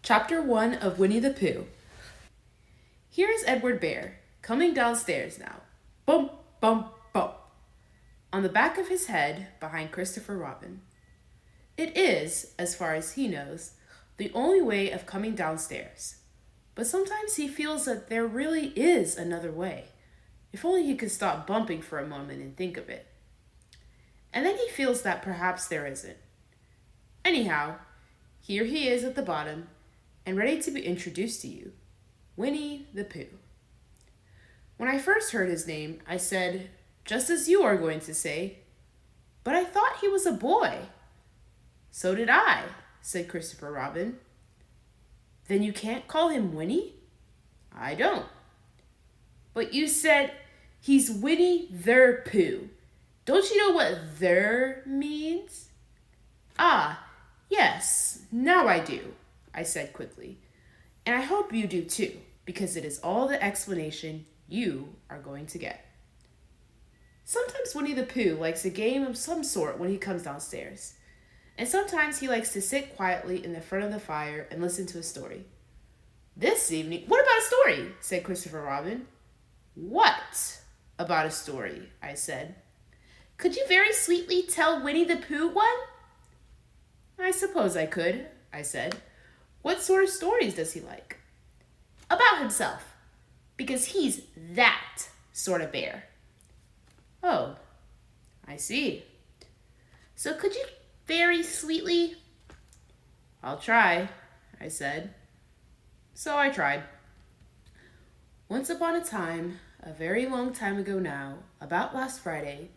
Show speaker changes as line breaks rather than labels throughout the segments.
Chapter 1 of Winnie the Pooh. Here is Edward Bear, coming downstairs now. Bump, bump, bump. On the back of his head, behind Christopher Robin. It is, as far as he knows, the only way of coming downstairs. But sometimes he feels that there really is another way. If only he could stop bumping for a moment and think of it. And then he feels that perhaps there isn't. Anyhow, here he is at the bottom, and ready to be introduced to you, Winnie the Pooh. When I first heard his name, I said, just as you are going to say, but I thought he was a boy. So did I, said Christopher Robin. Then you can't call him Winnie? I don't. But you said he's Winnie the Pooh. Don't you know what "the" means? Ah, yes, now I do, I said quickly. And I hope you do too, because it is all the explanation you are going to get. Sometimes Winnie the Pooh likes a game of some sort when he comes downstairs. And sometimes he likes to sit quietly in the front of the fire and listen to a story. This evening, what about a story? Said Christopher Robin. What about a story? I said. Could you very sweetly tell Winnie the Pooh one? I suppose I could, I said. What sort of stories does he like? About himself, because he's that sort of bear. Oh, I see. So could you very sweetly? I'll try, I said. So I tried. Once upon a time, a very long time ago now, about last Friday,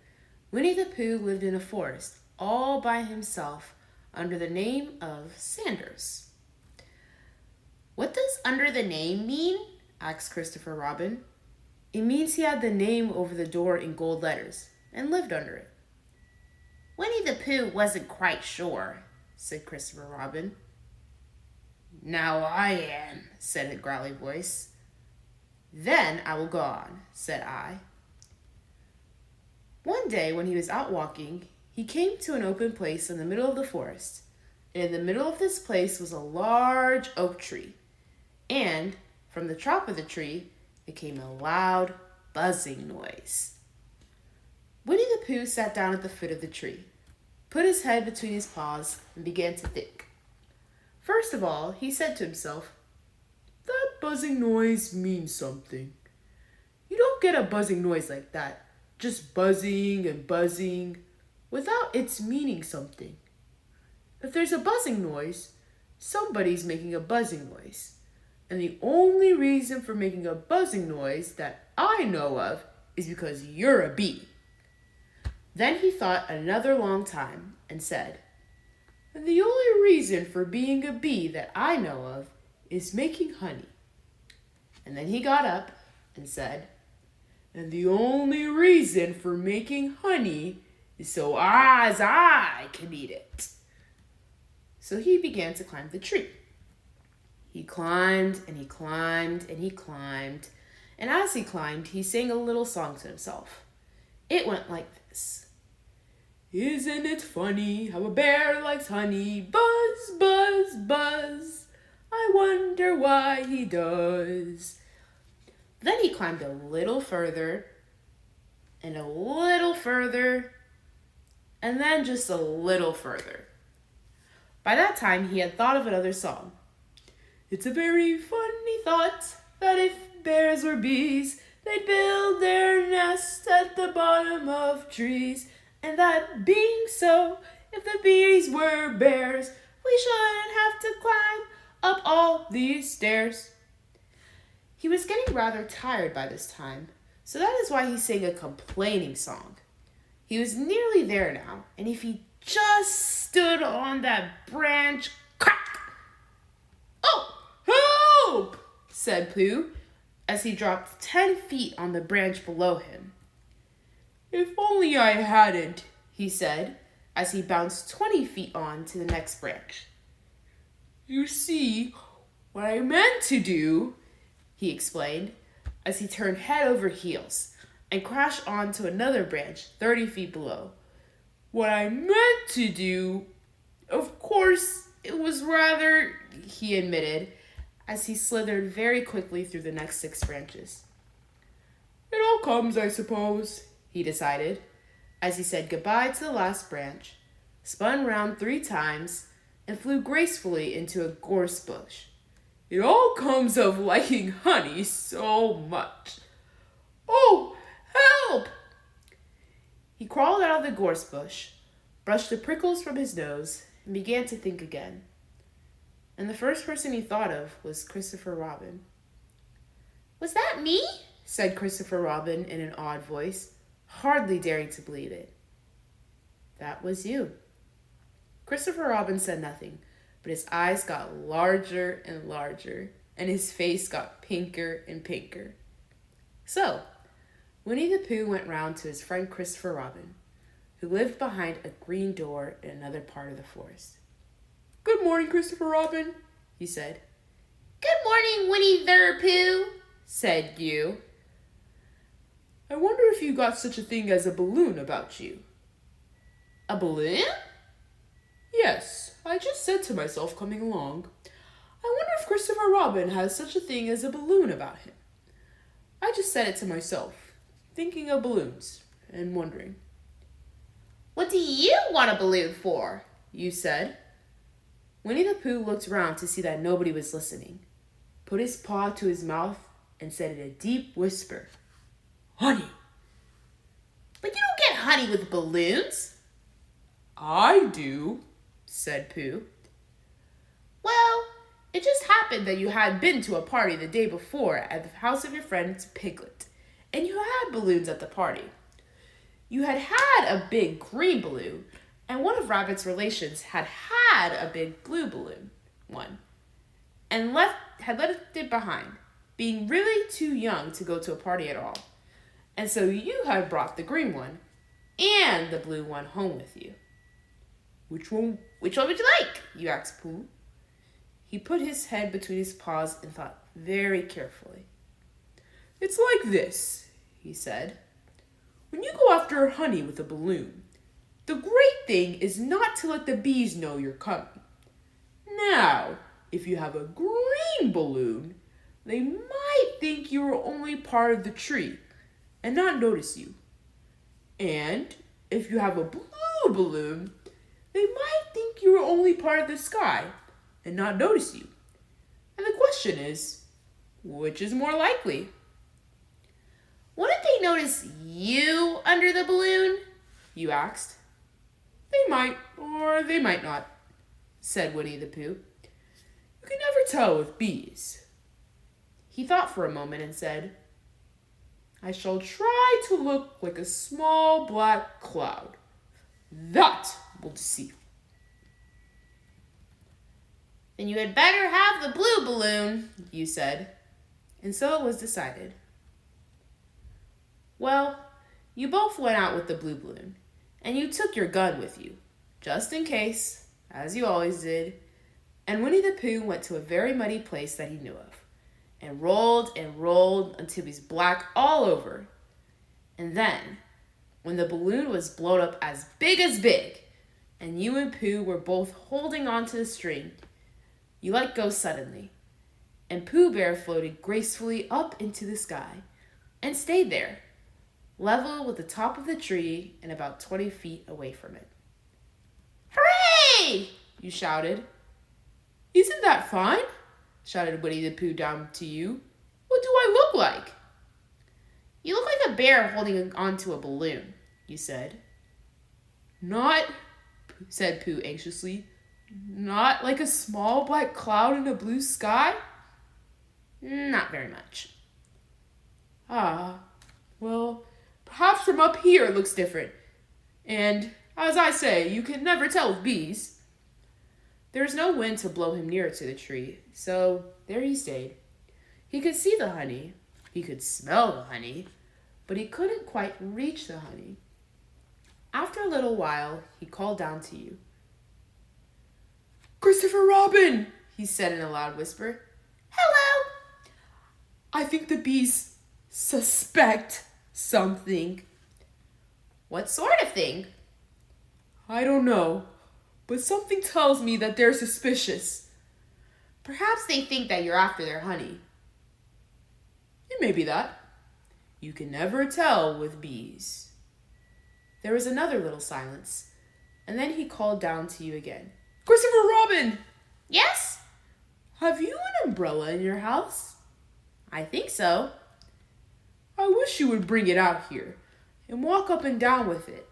Winnie the Pooh lived in a forest all by himself under the name of Sanders. What does "under the name" mean? Asked Christopher Robin. It means he had the name over the door in gold letters and lived under it. Winnie the Pooh wasn't quite sure, said Christopher Robin. Now I am, said a growly voice. Then I will go on, said I. One day when he was out walking, he came to an open place in the middle of the forest, and in the middle of this place was a large oak tree, and from the top of the tree there came a loud buzzing noise. Winnie the Pooh sat down at the foot of the tree, put his head between his paws, and began to think. First of all, he said to himself, that buzzing noise means something. You don't get a buzzing noise like that, just buzzing and buzzing, without its meaning something. If there's a buzzing noise, somebody's making a buzzing noise. And the only reason for making a buzzing noise that I know of is because you're a bee. Then he thought another long time and said, and the only reason for being a bee that I know of is making honey. And then he got up and said, and the only reason for making honey is so as I can eat it. So he began to climb the tree. He climbed and he climbed and he climbed, and as he climbed, he sang a little song to himself. It went like this. Isn't it funny how a bear likes honey? Buzz, buzz, buzz. I wonder why he does. Then he climbed a little further, and a little further, and then just a little further. By that time, he had thought of another song. It's a very funny thought that if bears were bees, they'd build their nest at the bottom of trees. And that being so, if the bees were bears, we shouldn't have to climb up all these stairs. He was getting rather tired by this time, so that is why he sang a complaining song. He was nearly there now, and if he just stood on that branch, crack! Oh, help! Said Pooh, as he dropped 10 feet on the branch below him. If only I hadn't, he said, as he bounced 20 feet on to the next branch. You see, what I meant to do, he explained, as he turned head over heels and crashed onto another branch 30 feet below. What I meant to do, of course, it was rather, he admitted, as he slithered very quickly through the next 6 branches. It all comes, I suppose, he decided, as he said goodbye to the last branch, spun round 3 times, and flew gracefully into a gorse bush. It all comes of liking honey so much. Oh, help! He crawled out of the gorse bush, brushed the prickles from his nose, and began to think again. And the first person he thought of was Christopher Robin. Was that me? Said Christopher Robin in an awed voice, hardly daring to believe it. That was you. Christopher Robin said nothing, but his eyes got larger and larger, and his face got pinker and pinker. So, Winnie the Pooh went round to his friend Christopher Robin, who lived behind a green door in another part of the forest. Good morning, Christopher Robin, he said. Good morning, Winnie the Pooh, said you. I wonder if you got such a thing as a balloon about you. A balloon? Yes, I just said to myself coming along, I wonder if Christopher Robin has such a thing as a balloon about him. I just said it to myself, thinking of balloons and wondering. What do you want a balloon for? You said. Winnie the Pooh looked around to see that nobody was listening, put his paw to his mouth, and said in a deep whisper, Honey. But you don't get honey with balloons. I do, said Pooh. Well, it just happened that you had been to a party the day before at the house of your friend Piglet, and you had balloons at the party. You had a big green balloon, and one of Rabbit's relations had a big blue balloon one, and had left it behind, being really too young to go to a party at all. And so you had brought the green one and the blue one home with you. Which one would you like? You asked Pooh. He put his head between his paws and thought very carefully. It's like this, he said. When you go after honey with a balloon, the great thing is not to let the bees know you're coming. Now, if you have a green balloon, they might think you are only part of the tree and not notice you. And if you have a blue balloon, they might think you are only part of the sky and not notice you. And the question is, which is more likely? Wouldn't they notice you under the balloon? You asked. They might, or they might not, said Winnie the Pooh. You can never tell with bees. He thought for a moment and said, I shall try to look like a small black cloud. That will deceive. Then you had better have the blue balloon, you said. And so it was decided. Well, you both went out with the blue balloon, and you took your gun with you, just in case, as you always did. And Winnie the Pooh went to a very muddy place that he knew of, and rolled until he was black all over. And then, when the balloon was blown up as big, and you and Pooh were both holding onto the string, you let go suddenly, and Pooh Bear floated gracefully up into the sky and stayed there, level with the top of the tree and about 20 feet away from it. Hooray! You shouted. Isn't that fine? Shouted Winnie the Pooh down to you. What do I look like? You look like a bear holding onto a balloon, you said. Not, said Pooh anxiously, not like a small black cloud in a blue sky? Not very much. Ah, well, perhaps from up here it looks different. And, as I say, you can never tell with bees. There was no wind to blow him nearer to the tree, so there he stayed. He could see the honey, he could smell the honey, but he couldn't quite reach the honey. After a little while, he called down to you. Christopher Robin, he said in a loud whisper. Hello. I think the bees suspect something. What sort of thing? I don't know, but something tells me that they're suspicious. Perhaps they think that you're after their honey. It may be that. You can never tell with bees. There was another little silence, and then he called down to you again. Christopher Robin! Yes? Have you an umbrella in your house? I think so. I wish you would bring it out here and walk up and down with it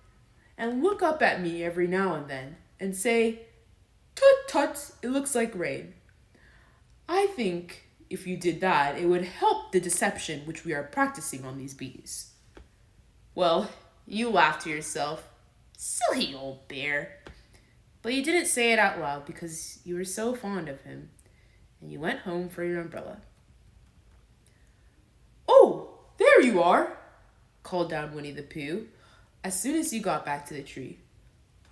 and look up at me every now and then and say, "Tut tut, it looks like rain." I think if you did that, it would help the deception which we are practicing on these bees. Well, you laughed to yourself. Silly old bear. But you didn't say it out loud because you were so fond of him, and you went home for your umbrella. "Oh, there you are," called down Winnie the Pooh as soon as you got back to the tree.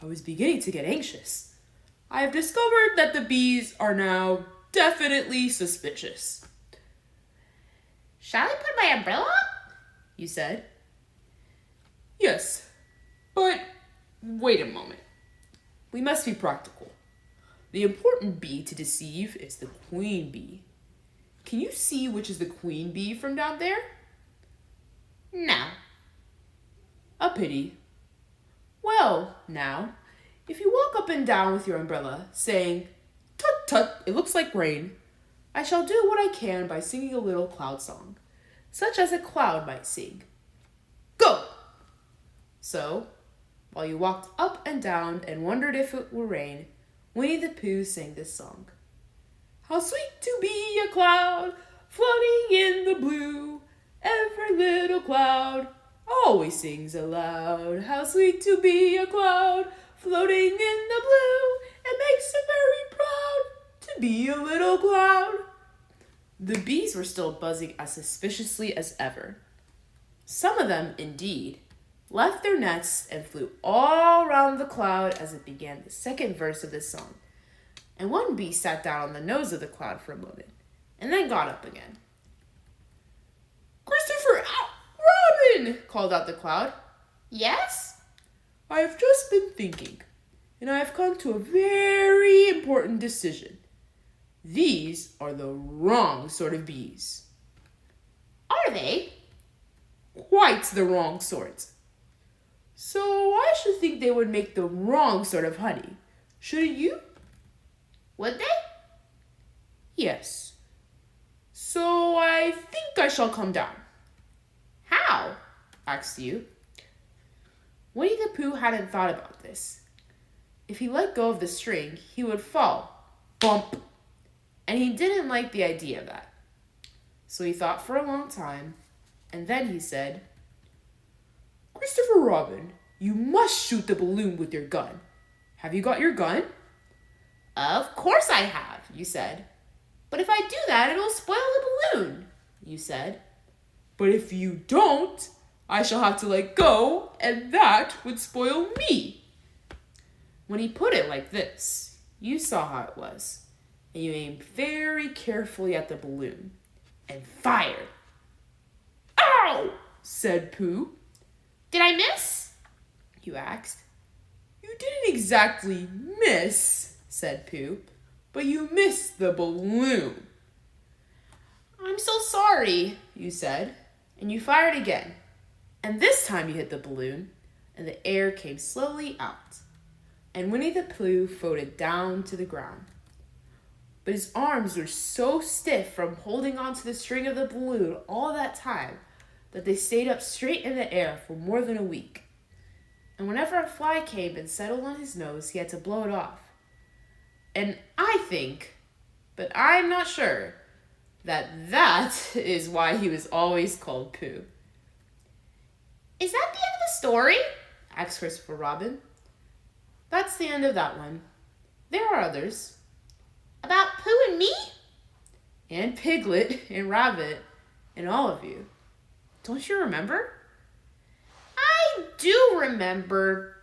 "I was beginning to get anxious. I have discovered that the bees are now definitely suspicious." "Shall I put my umbrella up?" you said. "Yes, but wait a moment. We must be practical. The important bee to deceive is the queen bee. Can you see which is the queen bee from down there?" "No." "A pity. Well, now, if you walk up and down with your umbrella, saying, 'Tut tut, it looks like rain,' I shall do what I can by singing a little cloud song, such as a cloud might sing. Go!" So, while you walked up and down and wondered if it were rain, Winnie the Pooh sang this song. "How sweet to be a cloud floating in the blue. Every little cloud always sings aloud. How sweet to be a cloud floating in the blue. It makes me very proud to be a little cloud." The bees were still buzzing as suspiciously as ever. Some of them, indeed, left their nests and flew all around the cloud as it began the second verse of the song. And one bee sat down on the nose of the cloud for a moment, and then got up again. "Christopher Robin!" called out the cloud. "Yes?" "I have just been thinking, and I have come to a very important decision. These are the wrong sort of bees." "Are they?" "Quite the wrong sort. So I should think they would make the wrong sort of honey. Shouldn't you?" "Would they?" "Yes. So I think I shall come down." "How?" asked you. Winnie the Pooh hadn't thought about this. If he let go of the string, he would fall. Bump! And he didn't like the idea of that. So he thought for a long time, and then he said, "Christopher Robin, you must shoot the balloon with your gun. Have you got your gun?" "Of course I have," you said. "But if I do that, it'll spoil the balloon," you said. "But if you don't, I shall have to let go, and that would spoil me." When he put it like this, you saw how it was, and you aimed very carefully at the balloon and fired. "Ow!" said Pooh. "Did I miss?" you asked. "You didn't exactly miss," said Pooh, "but you missed the balloon." "I'm so sorry," you said, and you fired again. And this time you hit the balloon, and the air came slowly out, and Winnie the Pooh floated down to the ground. But his arms were so stiff from holding onto the string of the balloon all that time that they stayed up straight in the air for more than a week. And whenever a fly came and settled on his nose, he had to blow it off. And I think, but I'm not sure, that is why he was always called Pooh. "Is that the end of the story?" asked Christopher Robin. "That's the end of that one. There are others." "About Pooh and me?" "And Piglet and Rabbit and all of you. Don't you remember?" "I do remember.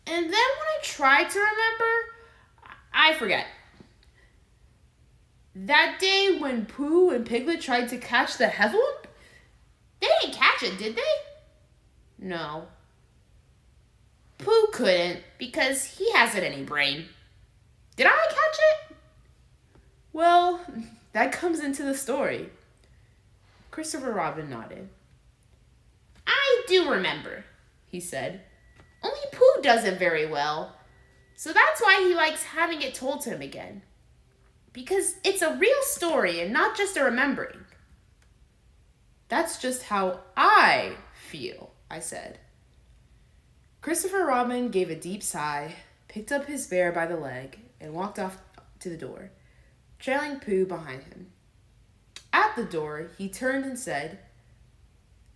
And then when I try to remember, I forget. That day when Pooh and Piglet tried to catch the Heffalump? They didn't catch it, did they?" "No. Pooh couldn't because he hasn't any brain," Did I catch it? Well, that comes into the story. Christopher Robin nodded. I do remember, he said. Only Pooh does it very well. So that's why he likes having it told to him again. Because it's a real story and not just a remembering. That's just how I feel, I said. Christopher Robin gave a deep sigh, picked up his bear by the leg, and walked off to the door, trailing Pooh behind him. At the door, he turned and said,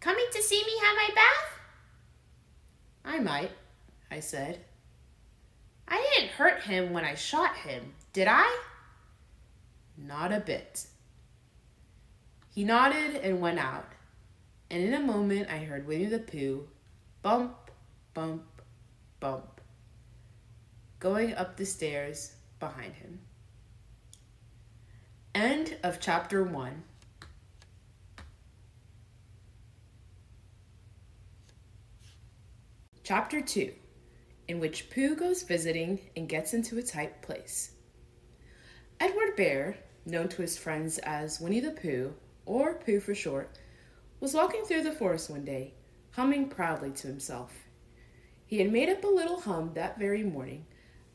Coming to see me have my bath? I might, I said. I didn't hurt him when I shot him, did I? Not a bit. He nodded and went out, and in a moment I heard Winnie the Pooh bump, bump, bump, going up the stairs behind him. End of chapter 1. Chapter 2, in which Pooh goes visiting and gets into a tight place. Edward Bear, known to his friends as Winnie the Pooh, or Pooh for short, was walking through the forest one day, humming proudly to himself. He had made up a little hum that very morning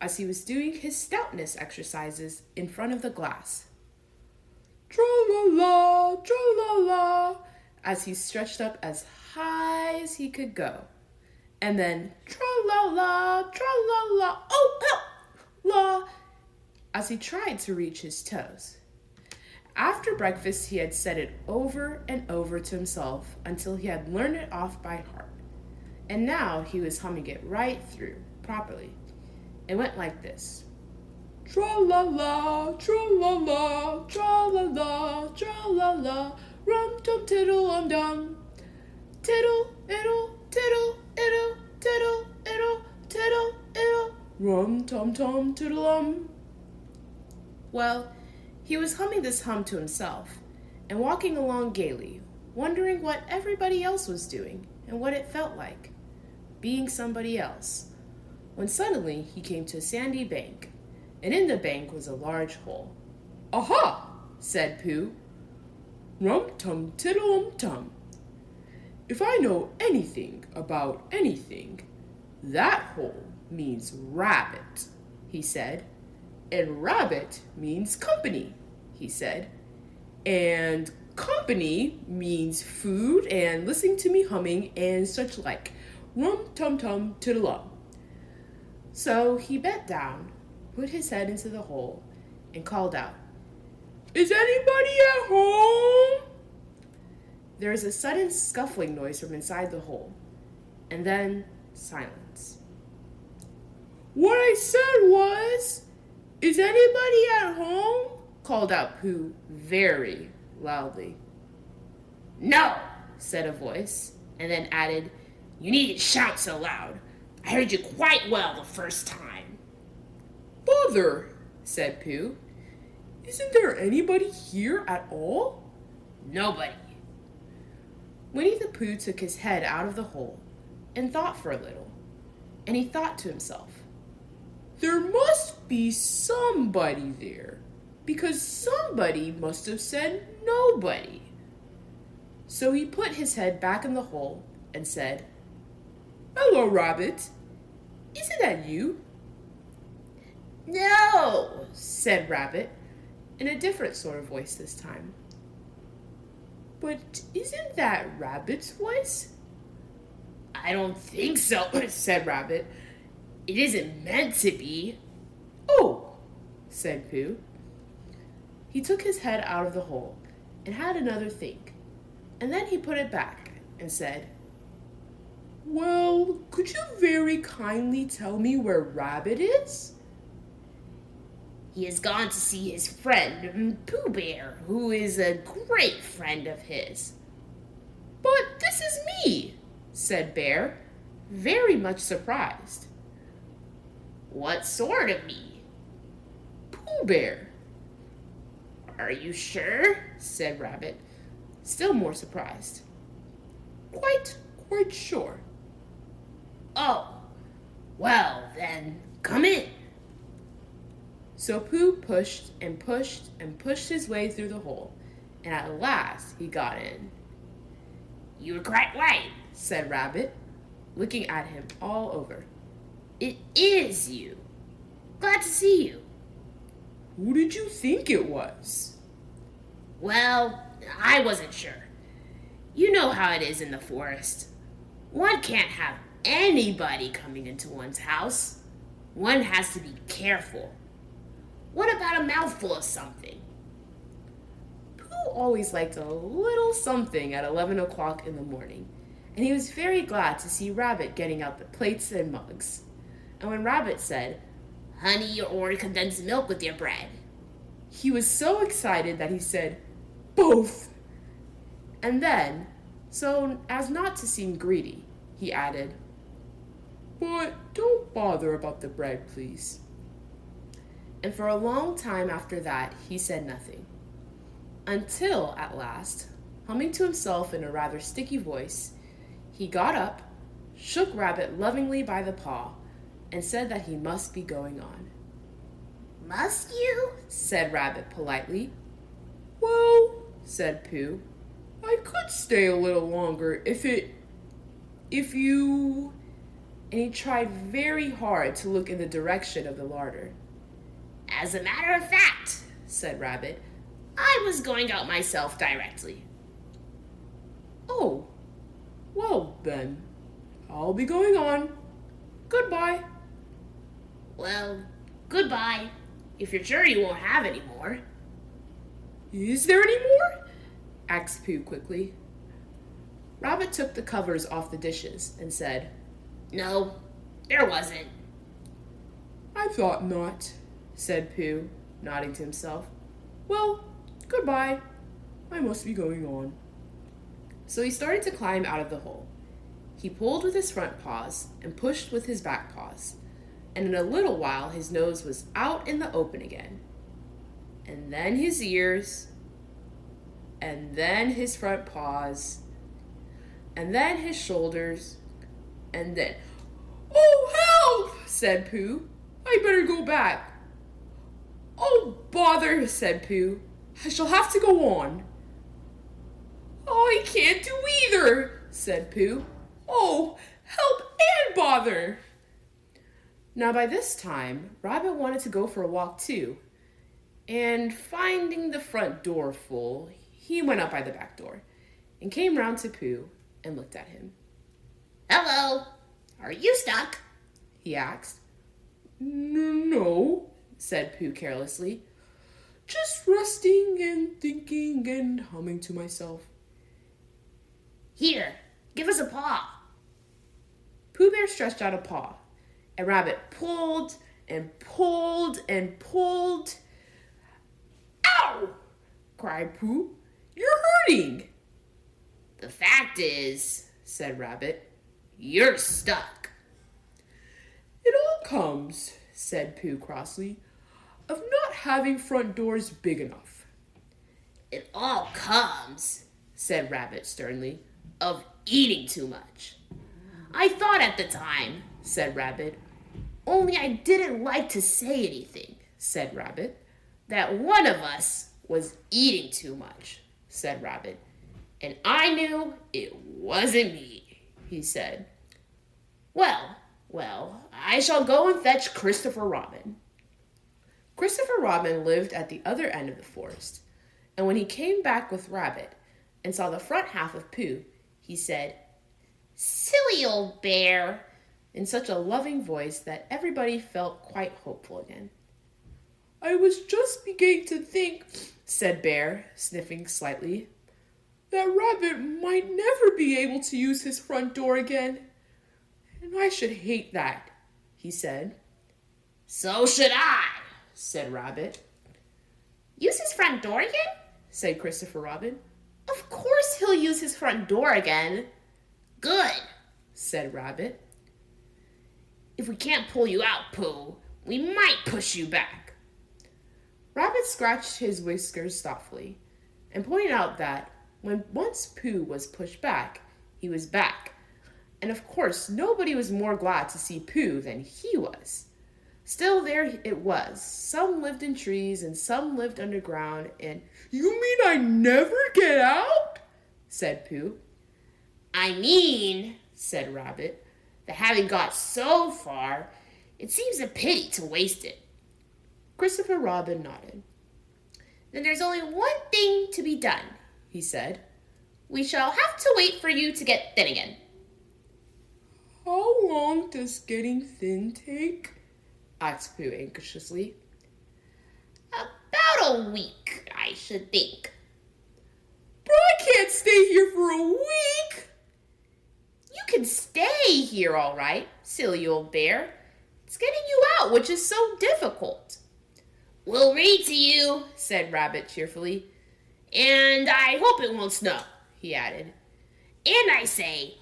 as he was doing his stoutness exercises in front of the glass. Tra-la-la, tra-la-la, as he stretched up as high as he could go. And then tra-la-la, tra-la-la, oh, help, la, as he tried to reach his toes. After breakfast, he had said it over and over to himself until he had learned it off by heart. And now he was humming it right through, properly. It went like this. Tra-la-la, tra-la-la, tra-la-la, tra-la-la, rum-tum-tiddle-um-dum. Tiddle-iddle, tiddle-iddle, tiddle-iddle, tiddle-iddle, rum-tum-tum-tiddle-um. Well, he was humming this hum to himself and walking along gaily, wondering what everybody else was doing and what it felt like, being somebody else, when suddenly he came to a sandy bank, and in the bank was a large hole. Aha! Said Pooh. Rum-tum-tiddle-um-tum. If I know anything about anything, that hole means rabbit, he said. And rabbit means company, he said. And company means food and listening to me humming and such like. Rum-tum-tum-tiddle-um. So he bent down, put his head into the hole, and called out, Is anybody at home? There was a sudden scuffling noise from inside the hole, and then silence. What I said was, Is anybody at home? Called out Pooh very loudly. No, said a voice, and then added, You needn't shout so loud. I heard you quite well the first time. Bother, said Pooh. Isn't there anybody here at all? Nobody. Winnie the Pooh took his head out of the hole and thought for a little, and he thought to himself, There must be somebody there, because somebody must have said nobody. So he put his head back in the hole and said, Hello, Rabbit. Isn't that you? No, said Rabbit, in a different sort of voice this time. But isn't that Rabbit's voice? I don't think so, said Rabbit. It isn't meant to be. Oh, said Pooh. He took his head out of the hole and had another think, and then he put it back and said, Well, could you very kindly tell me where Rabbit is? He has gone to see his friend, Pooh Bear, who is a great friend of his. But this is me, said Bear, very much surprised. What sort of me? Pooh Bear. Are you sure? Said Rabbit, still more surprised. Quite sure. Oh, well then, come in. So Pooh pushed and pushed and pushed his way through the hole, and at last he got in.
"You were quite right,"
said Rabbit, looking at him all over.
"It is you. Glad to see you."
"Who did you think it was?"
"Well, I wasn't sure. You know how it is in the forest. One can't have anybody coming into one's house. One has to be careful. What about a mouthful of something?"
Pooh always liked a little something at 11 o'clock in the morning, and he was very glad to see Rabbit getting out the plates and mugs. And when Rabbit said,
"Honey or condensed milk with your bread?"
he was so excited that he said, "Both." And then, so as not to seem greedy, he added, "But don't bother about the bread, please." And for a long time after that, he said nothing. Until, at last, humming to himself in a rather sticky voice, he got up, shook Rabbit lovingly by the paw, and said that he must be going on.
"Must you?"
said Rabbit politely. "Well," said Pooh, "I could stay a little longer if you... And he tried very hard to look in the direction of the larder.
"As a matter of fact," said Rabbit, "I was going out myself directly."
"Oh, well then, I'll be going on. Goodbye."
"Well, goodbye, if you're sure you won't have any more."
"Is there any more?" asked Pooh quickly. Rabbit took the covers off the dishes and said,
"No, there wasn't."
"I thought not," said Pooh, nodding to himself. "Well, goodbye. I must be going on." So he started to climb out of the hole. He pulled with his front paws and pushed with his back paws, and in a little while his nose was out in the open again. And then his ears, and then his front paws, and then his shoulders, and then... "Oh, help!" said Pooh. "I better go back." "Oh, bother," said Pooh. "I shall have to go on." "I can't do either," said Pooh. "Oh, help and bother." Now by this time, Rabbit wanted to go for a walk too, and finding the front door full, he went up by the back door and came round to Pooh and looked at him.
"Hello, are you stuck?"
he asked. "No," said Pooh carelessly. "Just resting and thinking and humming to myself."
"Here, give us a paw."
Pooh Bear stretched out a paw, and Rabbit pulled and pulled and pulled. "Ow!" cried Pooh. "You're hurting."
"The fact is,"
said Rabbit,
"you're stuck."
"It all comes," said Pooh crossly, "of not having front doors big enough."
"It all comes," said Rabbit sternly, "of eating too much." "I thought at the time," said Rabbit, "only I didn't like to say anything," said Rabbit. "That one of us was eating too much," said Rabbit. "And I knew it wasn't me," he said. Well, I shall go and fetch Christopher Robin." Christopher Robin lived at the other end of the forest, and when he came back with Rabbit and saw the front half of Pooh, he said, "Silly old bear," in such a loving voice that everybody felt quite hopeful again. "I was just beginning to think," said Bear, sniffing slightly, "that Rabbit might never be able to use his front door again. And I should hate that," he said. "So should I," said Rabbit. "Use his front door again?" said Christopher Robin. "Of course he'll use his front door again." "Good," said Rabbit. "If we can't pull you out, Pooh, we might push you back." Rabbit scratched his whiskers thoughtfully and pointed out that when once Pooh was pushed back, he was back. And of course, nobody was more glad to see Pooh than he was. Still, there it was. Some lived in trees and some lived underground, and "You mean I never get out?" said Pooh. "I mean," said Rabbit, "that having got so far, it seems a pity to waste it." Christopher Robin nodded. "Then there's only one thing to be done," he said. "We shall have to wait for you to get thin again." "How long does getting thin take?" asked Pooh anxiously. "About a week, I should think." "But I can't stay here for a week." "You can stay here all right, silly old bear. It's getting you out which is so difficult." "We'll read to you," said Rabbit cheerfully. "And I hope it won't snow," he added. "And I say,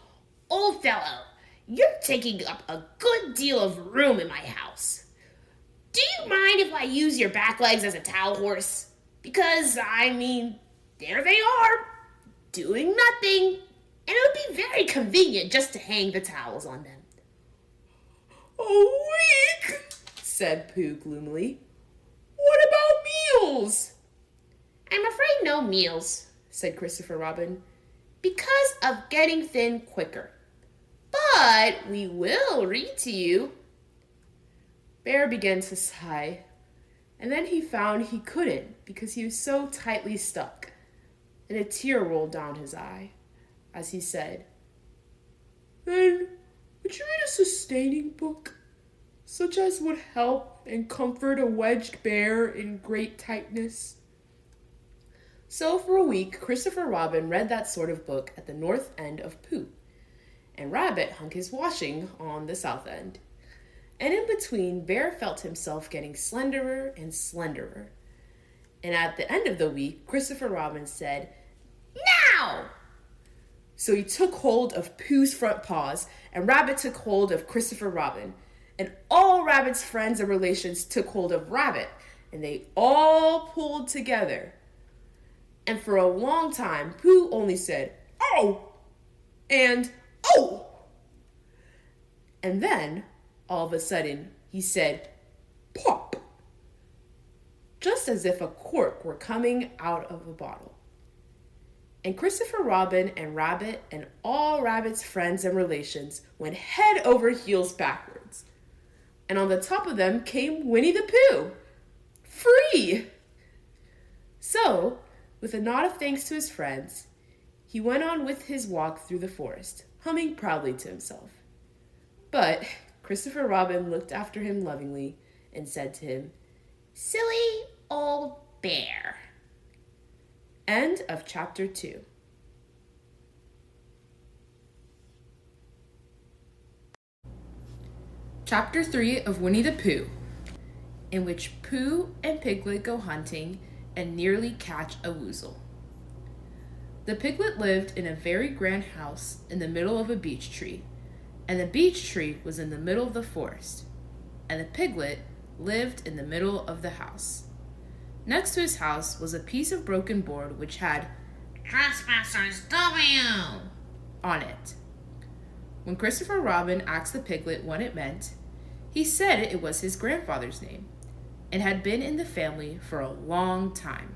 old fellow, you're taking up a good deal of room in my house. Do you mind if I use your back legs as a towel horse? Because, there they are, doing nothing, and it would be very convenient just to hang the towels on them." "A week?" said Pooh gloomily. "What about meals?" "I'm afraid no meals," said Christopher Robin, "because of getting thin quicker. But we will read to you." Bear began to sigh, and then he found he couldn't because he was so tightly stuck, and a tear rolled down his eye as he said, "Then would you read a sustaining book, such as would help and comfort a wedged bear in great tightness?" So for a week, Christopher Robin read that sort of book at the north end of Pooh, and Rabbit hung his washing on the south end. And in between, Bear felt himself getting slenderer and slenderer. And at the end of the week, Christopher Robin said, "Now!" So he took hold of Pooh's front paws, and Rabbit took hold of Christopher Robin. And all Rabbit's friends and relations took hold of Rabbit, and they all pulled together. And for a long time, Pooh only said, "Oh!" and "Oh!" And then, all of a sudden, he said, "Pop!" just as if a cork were coming out of a bottle. And Christopher Robin and Rabbit and all Rabbit's friends and relations went head over heels backwards. And on the top of them came Winnie the Pooh, free! So, with a nod of thanks to his friends, he went on with his walk through the forest, humming proudly to himself. But Christopher Robin looked after him lovingly and said to him, "Silly old bear." End of chapter 2. Chapter 3 of Winnie the Pooh, in which Pooh and Piglet go hunting and nearly catch a Woozle. The Piglet lived in a very grand house in the middle of a beech tree, and the beech tree was in the middle of the forest, and the Piglet lived in the middle of the house. Next to his house was a piece of broken board which had "Trespassers W" on it. When Christopher Robin asked the Piglet what it meant, he said it was his grandfather's name and had been in the family for a long time.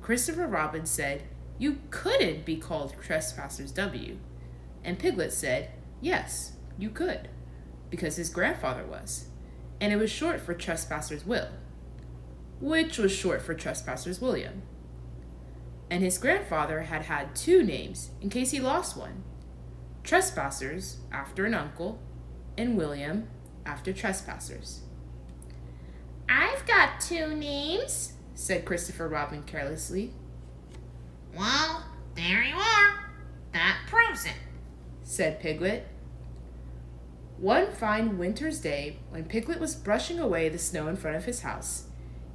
Christopher Robin said, "You couldn't be called Trespassers W." And Piglet said, "Yes, you could, because his grandfather was, and it was short for Trespassers Will, which was short for Trespassers William. And his grandfather had had two names in case he lost one: Trespassers, after an uncle, and William, after Trespassers. "I've got two names," said Christopher Robin carelessly. "Well, there you are. That proves it," said Piglet. One fine winter's day, when Piglet was brushing away the snow in front of his house,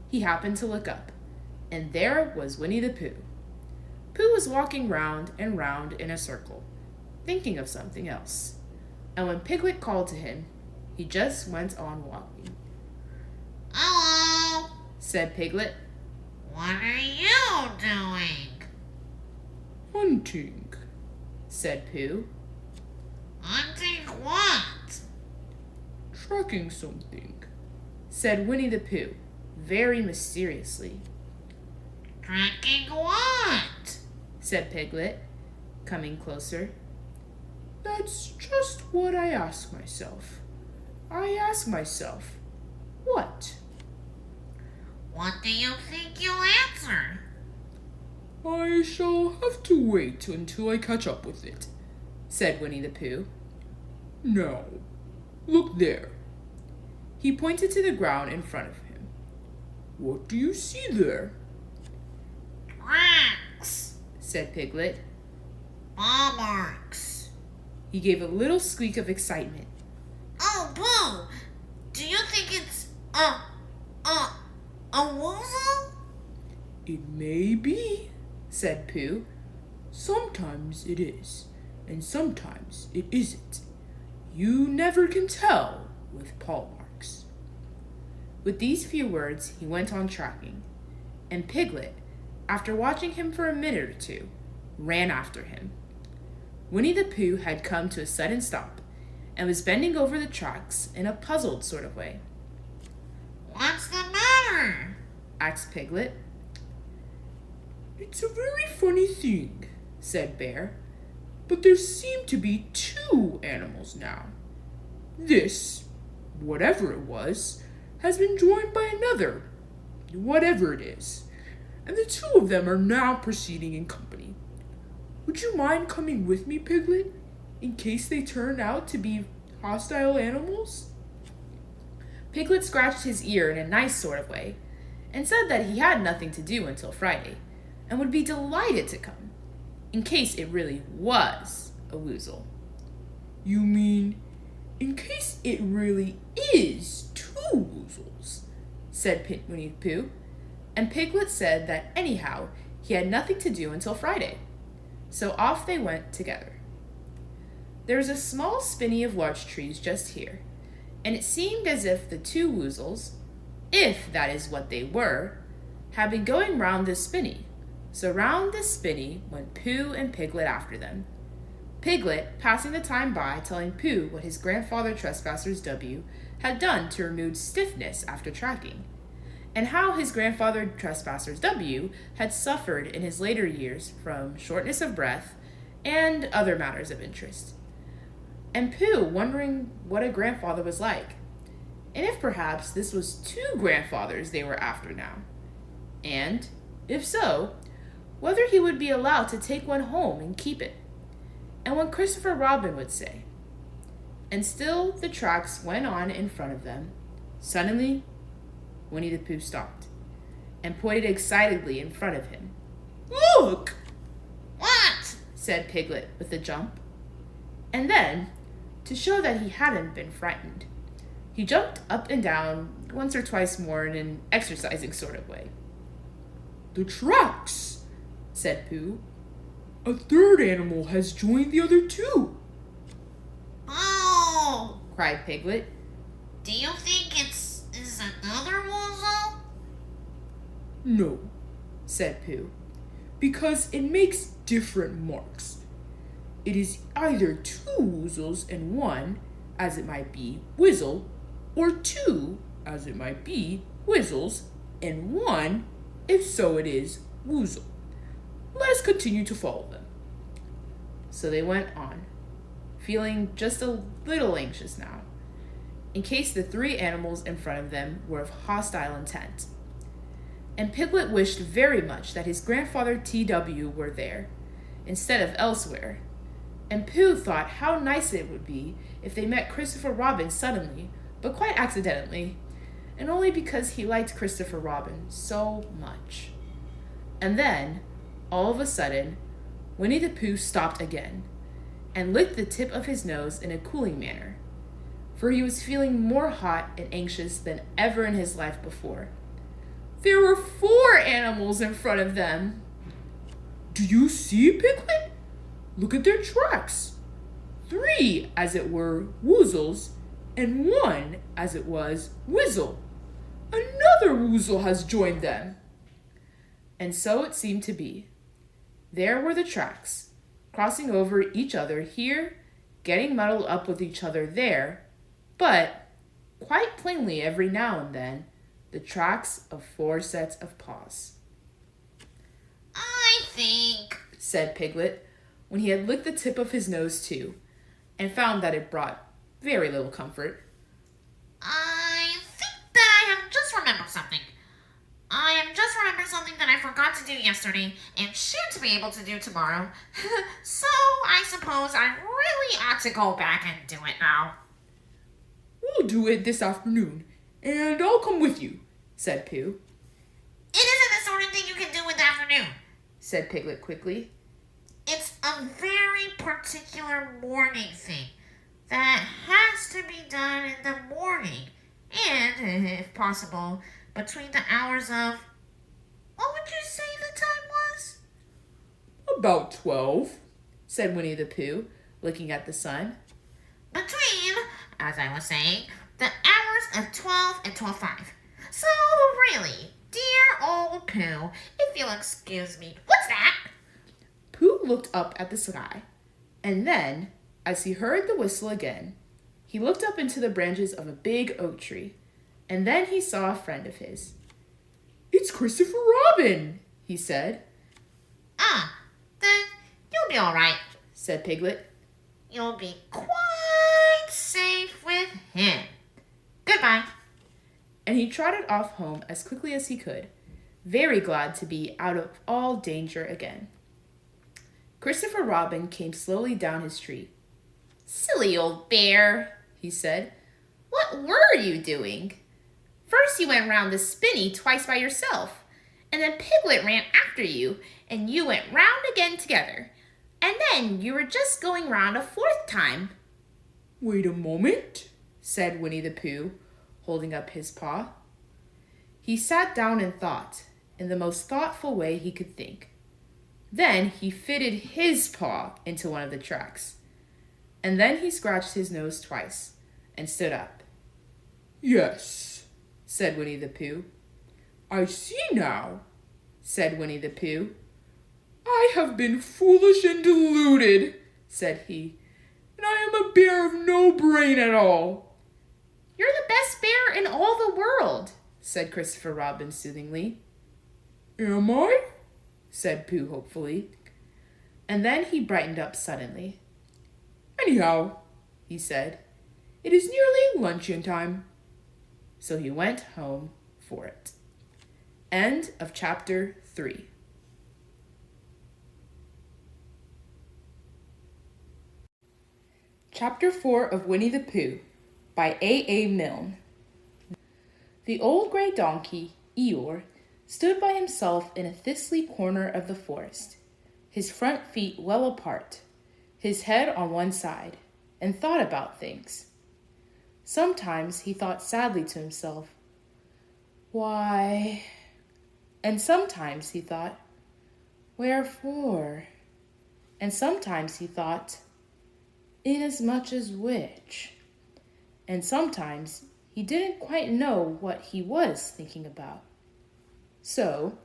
he happened to look up, and there was Winnie the Pooh. Pooh was walking round and round in a circle, thinking of something else, and when Piglet called to him, he just went on walking. "Hello," said Piglet. "What are you doing?" "Hunting," said Pooh. "Hunting what?" "Tracking something,"
said Winnie the Pooh, very mysteriously.
Tracking what?
Said Piglet, coming closer. That's just what I ask myself. I ask myself, what?
What do you think you'll answer?
I shall have to wait until I catch up with it, said Winnie the Pooh. Now, look there. He pointed to the ground in front of him. What do you see there?
Tracks,
said Piglet.
paw marks.
He gave a little squeak of excitement.
Oh, Pooh, do you think it's a woozle?
It may be, said Pooh. Sometimes it is, and sometimes it isn't. You never can tell with paw marks. With these few words, he went on tracking, and Piglet, after watching him for a minute or two, ran after him. Winnie the Pooh had come to a sudden stop and was bending over the tracks in a puzzled sort of way.
What's the matter?
Asked Piglet. It's a very funny thing, said Bear, but there seem to be two animals now. This, whatever it was, has been joined by another, whatever it is, and the two of them are now proceeding in company. Would you mind coming with me, Piglet, in case they turn out to be hostile animals? Piglet scratched his ear in a nice sort of way and said that he had nothing to do until Friday and would be delighted to come, in case it really was a Woozle. You mean, in case it really is two Woozles, said Winnie the Pooh, and Piglet said that anyhow he had nothing to do until Friday, so off they went together. There was a small spinney of larch trees just here, and it seemed as if the two Woozles, if that is what they were, had been going round this spinney. So round this spinney went Pooh and Piglet after them. Piglet passing the time by telling Pooh what his grandfather Trespassers W had done to remove stiffness after tracking, and how his grandfather Trespassers W had suffered in his later years from shortness of breath and other matters of interest. And Pooh wondering what a grandfather was like, and if perhaps this was two grandfathers they were after now, and, if so, whether he would be allowed to take one home and keep it, and what Christopher Robin would say. And still the tracks went on in front of them. Suddenly, Winnie the Pooh stopped and pointed excitedly in front of him. Look!
What?
Said Piglet with a jump. And then, to show that he hadn't been frightened, he jumped up and down once or twice more in an exercising sort of way. The tracks, said Pooh. A third animal has joined the other two.
Oh!
Cried Piglet.
Do you think is another woozle?
No, said Pooh, because it makes different marks. It is either two Woozles and one, as it might be, Woozle, or two, as it might be, Woozles, and one, if so it is, Woozle. Let us continue to follow them. So they went on, feeling just a little anxious now, in case the three animals in front of them were of hostile intent. And Piglet wished very much that his grandfather T.W. were there, instead of elsewhere. And Pooh thought how nice it would be if they met Christopher Robin suddenly, but quite accidentally, and only because he liked Christopher Robin so much. And then, all of a sudden, Winnie the Pooh stopped again, and licked the tip of his nose in a cooling manner, for he was feeling more hot and anxious than ever in his life before. There were 4 animals in front of them. Do you see, Piglet? Look at their tracks. 3, as it were, Woozles, and 1, as it was, Woozle. Another Woozle has joined them. And so it seemed to be. There were the tracks, crossing over each other here, getting muddled up with each other there, but
quite plainly every now and then, the tracks of 4 sets of paws.
I think,
Said Piglet, when he had licked the tip of his nose too, and found that it brought very little comfort.
I think that I have just remembered something. I have just remembered something that I forgot to do yesterday and shan't be able to do tomorrow. So I suppose I really ought to go back and do it now.
We'll do it this afternoon, and I'll come with you, said Pooh.
It isn't the sort of thing you can do in the afternoon,
Said Piglet quickly.
It's a very particular morning thing that has to be done in the morning and, if possible, between the hours of, what would you say the time was?
About 12, said Winnie the Pooh, looking at the sun.
Between, as I was saying, the hours of 12 and 12:05. So really, dear old Pooh, if you'll excuse me, what's that?
Pooh looked up at the sky, and then, as he heard the whistle again, he looked up into the branches of a big oak tree, and then he saw a friend of his. It's Christopher Robin, he said.
Ah, then you'll be all right,
Said Piglet.
You'll be quite safe with him. Goodbye.
And he trotted off home as quickly as he could, very glad to be out of all danger again. Christopher Robin came slowly down his tree.
Silly old bear, he said. What were you doing? First you went round the spinney twice by yourself, and then Piglet ran after you, and you went round again together. And then you were just going round a 4th time.
Wait a moment, said Winnie the Pooh, holding up his paw. He sat down and thought, in the most thoughtful way he could think. Then he fitted his paw into one of the tracks. And then he scratched his nose twice and stood up. Yes, said Winnie the Pooh. I see now, said Winnie the Pooh. I have been foolish and deluded, said he, and I am a bear of no brain at all.
You're the best bear in all the world, said Christopher Robin soothingly.
Am I? Said Pooh hopefully. And then he brightened up suddenly. Anyhow, he said, it is nearly luncheon time. So he went home for it. End of chapter 3. Chapter 4 of Winnie the Pooh by A. Milne. The old gray donkey, Eeyore, stood by himself in a thistly corner of the forest, his front feet well apart, his head on one side, and thought about things. Sometimes he thought sadly to himself, why? And sometimes he thought, wherefore? And sometimes he thought, inasmuch as which? And sometimes he didn't quite know what he was thinking about. So,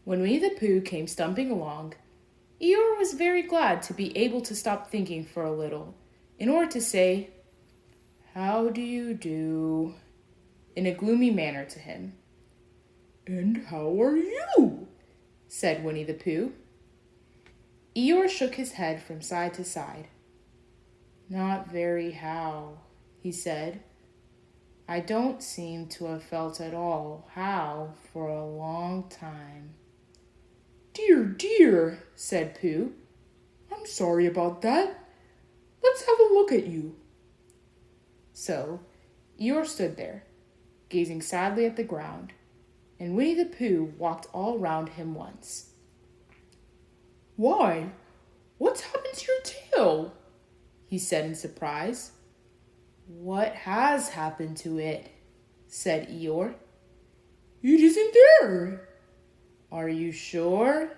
when Winnie the Pooh came stumping along, Eeyore was very glad to be able to stop thinking for a little, in order to say, how do you do, in a gloomy manner to him. And how are you? Said Winnie the Pooh. Eeyore shook his head from side to side. Not very how, he said. I don't seem to have felt at all how for a long time. Dear, dear, said Pooh. I'm sorry about that. Let's have a look at you. So, Eeyore stood there, gazing sadly at the ground, and Winnie the Pooh walked all round him once. Why, what's happened to your tail? He said in surprise. What has happened to it? Said Eeyore. It isn't there. Are you sure?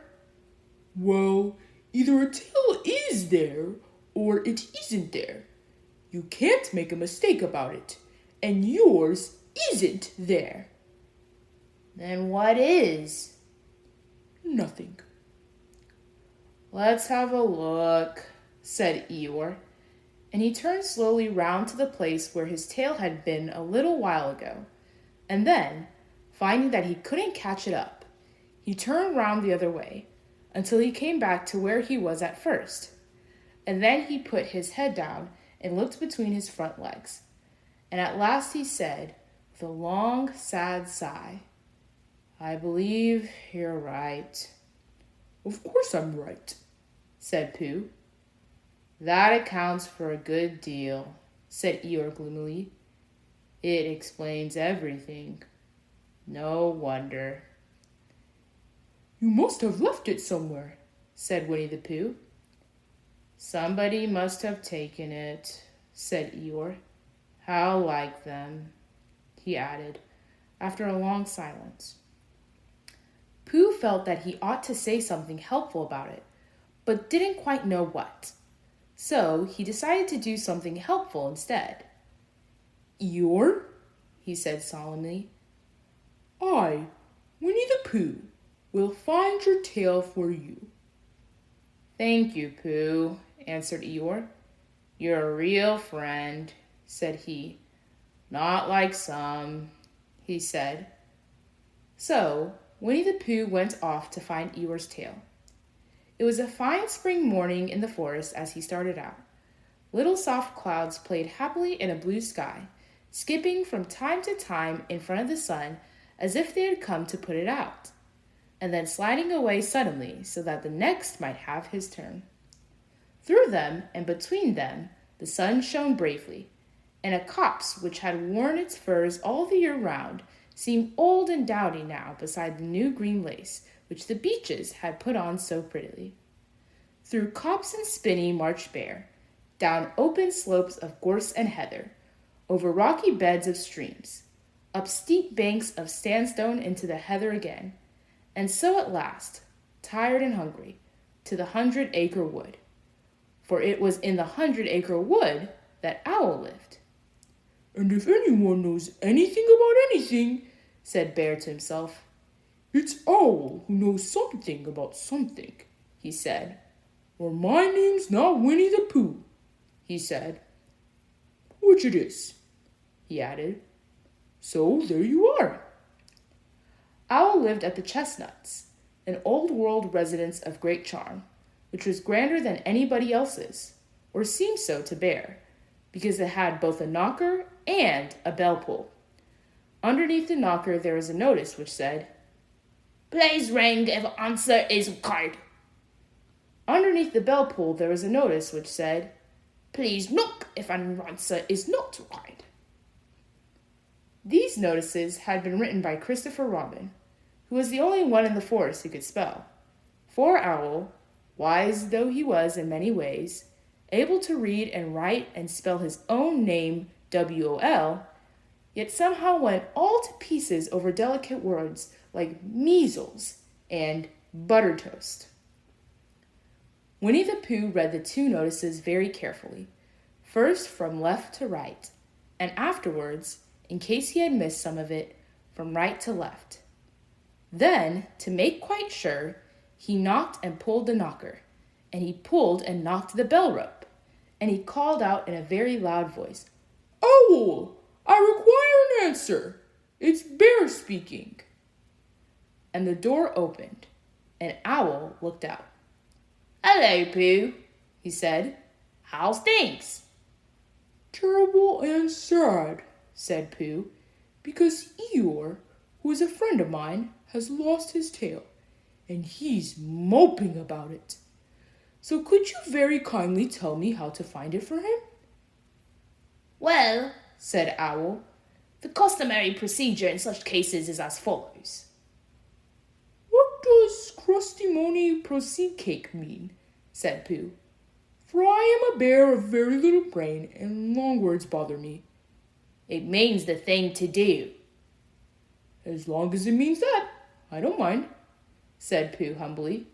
Well, either a tail is there or it isn't there. You can't make a mistake about it, and yours isn't there. Then what is? Nothing. Let's have a look, said Eeyore, and he turned slowly round to the place where his tail had been a little while ago, and then, finding that he couldn't catch it up, he turned round the other way until he came back to where he was at first, and then he put his head down and looked between his front legs, and at last he said, with a long, sad sigh, "I believe you're right."
"Of course I'm right,"
said Pooh. "That accounts for a good deal," said Eeyore gloomily. "It explains everything. No wonder."
"You must have left it somewhere,"
said Winnie the Pooh. "Somebody must have taken it," said Eeyore. "How like them," he added, after a long silence. Pooh felt that he ought to say something helpful about it, but didn't quite know what. So he decided to do something helpful instead.
"Eeyore,"
he said solemnly,
"I, Winnie the Pooh, will find your tail for you."
"Thank you, Pooh," answered Eeyore. "You're a real friend," said he. "Not like some," he said. So Winnie the Pooh went off to find Eeyore's tail. It was a fine spring morning in the forest as he started out. Little soft clouds played happily in a blue sky, skipping from time to time in front of the sun as if they had come to put it out, and then sliding away suddenly so that the next might have his turn. Through them and between them the sun shone bravely, and a copse which had worn its furs all the year round seemed old and dowdy now beside the new green lace which the beeches had put on so prettily. Through copse and spinney marched Bear, down open slopes of gorse and heather, over rocky beds of streams, up steep banks of sandstone into the heather again, and so at last, tired and hungry, to the 100-acre wood. For it was in the 100-acre wood that Owl lived.
"And if anyone knows anything about anything,"
said Bear to himself,
"it's Owl who knows something about something,"
he said.
"Or my name's not Winnie the Pooh,"
he said.
"Which it is,"
he added.
"So there you are."
Owl lived at the Chestnuts, an old-world residence of great charm, which was grander than anybody else's, or seemed so to Bear, because it had both a knocker and a bell-pull. Underneath the knocker there was a notice which said, "Please ring if answer is required." Underneath the bell-pull there was a notice which said, "Please knock if an answer is not required." These notices had been written by Christopher Robin, who was the only one in the forest who could spell. For Owl, wise though he was in many ways, able to read and write and spell his own name W-O-L, yet somehow went all to pieces over delicate words like measles and butter toast. Winnie the Pooh read the two notices very carefully, first from left to right, and afterwards, in case he had missed some of it, from right to left. Then, to make quite sure, he knocked and pulled the knocker, and he pulled and knocked the bell rope, and he called out in a very loud voice,
"Owl, I require an answer. It's Bear speaking."
And the door opened, and Owl looked out. "Hello, Pooh," he said. "How's things?"
"Terrible and sad," said Pooh, "because Eeyore, who is a friend of mine, has lost his tail, and he's moping about it. So could you very kindly tell me how to find it for him?"
"Well," said Owl, "the customary procedure in such cases is as follows."
"What does crusty-mony proceed cake mean?" said Pooh. "For I am a bear of very little brain, and long words bother me."
"It means the thing to do."
"As long as it means that, I don't mind,"
said Pooh humbly.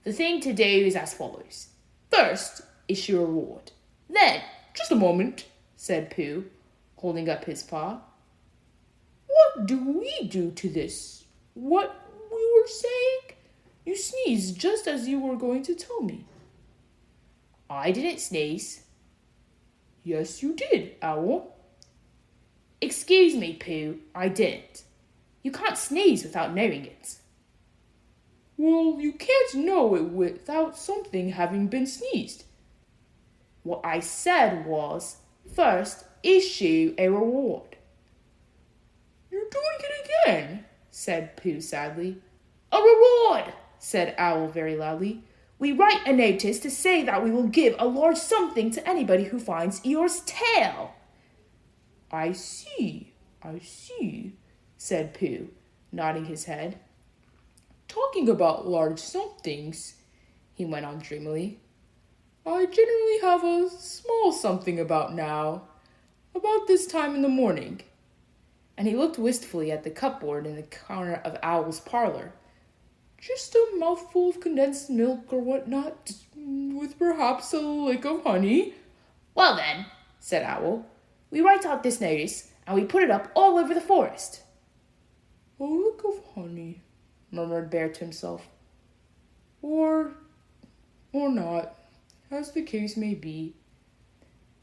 "The thing to do is as follows. First, issue a reward. Then—"
"Just a moment,"
said Pooh, holding up his paw.
"What do we do to this? What we were saying? You sneezed just as you were going to tell me."
"I didn't sneeze,"
Yes, you did, Owl.
Excuse me, Pooh, I didn't. You can't sneeze without knowing it.
Well, you can't know it without something having been sneezed.
What I said was, first issue a reward.
You're doing it again,
said Pooh sadly. A reward, said Owl very loudly. We write a notice to say that we will give a large something to anybody who finds Eeyore's tail.
I see, said Pooh, nodding his head. Talking about large somethings, he went on dreamily, I generally have a small something about now, about this time in the morning.
And he looked wistfully at the cupboard in the corner of Owl's parlor.
Just a mouthful of condensed milk or whatnot, with perhaps a lick of honey.
Well then, said Owl, we write out this notice and we put it up all over the forest.
A lick of honey, murmured Bear to himself. Or not, as the case may be.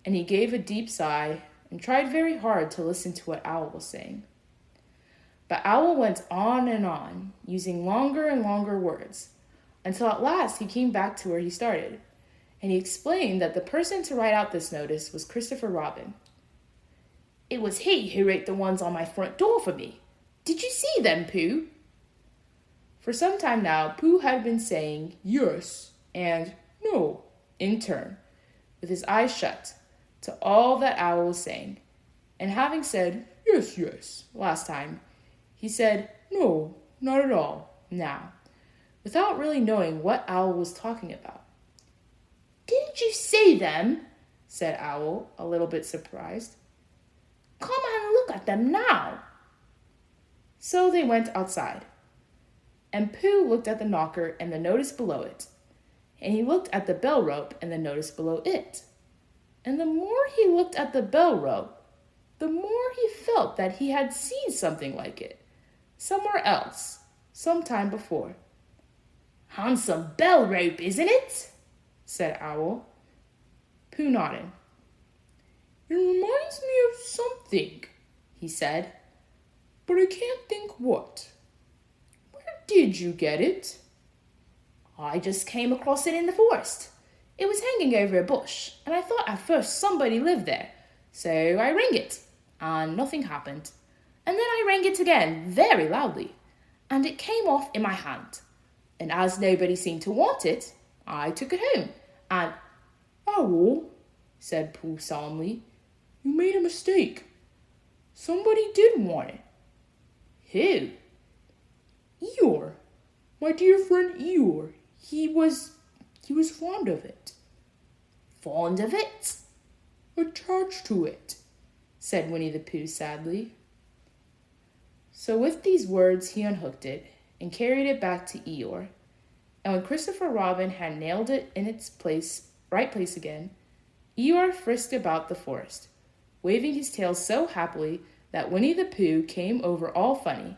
And he gave a deep sigh and tried very hard to listen to what Owl was saying. But Owl went on, using longer and longer words, until at last he came back to where he started, and he explained that the person to write out this notice was Christopher Robin. It was he who wrote the ones on my front door for me. Did you see them, Pooh? For some time now, Pooh had been saying yes and no in turn, with his eyes shut, to all that Owl was saying, and having said yes last time, he said no, not at all now, without really knowing what Owl was talking about. Didn't you see them? Said Owl, a little bit surprised. Come and look at them now. So they went outside, and Pooh looked at the knocker and the notice below it, and he looked at the bell rope and the notice below it. And the more he looked at the bell rope, the more he felt that he had seen something like it, somewhere else, some time before. Handsome bell rope, isn't it? Said Owl. Pooh nodded.
It reminds me of something, he said, but I can't think what. Where did you get it?
I just came across it in the forest. It was hanging over a bush, and I thought at first somebody lived there, so I rang it, and nothing happened. And then I rang it again, very loudly, and it came off in my hand. And as nobody seemed to want it, I took it home, and...
Owl, said Pooh solemnly, you made a mistake. Somebody did want it.
Who?
Eeyore, my dear friend Eeyore. He was fond of it.
Fond of it?
Attached to it, said Winnie the Pooh sadly.
So with these words he unhooked it and carried it back to Eeyore. And when Christopher Robin had nailed it in its right place again, Eeyore frisked about the forest, waving his tail so happily that Winnie the Pooh came over all funny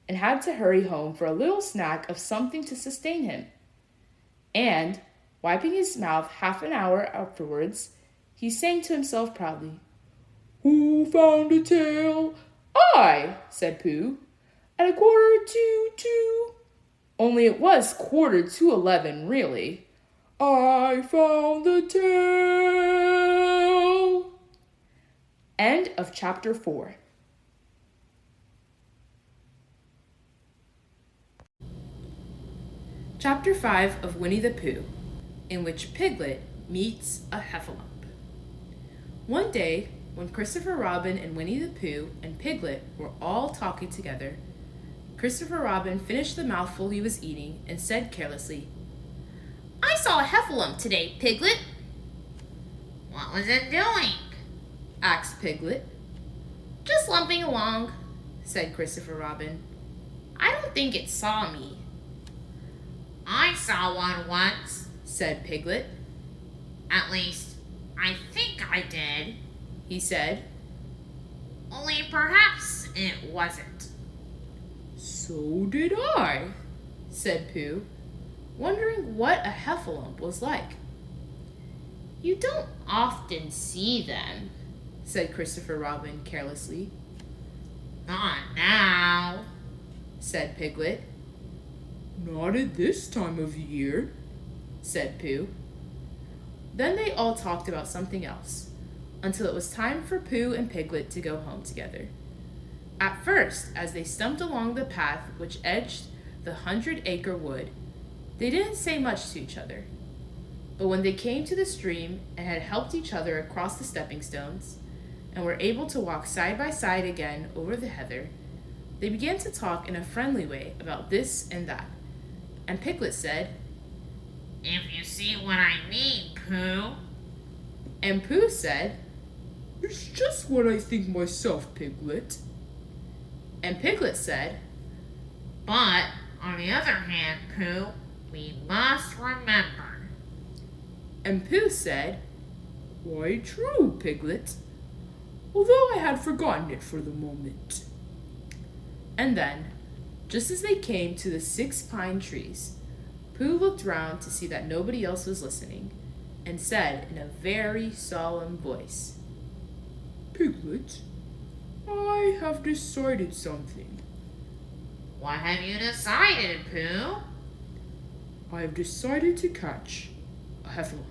and had to hurry home for a little snack of something to sustain him. And, wiping his mouth half an hour afterwards, he sang to himself proudly.
Who found a tail?
I, said Pooh, at 11:45. Only it was 11:45, really.
I found the tail.
End of chapter 4. Chapter 5 of Winnie the Pooh, in which Piglet meets a Heffalump. One day, when Christopher Robin and Winnie the Pooh and Piglet were all talking together, Christopher Robin finished the mouthful he was eating and said carelessly,
I saw a Heffalump today, Piglet. What was it doing?
asked Piglet.
Just lumping along,
said Christopher Robin.
I don't think it saw me. I saw one once,
said Piglet.
At least, I think I did,
he said.
Only perhaps it wasn't.
So did I, said Pooh, wondering what a Heffalump was like. You don't often see them, said Christopher Robin carelessly.
Not now,
said Piglet.
Not at this time of year,
said Pooh. Then they all talked about something else, until it was time for Pooh and Piglet to go home together. At first, as they stumped along the path which edged the 100-acre wood, they didn't say much to each other. But when they came to the stream and had helped each other across the stepping stones, and were able to walk side by side again over the heather, they began to talk in a friendly way about this and that. And Piglet said,
if you see what I mean, Pooh.
and Pooh said,
it's just what I think myself, Piglet.
and Piglet said,
But, on the other hand, Pooh, we must remember.
and Pooh said,
Why, true, Piglet. Although I had forgotten it for the moment.
And then, just as they came to the 6 pine trees, Pooh looked round to see that nobody else was listening, and said in a very solemn voice,
Piglet, I have decided something.
What have you decided, Pooh?
I have decided to catch a Heffalump.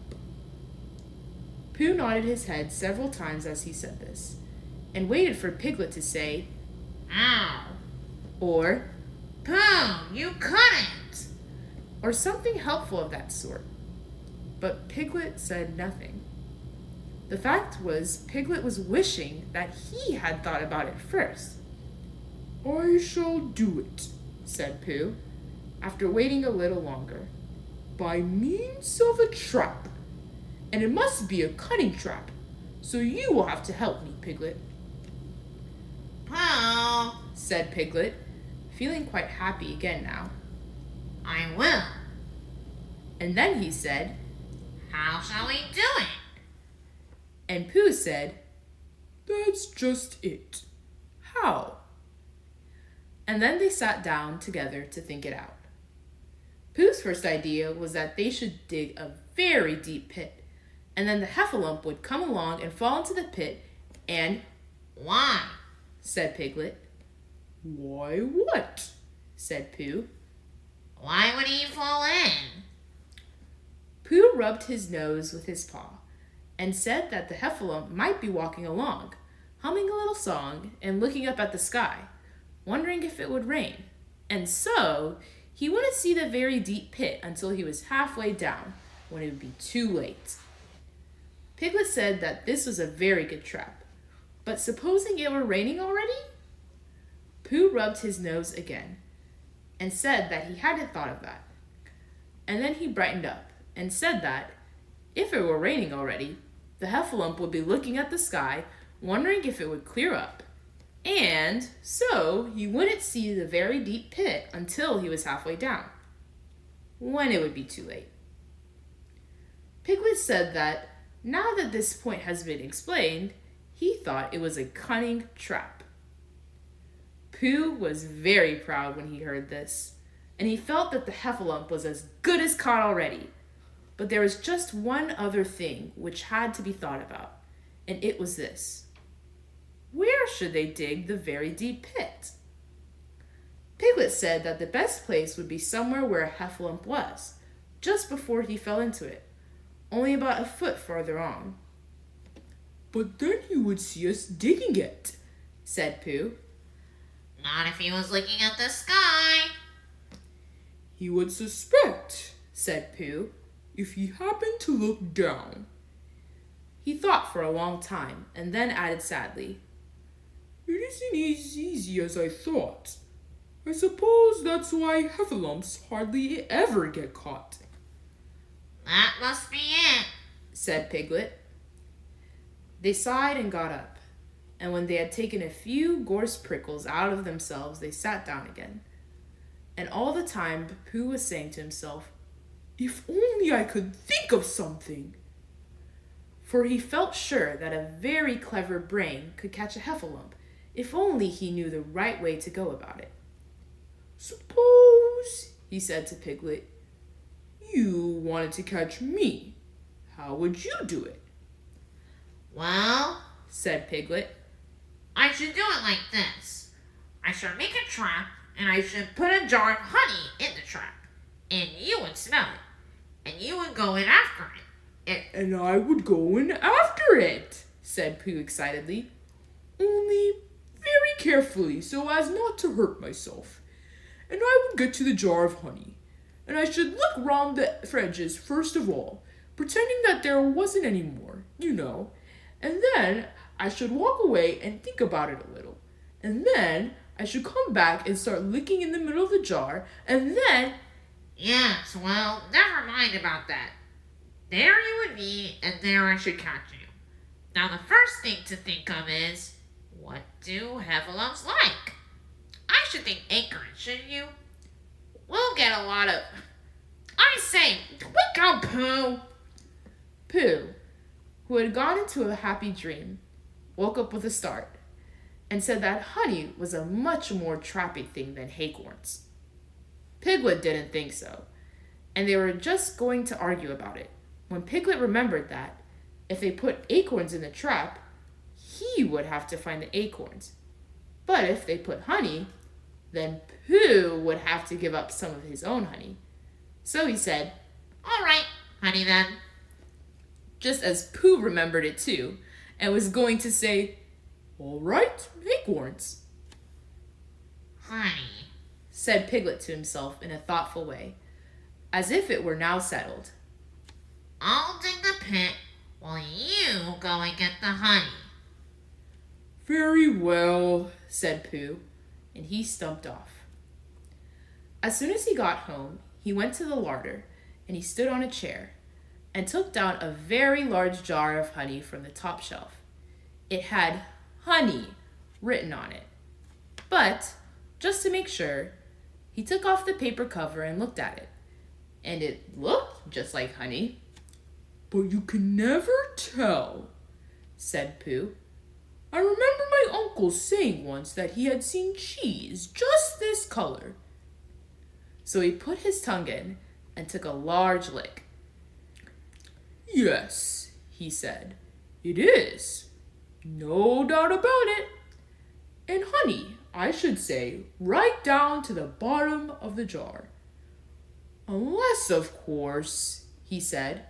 Pooh nodded his head several times as he said this, and waited for Piglet to say,
Ow.
or,
Pooh, you couldn't.
or something helpful of that sort. But Piglet said nothing. The fact was, Piglet was wishing that he had thought about it first.
I shall do it,
Said Pooh, after waiting a little longer.
by means of a trap. And it must be a cunning trap, so you will have to help me, Piglet.
Pooh,
Said Piglet, feeling quite happy again now.
I will.
And then he said,
How shall we do it?
and Pooh said,
That's just it.
how? And then they sat down together to think it out. Pooh's first idea was that they should dig a very deep pit, and then the Heffalump would come along and fall into the pit, and,
Why?
said Piglet.
Why, what?
Said Pooh.
Why would he fall in?
Pooh rubbed his nose with his paw, and said that the Heffalump might be walking along, humming a little song and looking up at the sky, wondering if it would rain. And so, he wouldn't see the very deep pit until he was halfway down, when it would be too late. Piglet said that this was a very good trap, but supposing it were raining already? Pooh rubbed his nose again, and said that he hadn't thought of that. And then he brightened up, and said that, if it were raining already, the Heffalump would be looking at the sky, wondering if it would clear up. And so he wouldn't see the very deep pit until he was halfway down, when it would be too late. Piglet said that, now that this point has been explained, he thought it was a cunning trap. Pooh was very proud when he heard this, and he felt that the Heffalump was as good as caught already. But there was just one other thing which had to be thought about, and it was this. Where should they dig the very deep pit? Piglet said that the best place would be somewhere where a Heffalump was, just before he fell into it, only about a foot farther on.
But then you would see us digging it,
Said Pooh.
Not if he was looking at the sky.
He would suspect
Said Pooh.
if he happened to look down.
He thought for a long time, and then added sadly,
It isn't as easy as I thought. I suppose that's why Heffalumps hardly ever get caught.
That must be it.
said Piglet. They sighed and got up, and when they had taken a few gorse prickles out of themselves, they sat down again. And all the time, Pooh was saying to himself,
If only I could think of something.
for he felt sure that a very clever brain could catch a Heffalump, if only he knew the right way to go about it.
Suppose,
He said to Piglet,
you wanted to catch me. How would you do it?
Well,
said Piglet.
I should do it like this. I should make a trap, and I should put a jar of honey in the trap. And you would smell it. And you would go in after it.
And I would go in after it,
said Pooh excitedly.
only very carefully so as not to hurt myself. And I would get to the jar of honey. And I should look round the fridges first of all, pretending that there wasn't any more, you know. And then I should walk away and think about it a little. And then I should come back and start licking in the middle of the jar. And then...
Yes, well, never mind about that. There you would be, and there I should catch you. Now the first thing to think of is, what do heffalumps like? I should think Acre, shouldn't you? We'll get a lot of... I say, wake up, Pooh!
Pooh, who had gone into a happy dream, woke up with a start and said that honey was a much more trappy thing than acorns. Piglet didn't think so, and they were just going to argue about it when Piglet remembered that if they put acorns in the trap, he would have to find the acorns. But if they put honey, then Pooh would have to give up some of his own honey. So he said,
All right, honey then.
just as Pooh remembered it too, and was going to say,
All right, acorns.
Honey.
said Piglet to himself in a thoughtful way, as if it were now settled.
I'll dig the pit while you go and get the honey.
Very well.
said Pooh, and he stumped off. As soon as he got home, he went to the larder, and he stood on a chair, and took down a very large jar of honey from the top shelf. It had honey written on it. But, just to make sure, he took off the paper cover and looked at it. And it looked just like honey,
But you can never tell.
said Pooh.
I remember my uncle saying once that he had seen cheese just this color.
So he put his tongue in and took a large lick.
Yes, he said, it is. No doubt about it. And honey, I should say, right down to the bottom of the jar. Unless, of course, he said,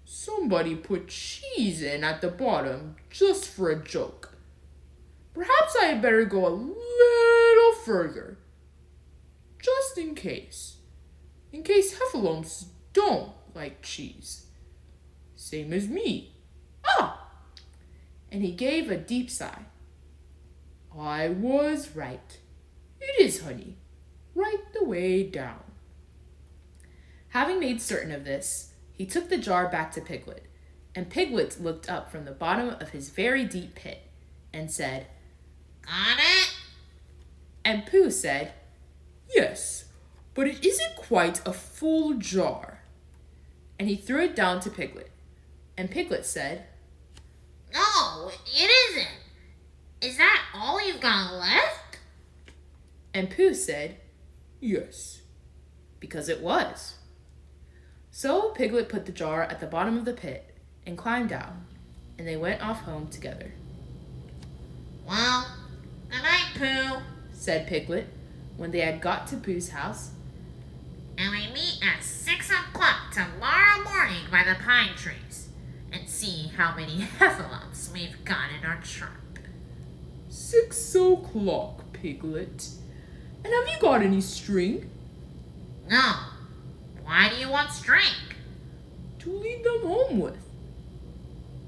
somebody put cheese in at the bottom just for a joke. Perhaps I had better go a little further. Just in case. In case heffalumps don't like cheese. Same as me.
Ah! And he gave a deep sigh.
I was right. It is honey. Right the way down.
Having made certain of this, he took the jar back to Piglet, and Piglet looked up from the bottom of his very deep pit and said,
Got it?
and Pooh said,
Yes, but it isn't quite a full jar.
and he threw it down to Piglet, and Piglet said,
No, it isn't. Is that all you've got left?
and Pooh said,
Yes.
because it was. So Piglet put the jar at the bottom of the pit and climbed down, and they went off home together.
Well, good night, Pooh.
Said Piglet when they had got to Pooh's house.
And we meet at 6 o'clock tomorrow morning by the pine trees and see how many heffalumps we've got in our trap.
6 o'clock, Piglet. And have you got any string?
No. Why do you want string?
To lead them home with.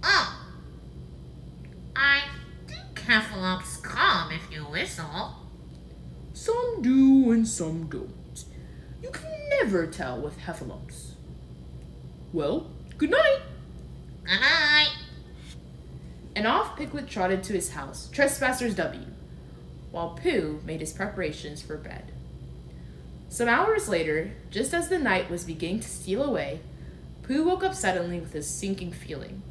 Oh. I think heffalumps come if you whistle.
Some do and some don't. You can never tell with heffalumps. Well, good night.
Good night.
And off Piglet trotted to his house, Trespassers W, while Pooh made his preparations for bed. Some hours later, just as the night was beginning to steal away, Pooh woke up suddenly with a sinking feeling.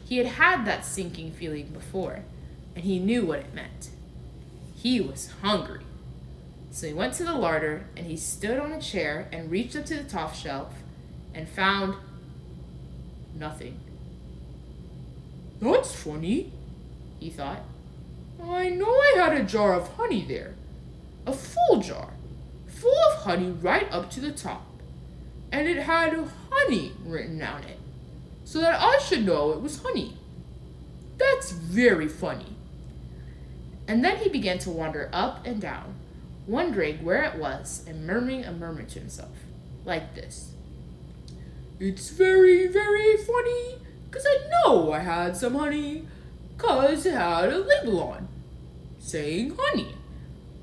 He had had that sinking feeling before, and he knew what it meant. He was hungry. So he went to the larder, and he stood on a chair and reached up to the top shelf and found Nothing.
That's funny,
He thought.
I know I had a jar of honey there. A full jar, full of honey right up to the top. And it had honey written on it, so that I should know it was honey. That's very funny.
And then he began to wander up and down, wondering where it was and murmuring a murmur to himself, like this.
It's very, very funny, 'cause I know I had some honey, 'cause it had a label on, saying honey.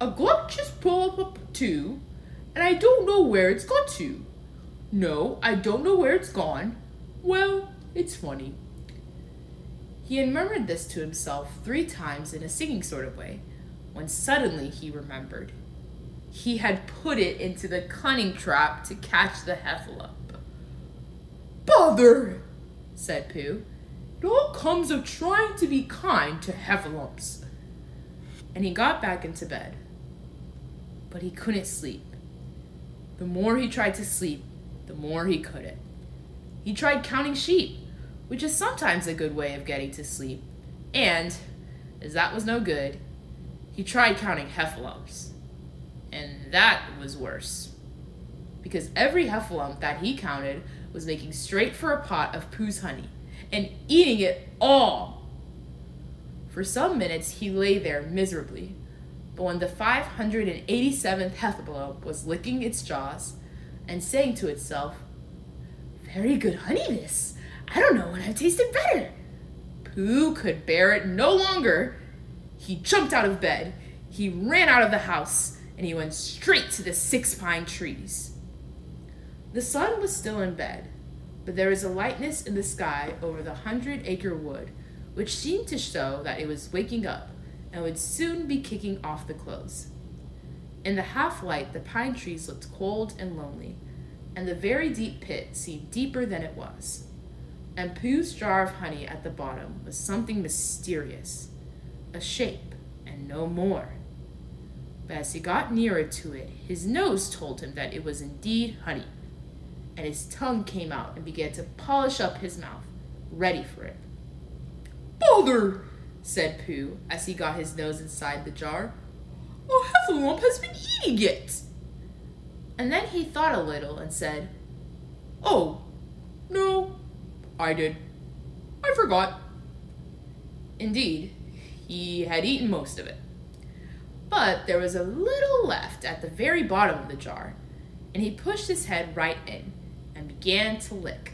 A gluck just pulled up too, and I don't know where it's got to. No, I don't know where it's gone. Well, it's funny.
He had murmured this to himself 3 times in a singing sort of way, when suddenly he remembered. He had put it into the cunning trap to catch the Heffalump.
Bother,
said Pooh,
it all comes of trying to be kind to Heffalumps.
and he got back into bed. But he couldn't sleep. The more he tried to sleep, the more he couldn't. He tried counting sheep, which is sometimes a good way of getting to sleep, and, as that was no good, he tried counting Heffalumps, and that was worse. Because every Heffalump that he counted was making straight for a pot of Pooh's honey, and eating it all. For some minutes he lay there miserably, but when the 587th Heffalump was licking its jaws and saying to itself, "Very good honey this, I don't know when I've tasted better," Pooh could bear it no longer. He jumped out of bed, he ran out of the house, and he went straight to the 6 pine trees. The sun was still in bed, but there was a lightness in the sky over the 100-acre wood, which seemed to show that it was waking up and would soon be kicking off the clothes. In the half-light, the pine trees looked cold and lonely, and the very deep pit seemed deeper than it was. And Pooh's jar of honey at the bottom was something mysterious, a shape and no more. But as he got nearer to it, his nose told him that it was indeed honey, and his tongue came out and began to polish up his mouth, ready for it.
Bother,
said Pooh as he got his nose inside the jar.
A Heffalump has been eating it.
And then he thought a little and said,
Oh, no, I did. I forgot.
Indeed, he had eaten most of it. But there was a little left at the very bottom of the jar, and he pushed his head right in and began to lick.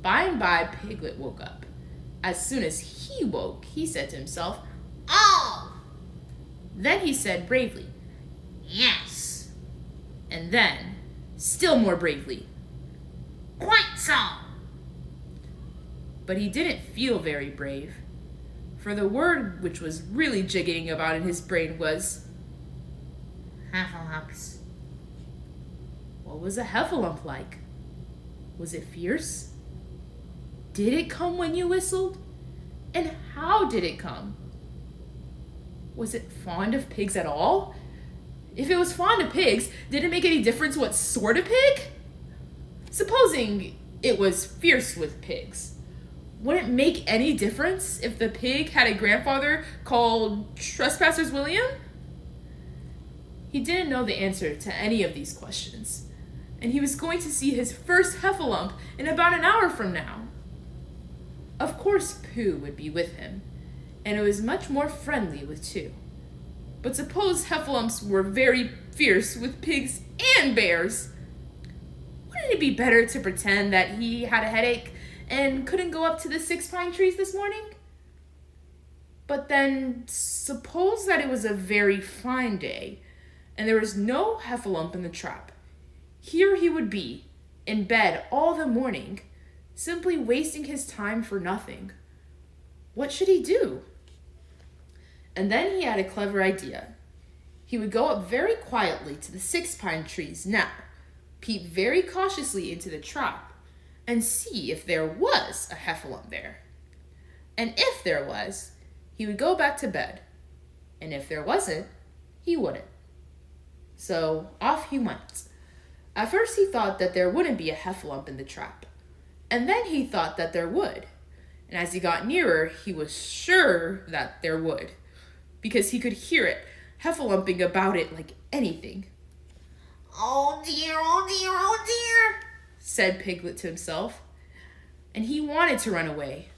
By and by, Piglet woke up. As soon as he woke, he said to himself,
Oh!
Then he said bravely,
Yes.
and then, still more bravely,
Quite so.
but he didn't feel very brave, for the word which was really jigging about in his brain was,
Heffalumps.
what was a Heffalump like? Was it fierce? Did it come when you whistled? And how did it come? Was it fond of pigs at all? If it was fond of pigs, did it make any difference what sort of pig? Supposing it was fierce with pigs, would it make any difference if the pig had a grandfather called Trespassers William? He didn't know the answer to any of these questions, and he was going to see his first Heffalump in about an hour from now. Of course Pooh would be with him, and it was much more friendly with 2. But suppose Heffalumps were very fierce with pigs and bears? Wouldn't it be better to pretend that he had a headache and couldn't go up to the 6 pine trees this morning? But then, suppose that it was a very fine day, and there was no Heffalump in the trap. Here he would be, in bed all the morning, simply wasting his time for nothing. What should he do? And then he had a clever idea. He would go up very quietly to the 6 pine trees now, peep very cautiously into the trap, and see if there was a Heffalump there. And if there was, he would go back to bed. And if there wasn't, he wouldn't. So off he went. At first he thought that there wouldn't be a Heffalump in the trap, And then he thought that there would. And as he got nearer, he was sure that there would, because he could hear it heffolumping about it like anything.
Oh dear, oh dear, oh dear,
said Piglet to himself. And he wanted to run away.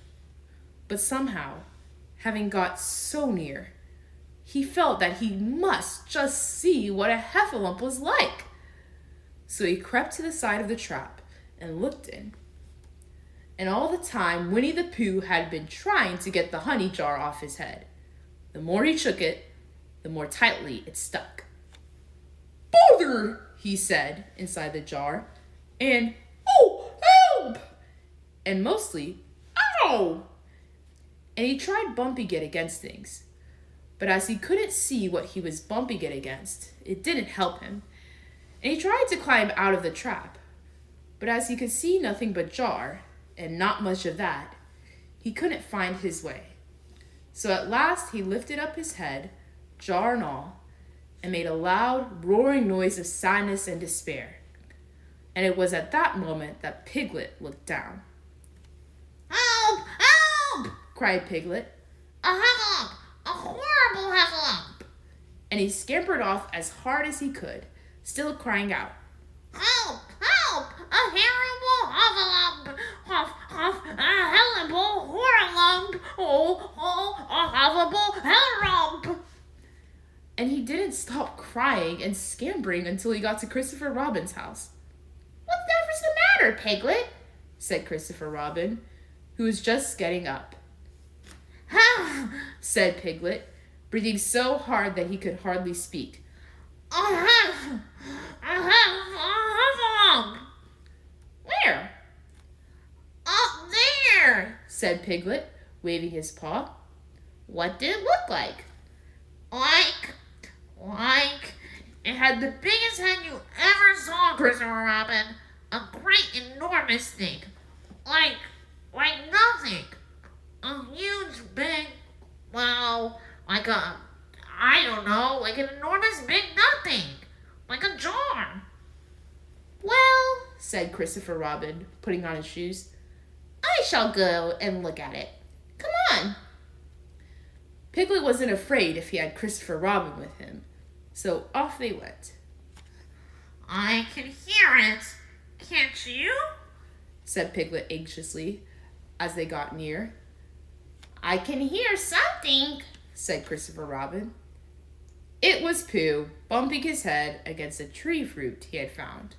But somehow, having got so near, he felt that he must just see what a heffalump was like. So he crept to the side of the trap and looked in. And all the time, Winnie the Pooh had been trying to get the honey jar off his head. The more he shook it, the more tightly it stuck. "Bother!" he said inside the jar, and "Oh, help!" and mostly, "Ow!" And he tried bumping it against things. But as he couldn't see what he was bumping it against, it didn't help him. And he tried to climb out of the trap. But as he could see nothing but jar, and not much of that, he couldn't find his way. So at last he lifted up his head, jar and all, and made a loud, roaring noise of sadness and despair. And it was at that moment that Piglet looked down.
help, help,
Cried Piglet,
a heffalump, a horrible heffalump,
and he scampered off as hard as he could, still crying out,
help, help, a horrible heffalump, huff, huff, a horrible horralump, a horrible hellump.
and he didn't stop crying and scampering until he got to Christopher Robin's house.
Whatever's the matter, Piglet?
Said Christopher Robin, who was just getting up.
Said
Said Piglet, breathing so hard that he could hardly speak.
a heffalump,
Where?
up there.
Said Piglet, waving his paw.
What did it look like?
Like, it had the biggest head you ever saw, Christopher Robin. A great, enormous thing. Like nothing. A huge, big, well, like like an enormous big nothing. Like a jar.
Well,
Said Christopher Robin, putting on his shoes.
I shall go and look at it. Come on.
Piglet wasn't afraid if he had Christopher Robin with him, so off they went.
I can hear it. Can't you?
Said Piglet anxiously as they got near.
I can hear something.
Said Christopher Robin. It was Pooh, bumping his head against a tree fruit he had found.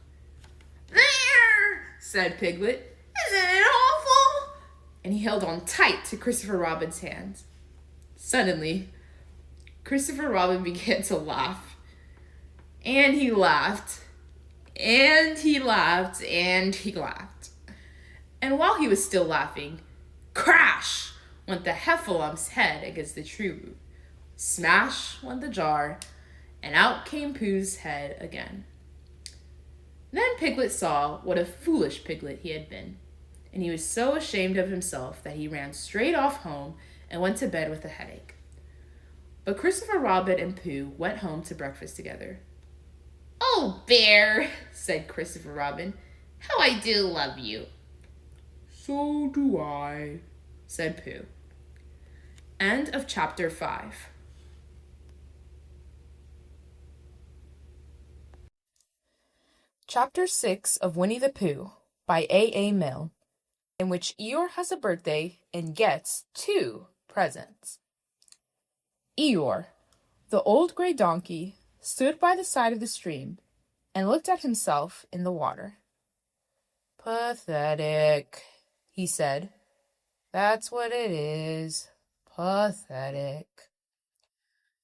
There!
Said Piglet,
Isn't it awful?
and he held on tight to Christopher Robin's hands. Suddenly, Christopher Robin began to laugh. And he laughed. And he laughed. And he laughed. And while he was still laughing, crash went the Heffalump's head against the tree root. Smash went the jar, and out came Pooh's head again. Then Piglet saw what a foolish piglet he had been, and he was so ashamed of himself that he ran straight off home and went to bed with a headache. But Christopher Robin and Pooh went home to breakfast together.
Oh, Bear, said Christopher Robin, how I do love you.
So do I,
Said Pooh. End of chapter 5. Chapter 6 of Winnie the Pooh by A. Milne, in which Eeyore has a birthday and gets 2 presents. Eeyore, the old gray donkey, stood by the side of the stream and looked at himself in the water. Pathetic, he said. That's what it is. Pathetic.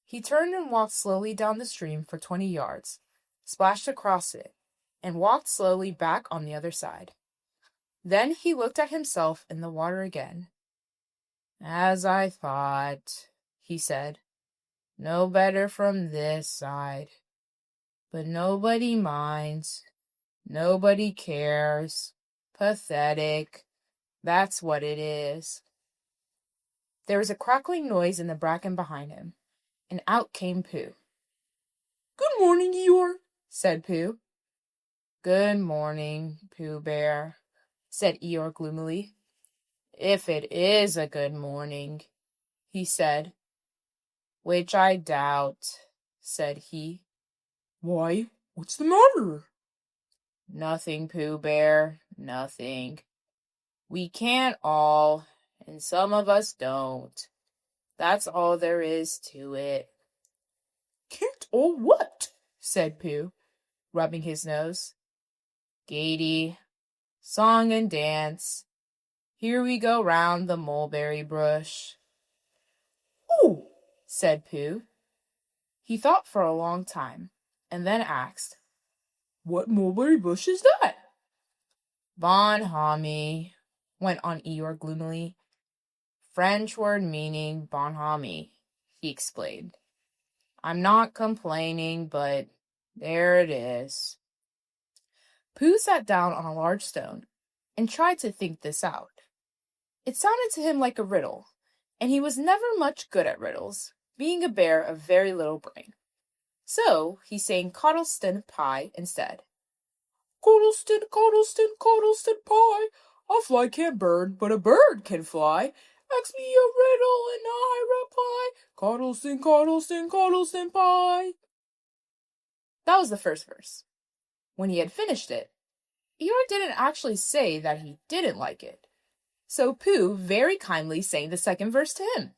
He turned and walked slowly down the stream for 20 yards, splashed across it, and walked slowly back on the other side. Then he looked at himself in the water again. As I thought, he said. No better from this side. But nobody minds. Nobody cares. Pathetic. That's what it is. There was a crackling noise in the bracken behind him, and out came Pooh. Good morning, Eeyore, said Pooh. Good morning, Pooh Bear, said Eeyore gloomily. If it is a good morning, he said. Which I doubt, said he.
Why, what's the matter?
Nothing, Pooh Bear, nothing. We can't all, and some of us don't. That's all there is to it.
Can't all what?
Said Pooh, rubbing his nose. Gaiety, song and dance. Here we go round the mulberry bush.
Oh,
Said Pooh. He thought for a long time, and then asked,
what mulberry bush is that?
Bonhomie, went on Eeyore gloomily. French word meaning bonhomie, he explained. I'm not complaining, but there it is. Pooh sat down on a large stone and tried to think this out. It sounded to him like a riddle, and he was never much good at riddles, being a bear of very little brain. So he sang Coddleston Pie instead.
Coddleston, Coddleston, Coddleston pie. A fly can't burn, but a bird can fly. Ask me a riddle and I reply. Coddleston, Coddleston, Coddleston pie.
That was the first verse. When he had finished it, Eeyore didn't actually say that he didn't like it. So Pooh very kindly sang the second verse to him.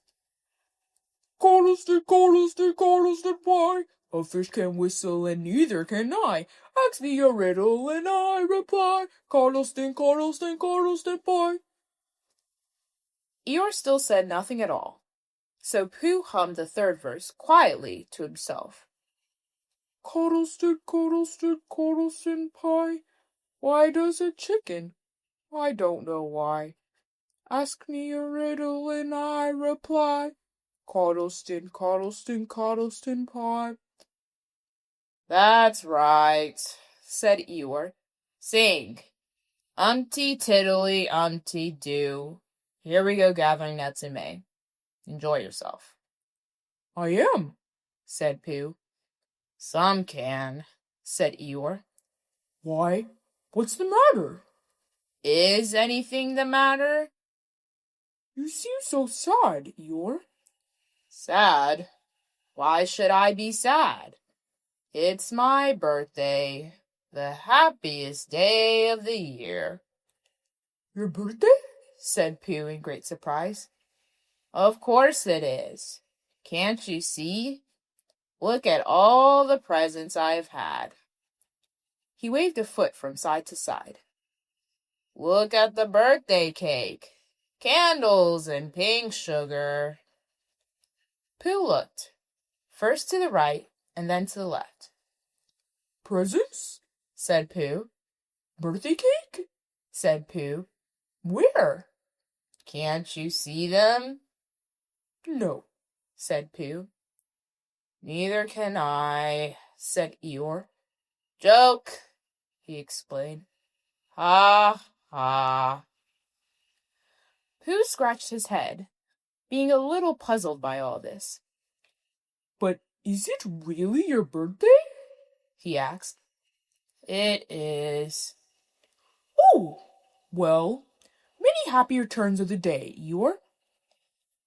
Coddleston, Coddleston, Coddleston pie. A fish can whistle and neither can I. Ask me a riddle and I reply. Coddleston, Coddleston, Coddleston pie.
Eeyore still said nothing at all. So Pooh hummed the third verse quietly to himself.
Coddleston, Coddleston, Coddleston pie. Why does a chicken? I don't know why. Ask me a riddle and I reply. Coddleston, Coddleston, Coddleston pie.
That's right, said Eeyore. Sing. Umpty tiddly umpty doo. Here we go gathering nuts in May. Enjoy yourself.
I am,
said Pooh. Some can, said Eeyore.
Why, what's the matter?
Is anything the matter?
You seem so sad, Eeyore.
Sad? Why should I be sad? It's my birthday, the happiest day of the year.
Your birthday?
Said Pooh in great surprise. Of course it is. Can't you see? Look at all the presents I've had. He waved a foot from side to side. Look at the birthday cake. Candles and pink sugar. Pooh looked, first to the right and then to the left.
Presents?
Said Pooh.
Birthday cake?
Said Pooh.
Where?
Can't you see them?
No,
said Pooh. Neither can I, said Eeyore. Joke, he explained. Ha, ha. Pooh scratched his head, being a little puzzled by all this.
But is it really your birthday?
He asked. It is.
Oh, well, many happy returns of the day, Eeyore.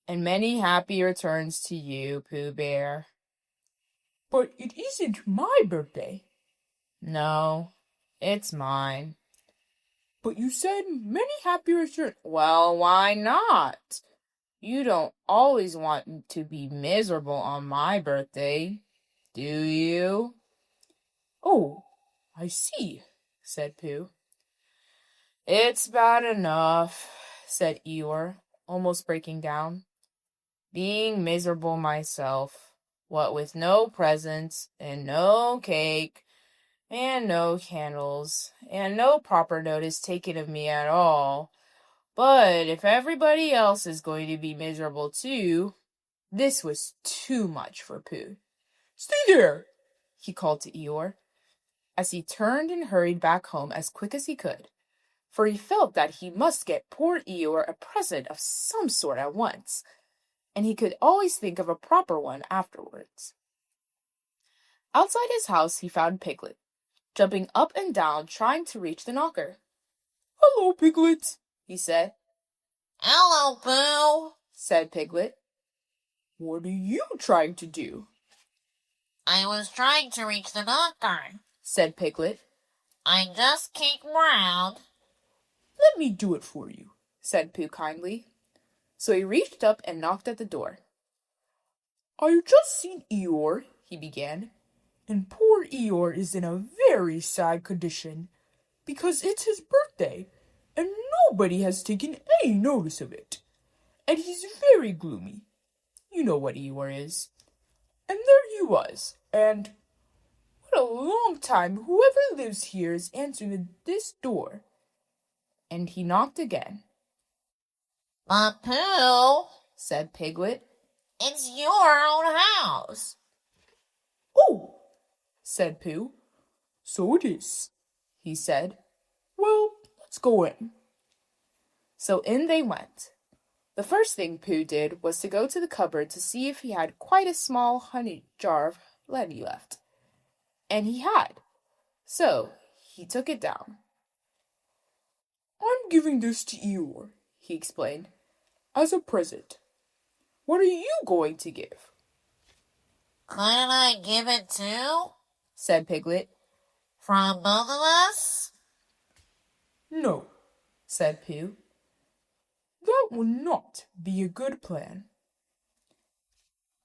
And many happy returns to you, Pooh Bear.
But it isn't my birthday.
No, it's mine.
But you said many happy returns.
Well, why not? You don't always want to be miserable on my birthday, do you?
Oh, I see,
said Pooh. It's bad enough, said Eeyore, almost breaking down. Being miserable myself, what with no presents, and no cake, and no candles, and no proper notice taken of me at all. But if everybody else is going to be miserable too, this was too much for Pooh.
Stay there,
he called to Eeyore, as he turned and hurried back home as quick as he could, for he felt that he must get poor Eeyore a present of some sort at once, and he could always think of a proper one afterwards. Outside his house he found Piglet, jumping up and down trying to reach the knocker.
Hello, Piglet, he said.
Hello, Pooh,
said Piglet.
What are you trying to do?
I was trying to reach the doctor,
said Piglet.
I just came round.
Let me do it for you,
said Pooh kindly. So he reached up and knocked at the door.
I've just seen Eeyore, he began, and poor Eeyore is in a very sad condition because it's his birthday and nobody has taken any notice of it. And he's very gloomy. You know what Eeyore is. And there he was, and what a long time whoever lives here is answering this door.
And he knocked again.
But Pooh,
said Piglet.
it's your own house.
Oh, said Pooh. So it is,
he said.
Well, let's go in.
So in they went. The first thing Pooh did was to go to the cupboard to see if he had quite a small honey jar of honey left. And he had. So he took it down.
I'm giving this to Eeyore, he explained, as a present. What are you going to give?
Couldn't I give it too?
said Piglet.
From both of us?
No,
said Pooh.
That would not be a good plan.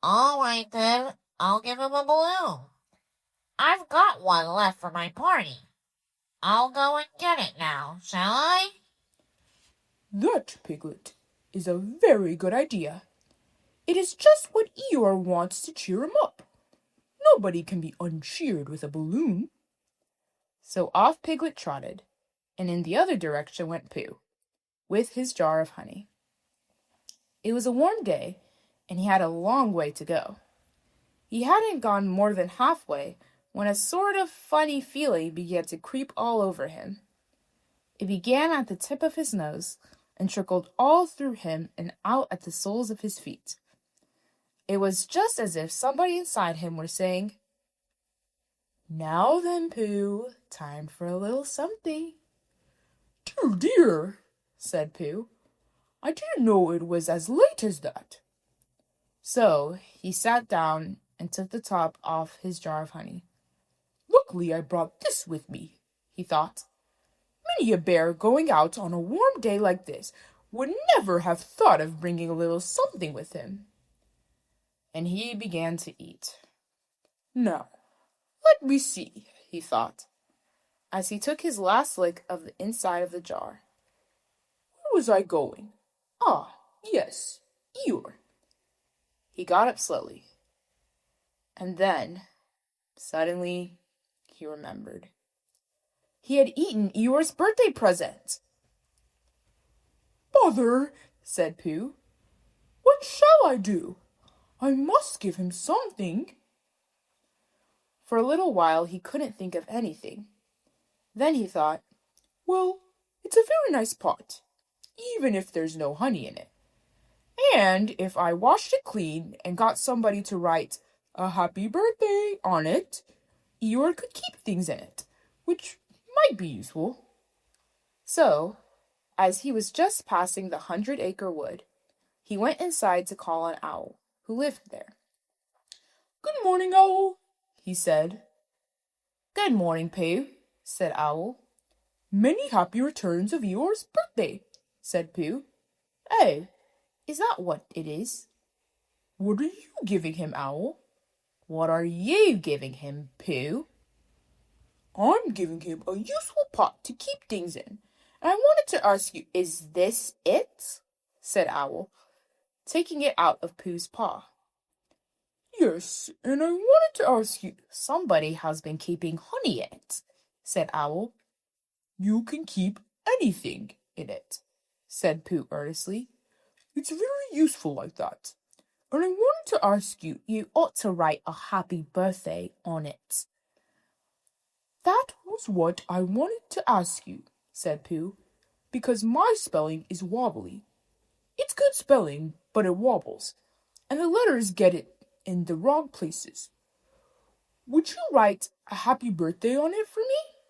All right then, I'll give him a balloon. I've got one left for my party. I'll go and get it now, shall I?
That, Piglet, is a very good idea. It is just what Eeyore wants to cheer him up. Nobody can be uncheered with a balloon.
So off Piglet trotted, and in the other direction went Pooh, with his jar of honey. It was a warm day, and he had a long way to go. He hadn't gone more than halfway when a sort of funny feeling began to creep all over him. It began at the tip of his nose and trickled all through him and out at the soles of his feet. It was just as if somebody inside him were saying, "Now then, Pooh, time for a little something."
Dear, dear,
said Pooh.
I didn't know it was as late as that.
So he sat down and took the top off his jar of honey.
Luckily I brought this with me, he thought. Many a bear going out on a warm day like this would never have thought of bringing a little something with him.
And he began to eat.
Now, let me see, he thought,
as he took his last lick of the inside of the jar.
Where was I going? Ah, yes, Eeyore.
He got up slowly. And then, suddenly, he remembered. He had eaten Eeyore's birthday present.
Bother, said Pooh. What shall I do? I must give him something.
For a little while he couldn't think of anything. Then he thought,
well, it's a very nice pot, even if there's no honey in it. And if I washed it clean and got somebody to write a happy birthday on it, Eeyore could keep things in it, which might be useful.
So, as he was just passing the 100-acre wood, he went inside to call an owl who lived there.
Good morning, Owl, he said.
Good morning, Pooh, said Owl.
Many happy returns of Eeyore's birthday, said Pooh.
Oh, is that what it is?
What are you giving him, Owl?
What are you giving him, Pooh?
I'm giving him a useful pot to keep things in. And I wanted to ask you,
is this it? Said Owl, taking it out of Pooh's paw.
Yes, and I wanted to ask you.
Somebody has been keeping honey in it, said Owl.
You can keep anything in it,
said Pooh earnestly.
It's very useful like that. And I wanted to ask you.
You ought to write a happy birthday on it.
That was what I wanted to ask you, said Pooh, because my spelling is wobbly. It's good spelling, but it wobbles, and the letters get it in the wrong places. Would you write a happy birthday on it for me?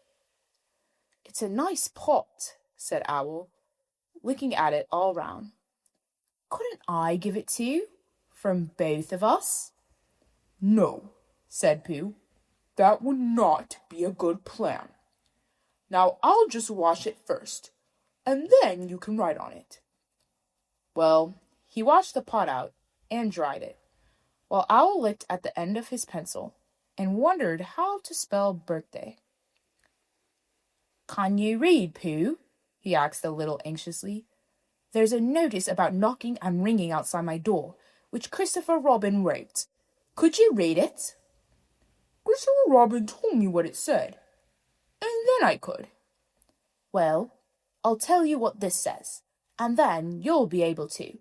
It's a nice pot, said Owl, looking at it all round. Couldn't I give it to you? From both of us?
No, said Pooh. That would not be a good plan. Now I'll just wash it first, and then you can write on it.
Well, he washed the pot out and dried it, while Owl looked at the end of his pencil and wondered how to spell birthday. Can you read, Pooh? He asked a little anxiously. There's a notice about knocking and ringing outside my door, which Christopher Robin wrote. Could you read it?
Christopher Robin told me what it said, and then I could.
Well, I'll tell you what this says, and then you'll be able to.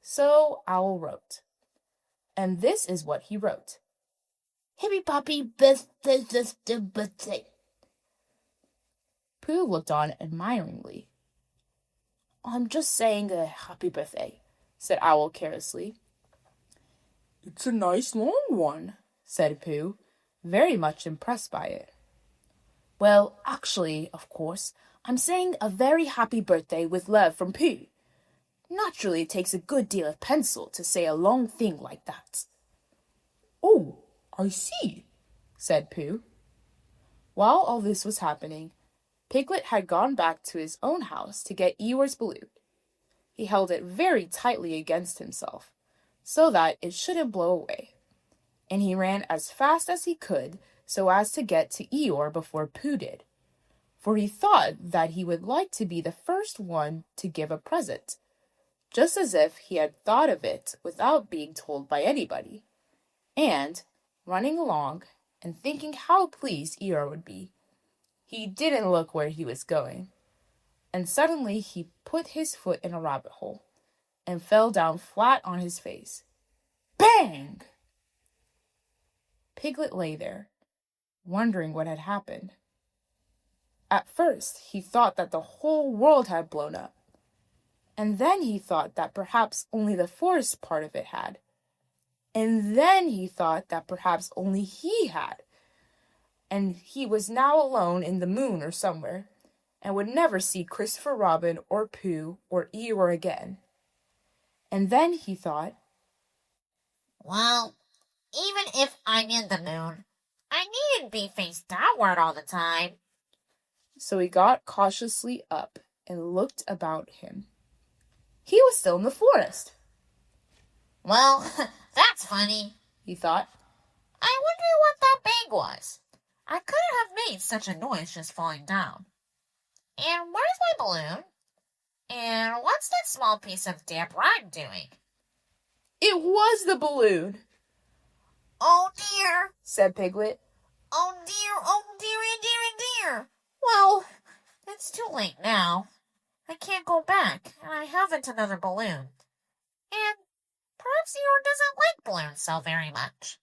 So Owl wrote. And this is what he wrote.
Happy Poppy birthday.
Pooh looked on admiringly. I'm just saying a happy birthday, said Owl carelessly.
It's a nice long one,
said Pooh, very much impressed by it. Well, actually, of course, I'm saying a very happy birthday with love from Pooh. Naturally, it takes a good deal of pencil to say a long thing like that.
Oh, I see,
said Pooh. While all this was happening, Piglet had gone back to his own house to get Eeyore's balloon. He held it very tightly against himself, so that it shouldn't blow away, and he ran as fast as he could so as to get to Eeyore before Pooh did, for he thought that he would like to be the first one to give a present, just as if he had thought of it without being told by anybody. And, running along and thinking how pleased Eeyore would be, he didn't look where he was going, and suddenly he put his foot in a rabbit hole and fell down flat on his face. Bang! Piglet lay there, wondering what had happened. At first, he thought that the whole world had blown up, and then he thought that perhaps only the forest part of it had, and then he thought that perhaps only he had, and he was now alone in the moon or somewhere, and would never see Christopher Robin or Pooh or Eeyore again. And then he thought,
Well, even if I'm in the moon, I needn't be face downward all the time.
So he got cautiously up and looked about him. He was still in the forest.
Well, that's funny,
he thought.
I wonder what that bang was. I couldn't have made such a noise just falling down. And where's my balloon? And what's that small piece of damp rag doing?
It was the balloon,
Oh dear,
said Piglet.
oh dear. Well, it's too late now. I can't go back, and I haven't another balloon. And perhaps Eeyore doesn't like balloons so very much.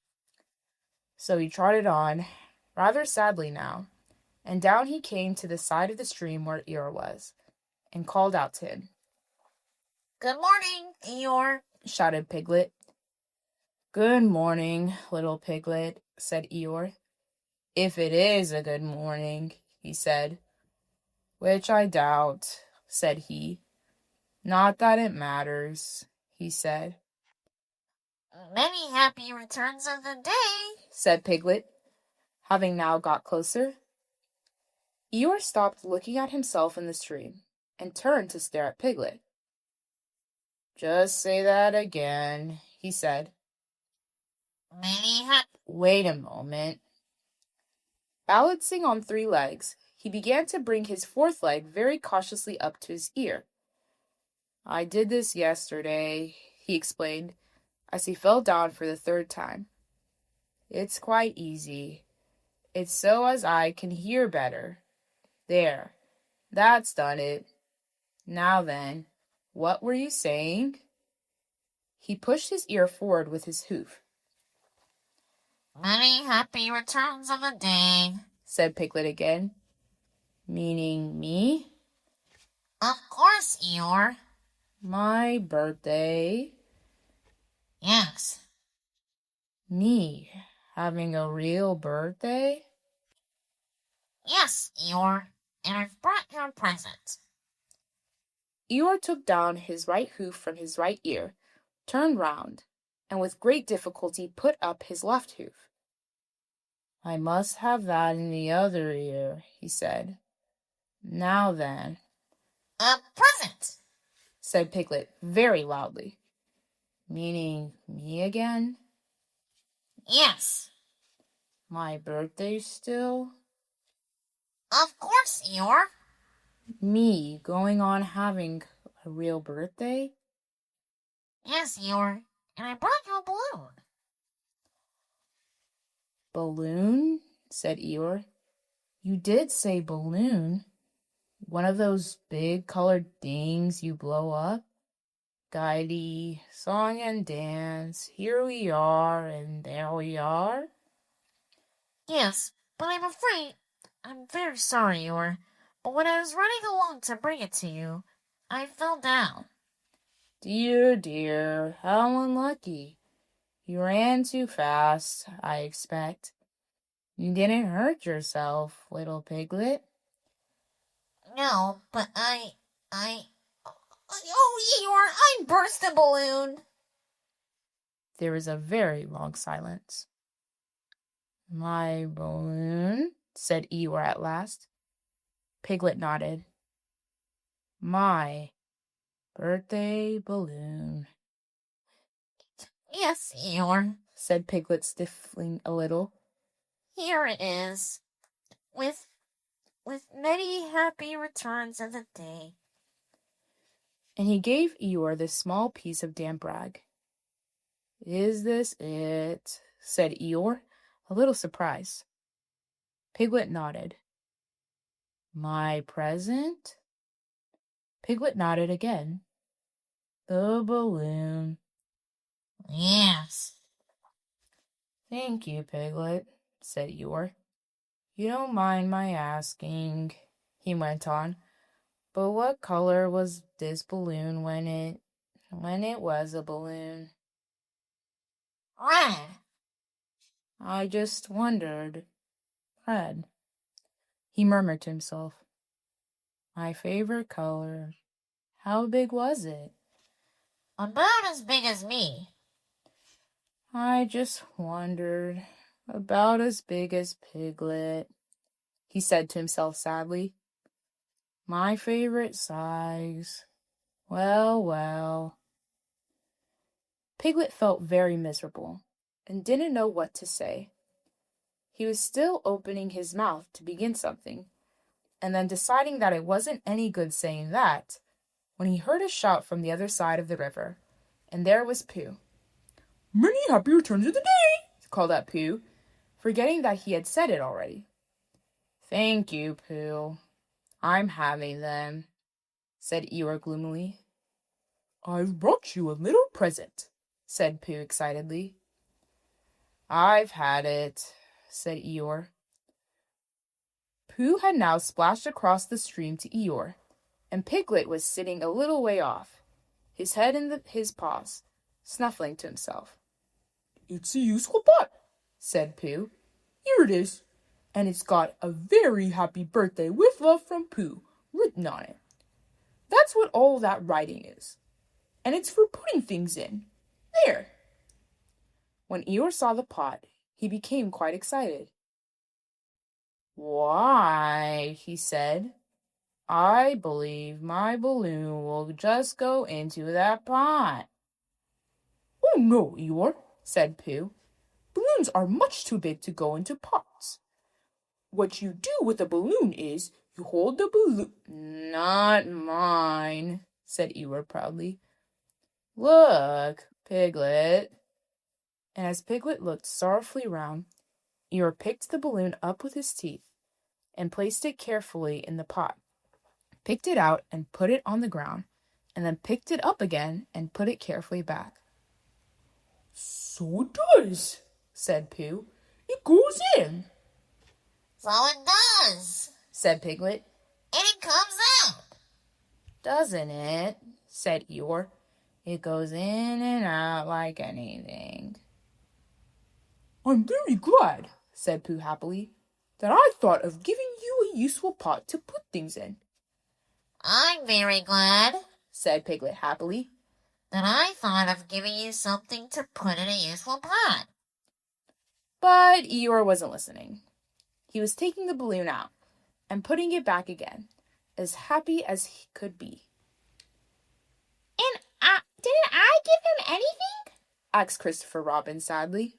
So he trotted on, rather sadly now, and down he came to the side of the stream where Eeyore was, and called out to him.
Good morning, Eeyore,
shouted Piglet. Good morning, little Piglet, said Eeyore. If it is a good morning, he said. Which I doubt, said he. Not that it matters, he said.
Many happy returns of the day,
said Piglet, having now got closer. Eeyore stopped looking at himself in the stream, and turned to stare at Piglet. Just say that again, he said. Wait a moment. Balancing on 3 legs, he began to bring his 4th leg very cautiously up to his ear. I did this yesterday, he explained, as he fell down for the 3rd time. It's quite easy. It's so as I can hear better. There, that's done it. Now then, what were you saying? He pushed his ear forward with his hoof.
Many happy returns of the day,
said Piglet again. Meaning me?
Of course, Eeyore.
My birthday?
Yes.
Me having a real birthday?
Yes, Eeyore. and I've brought you a present.
Eeyore took down his right hoof from his right ear, turned round, and with great difficulty put up his left hoof. I must have that in the other ear, he said. Now then,
A present!
said Piglet very loudly. Meaning me again?
Yes,
My birthday still?
of course, Eeyore.
Me going on having a real birthday?
Yes, Eeyore, and I brought you a balloon.
Balloon? Said Eeyore. You did say balloon. One of those big colored things you blow up? Guidey, song and dance, here we are and there we are.
Yes, but I'm very sorry, Eeyore, but when I was running along to bring it to you, I fell down.
Dear, dear, how unlucky. You ran too fast, I expect. You didn't hurt yourself, little piglet.
No, but oh, Eeyore, I burst a balloon.
There was a very long silence. My balloon? Said Eeyore at last. Piglet nodded. My birthday balloon,
Yes, Eeyore,
said Piglet, stiffling a little.
here it is, with many happy returns of the day.
And he gave Eeyore this small piece of damp rag. Is this it? Said Eeyore, a little surprised. Piglet nodded. My present? Piglet nodded again. The balloon.
Yes.
Thank you, Piglet, said Eeyore. You don't mind my asking, he went on, but what color was this balloon when it was a balloon?
Red.
I just wondered. Red. He murmured to himself. My favorite color. How big was it?
About as big as me.
I just wondered. About as big as Piglet, he said to himself sadly. My favorite size. Well, well. Piglet felt very miserable and didn't know what to say. He was still opening his mouth to begin something, and then deciding that it wasn't any good saying that, when he heard a shout from the other side of the river, and there was Pooh. Many happy returns of the day, called out Pooh, forgetting that he had said it already. Thank you, Pooh. I'm having them, said Eeyore gloomily. I've brought you a little present, said Pooh excitedly. I've had it, said Eeyore. Pooh had now splashed across the stream to Eeyore, and Piglet was sitting a little way off, his head in his paws, snuffling to himself. It's a useful pot, said Pooh. Here it is, and it's got a very happy birthday with love from Pooh written on it. That's what all that writing is, and it's for putting things in. There. When Eeyore saw the pot, he became quite excited. Why, he said, I believe my balloon will just go into that pot. Oh, no, Eeyore, said Pooh. Balloons are much too big to go into pots. What you do with a balloon is you hold the balloon. Not mine, said Eeyore proudly. Look, Piglet. And as Piglet looked sorrowfully round, Eeyore picked the balloon up with his teeth and placed it carefully in the pot, picked it out and put it on the ground, and then picked it up again and put it carefully back. So it does, said Pooh. It goes in.
So it does,
said Piglet.
and it comes out.
Doesn't it? Said Eeyore. It goes in and out like anything. I'm very glad, said Pooh happily.
that I thought of giving you a useful pot to put things in,"
I'm very glad
said Piglet happily.
that I thought of giving you something to put in a useful pot.
But Eeyore wasn't listening. He was taking the balloon out and putting it back again, as happy as he could be.
And didn't I give him anything?
Asked Christopher Robin sadly.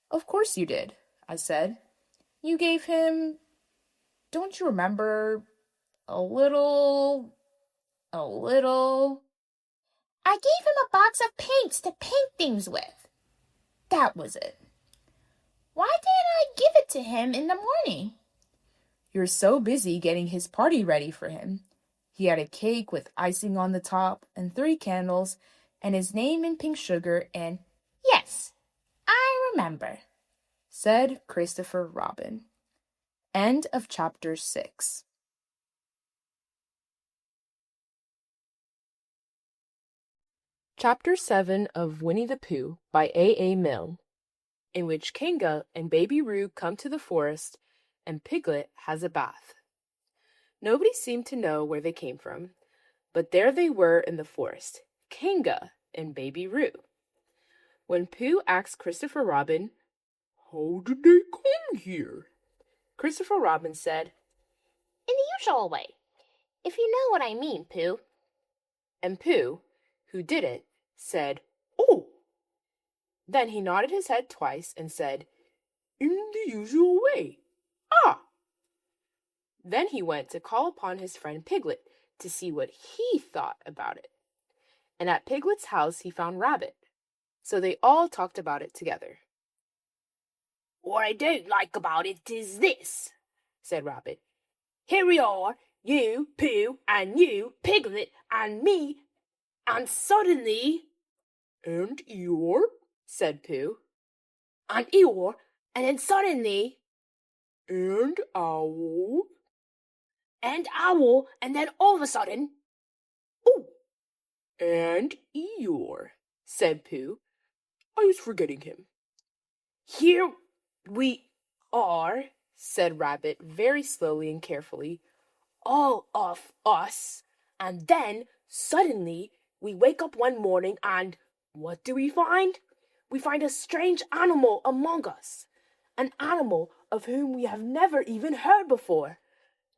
"Of course you did," I said. "You gave him, don't you remember, a little...
I gave him a box of paints to paint things with.
That was it."
Why didn't I give it to him in the morning?
"You're so busy getting his party ready for him. He had a cake with icing on the top and 3 candles and his name in pink sugar and..."
Yes, I remember,
said Christopher Robin. End of chapter 6. Chapter 7 of Winnie the Pooh by A. Milne, in which Kanga and Baby Roo come to the forest and Piglet has a bath. Nobody seemed to know where they came from, but there they were in the forest, Kanga and Baby Roo. When Pooh asked Christopher Robin, "How did they come here?" Christopher Robin said,
in the usual way, if you know what I mean, Pooh.
And Pooh, who didn't, said, "Oh." Then he nodded his head twice and said, "In the usual way. Ah." Then he went to call upon his friend Piglet to see what he thought about it. And at Piglet's house he found Rabbit. So they all talked about it together.
"What I don't like about it is this," said Rabbit. "Here we are, you, Pooh, and you, Piglet, and me, and suddenly—"
"And Eeyore," said Pooh.
"And Eeyore, and then suddenly—"
"And Owl."
"And Owl, and then all of a sudden—"
"Oh, and Eeyore," said Pooh. "I was forgetting him."
"Here we are,"
said Rabbit very slowly and carefully.
"all of us, and then suddenly we wake up one morning and what do we find? We find a strange animal among us, an animal of whom we have never even heard before,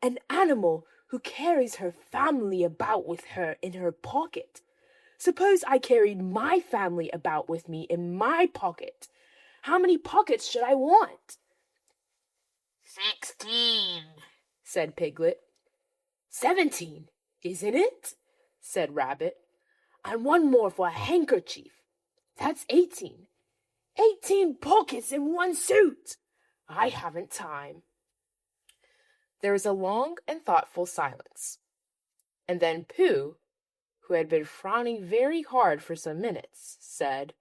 an animal who carries her family about with her in her pocket. Suppose I carried my family about with me in my pocket. How many pockets should I want?"
16,
said Piglet. 17, isn't it? Said Rabbit. And one more for a handkerchief. That's 18. 18 pockets in one suit. I haven't time.
There was a long and thoughtful silence. And then Pooh, who had been frowning very hard for some minutes, said,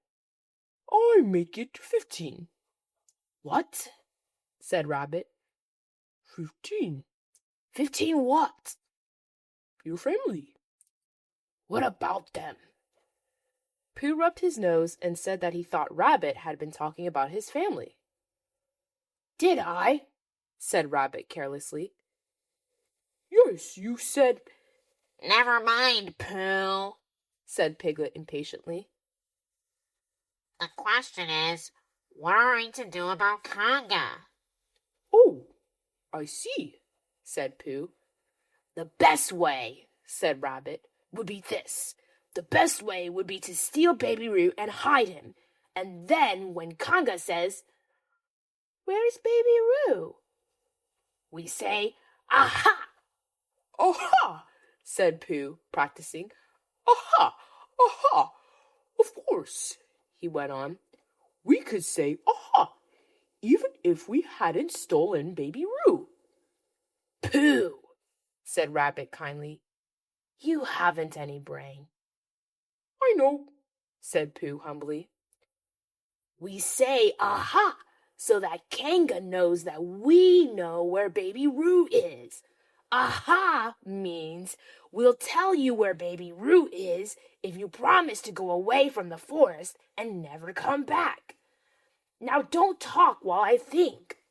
"I make it 15.
"What?" said Rabbit.
15.
15 what?
Your family."
"What about them?"
Pooh rubbed his nose and said that he thought Rabbit had been talking about his family.
"Did I?"
said Rabbit carelessly.
"Yes, you said—"
Never mind, Pooh.
said Piglet impatiently.
The question is, what are we to do about Kanga?
"Oh, I see," said Pooh.
"The best way," said Rabbit, "would be this. The best way would be to steal Baby Roo and hide him. And then when Kanga says, 'Where's Baby Roo?' we say, 'Aha!'"
"Aha!" said Pooh, practicing. "Aha! Aha! Of course," he went on. "We could say aha, even if we hadn't stolen Baby Roo."
"Pooh," said Rabbit kindly, "you haven't any brain."
"I know," said Pooh humbly.
"We say aha so that Kanga knows that we know where Baby Roo is. Aha means we'll tell you where Baby Roo is if you promise to go away from the forest and never come back. Now don't talk while I think."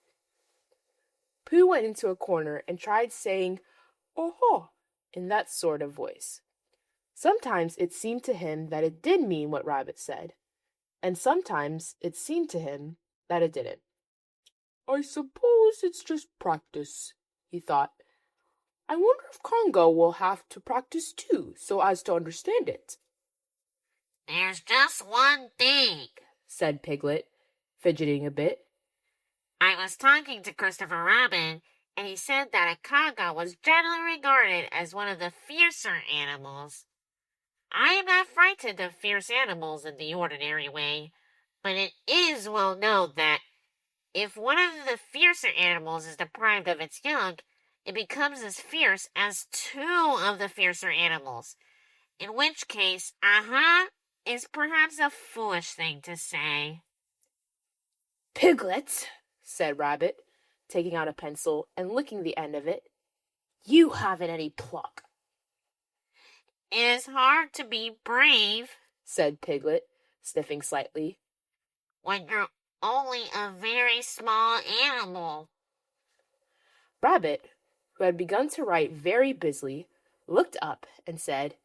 Pooh went into a corner and tried saying, "Oh-ho," in that sort of voice. Sometimes it seemed to him that it did mean what Rabbit said, and sometimes it seemed to him that it didn't.
"I suppose it's just practice," he thought. "I wonder if Kanga will have to practice too, so as to understand it."
There's just one thing,
said Piglet, fidgeting a bit.
I was talking to Christopher Robin, and he said that a Kanga was generally regarded as one of the fiercer animals. I am not frightened of fierce animals in the ordinary way, but it is well known that if one of the fiercer animals is deprived of its young, it becomes as fierce as two of the fiercer animals, in which case, is perhaps a foolish thing to say.
"Piglet," said Rabbit, taking out a pencil and licking the end of it, "you haven't any pluck."
It is hard to be brave,
said Piglet, sniffing slightly,
when you're only a very small animal.
Rabbit, who had begun to write very busily, looked up and said,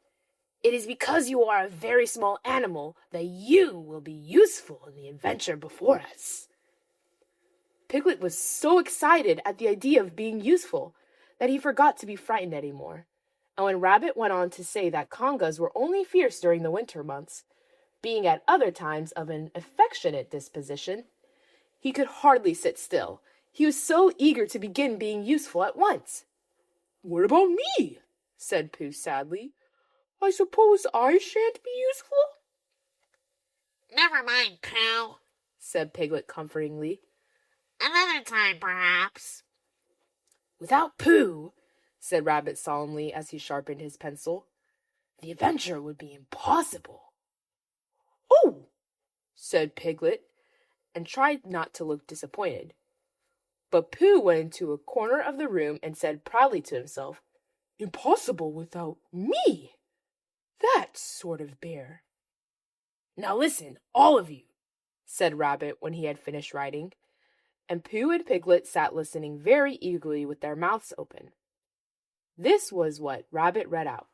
"It is because you are a very small animal that you will be useful in the adventure before us." Piglet was so excited at the idea of being useful that he forgot to be frightened anymore. And when Rabbit went on to say that Kangas were only fierce during the winter months, being at other times of an affectionate disposition, he could hardly sit still. He was so eager to begin being useful at once.
"What about me?" said Pooh sadly. "I suppose I shan't be useful?"
Never mind, Pooh,
said Piglet comfortingly.
Another time, perhaps.
"Without Pooh," said Rabbit solemnly as he sharpened his pencil, "the adventure would be impossible."
"Oh!"
said Piglet, and tried not to look disappointed. But Pooh went into a corner of the room and said proudly to himself, "Impossible without me! That's sort of bare." "Now listen, all of you," said Rabbit when he had finished writing, and Pooh and Piglet sat listening very eagerly with their mouths open. This was what Rabbit read out.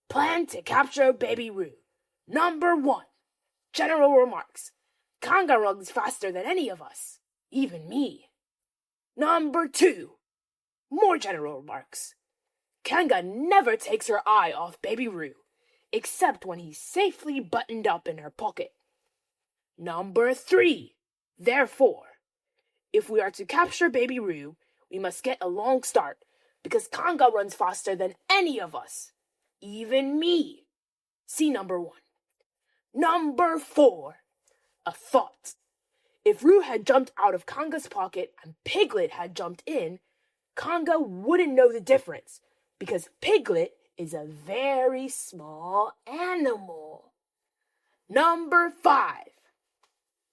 "Plan to capture Baby Roo. Number 1. General remarks. Kanga runs faster than any of us, even me. Number 2. More general remarks. Kanga never takes her eye off Baby Roo, except when he's safely buttoned up in her pocket. Number 3. Therefore, if we are to capture Baby Roo, we must get a long start, because Kanga runs faster than any of us, even me. See number 1. Number 4. A thought. If Roo had jumped out of Kanga's pocket and Piglet had jumped in, Kanga wouldn't know the difference, because Piglet is a very small animal. Number 5.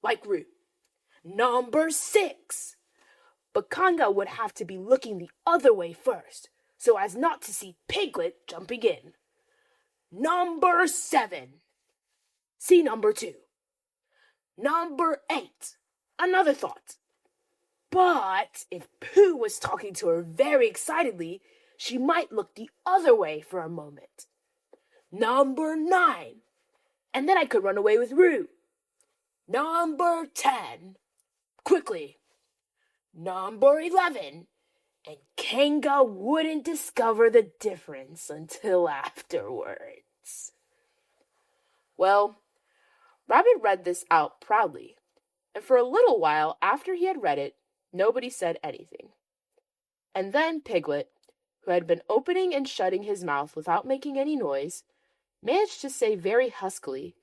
Like Roo. Number 6. But Kanga would have to be looking the other way first, so as not to see Piglet jumping in. Number 7. See number 2. Number 8. Another thought. But if Pooh was talking to her very excitedly, she might look the other way for a moment. Number 9. And then I could run away with Roo. Number 10. Quickly. Number 11. And Kanga wouldn't discover the difference until afterwards." Well, Rabbit read this out proudly, and for a little while after he had read it, nobody said anything. And then Piglet, who had been opening and shutting his mouth without making any noise, managed to say very huskily,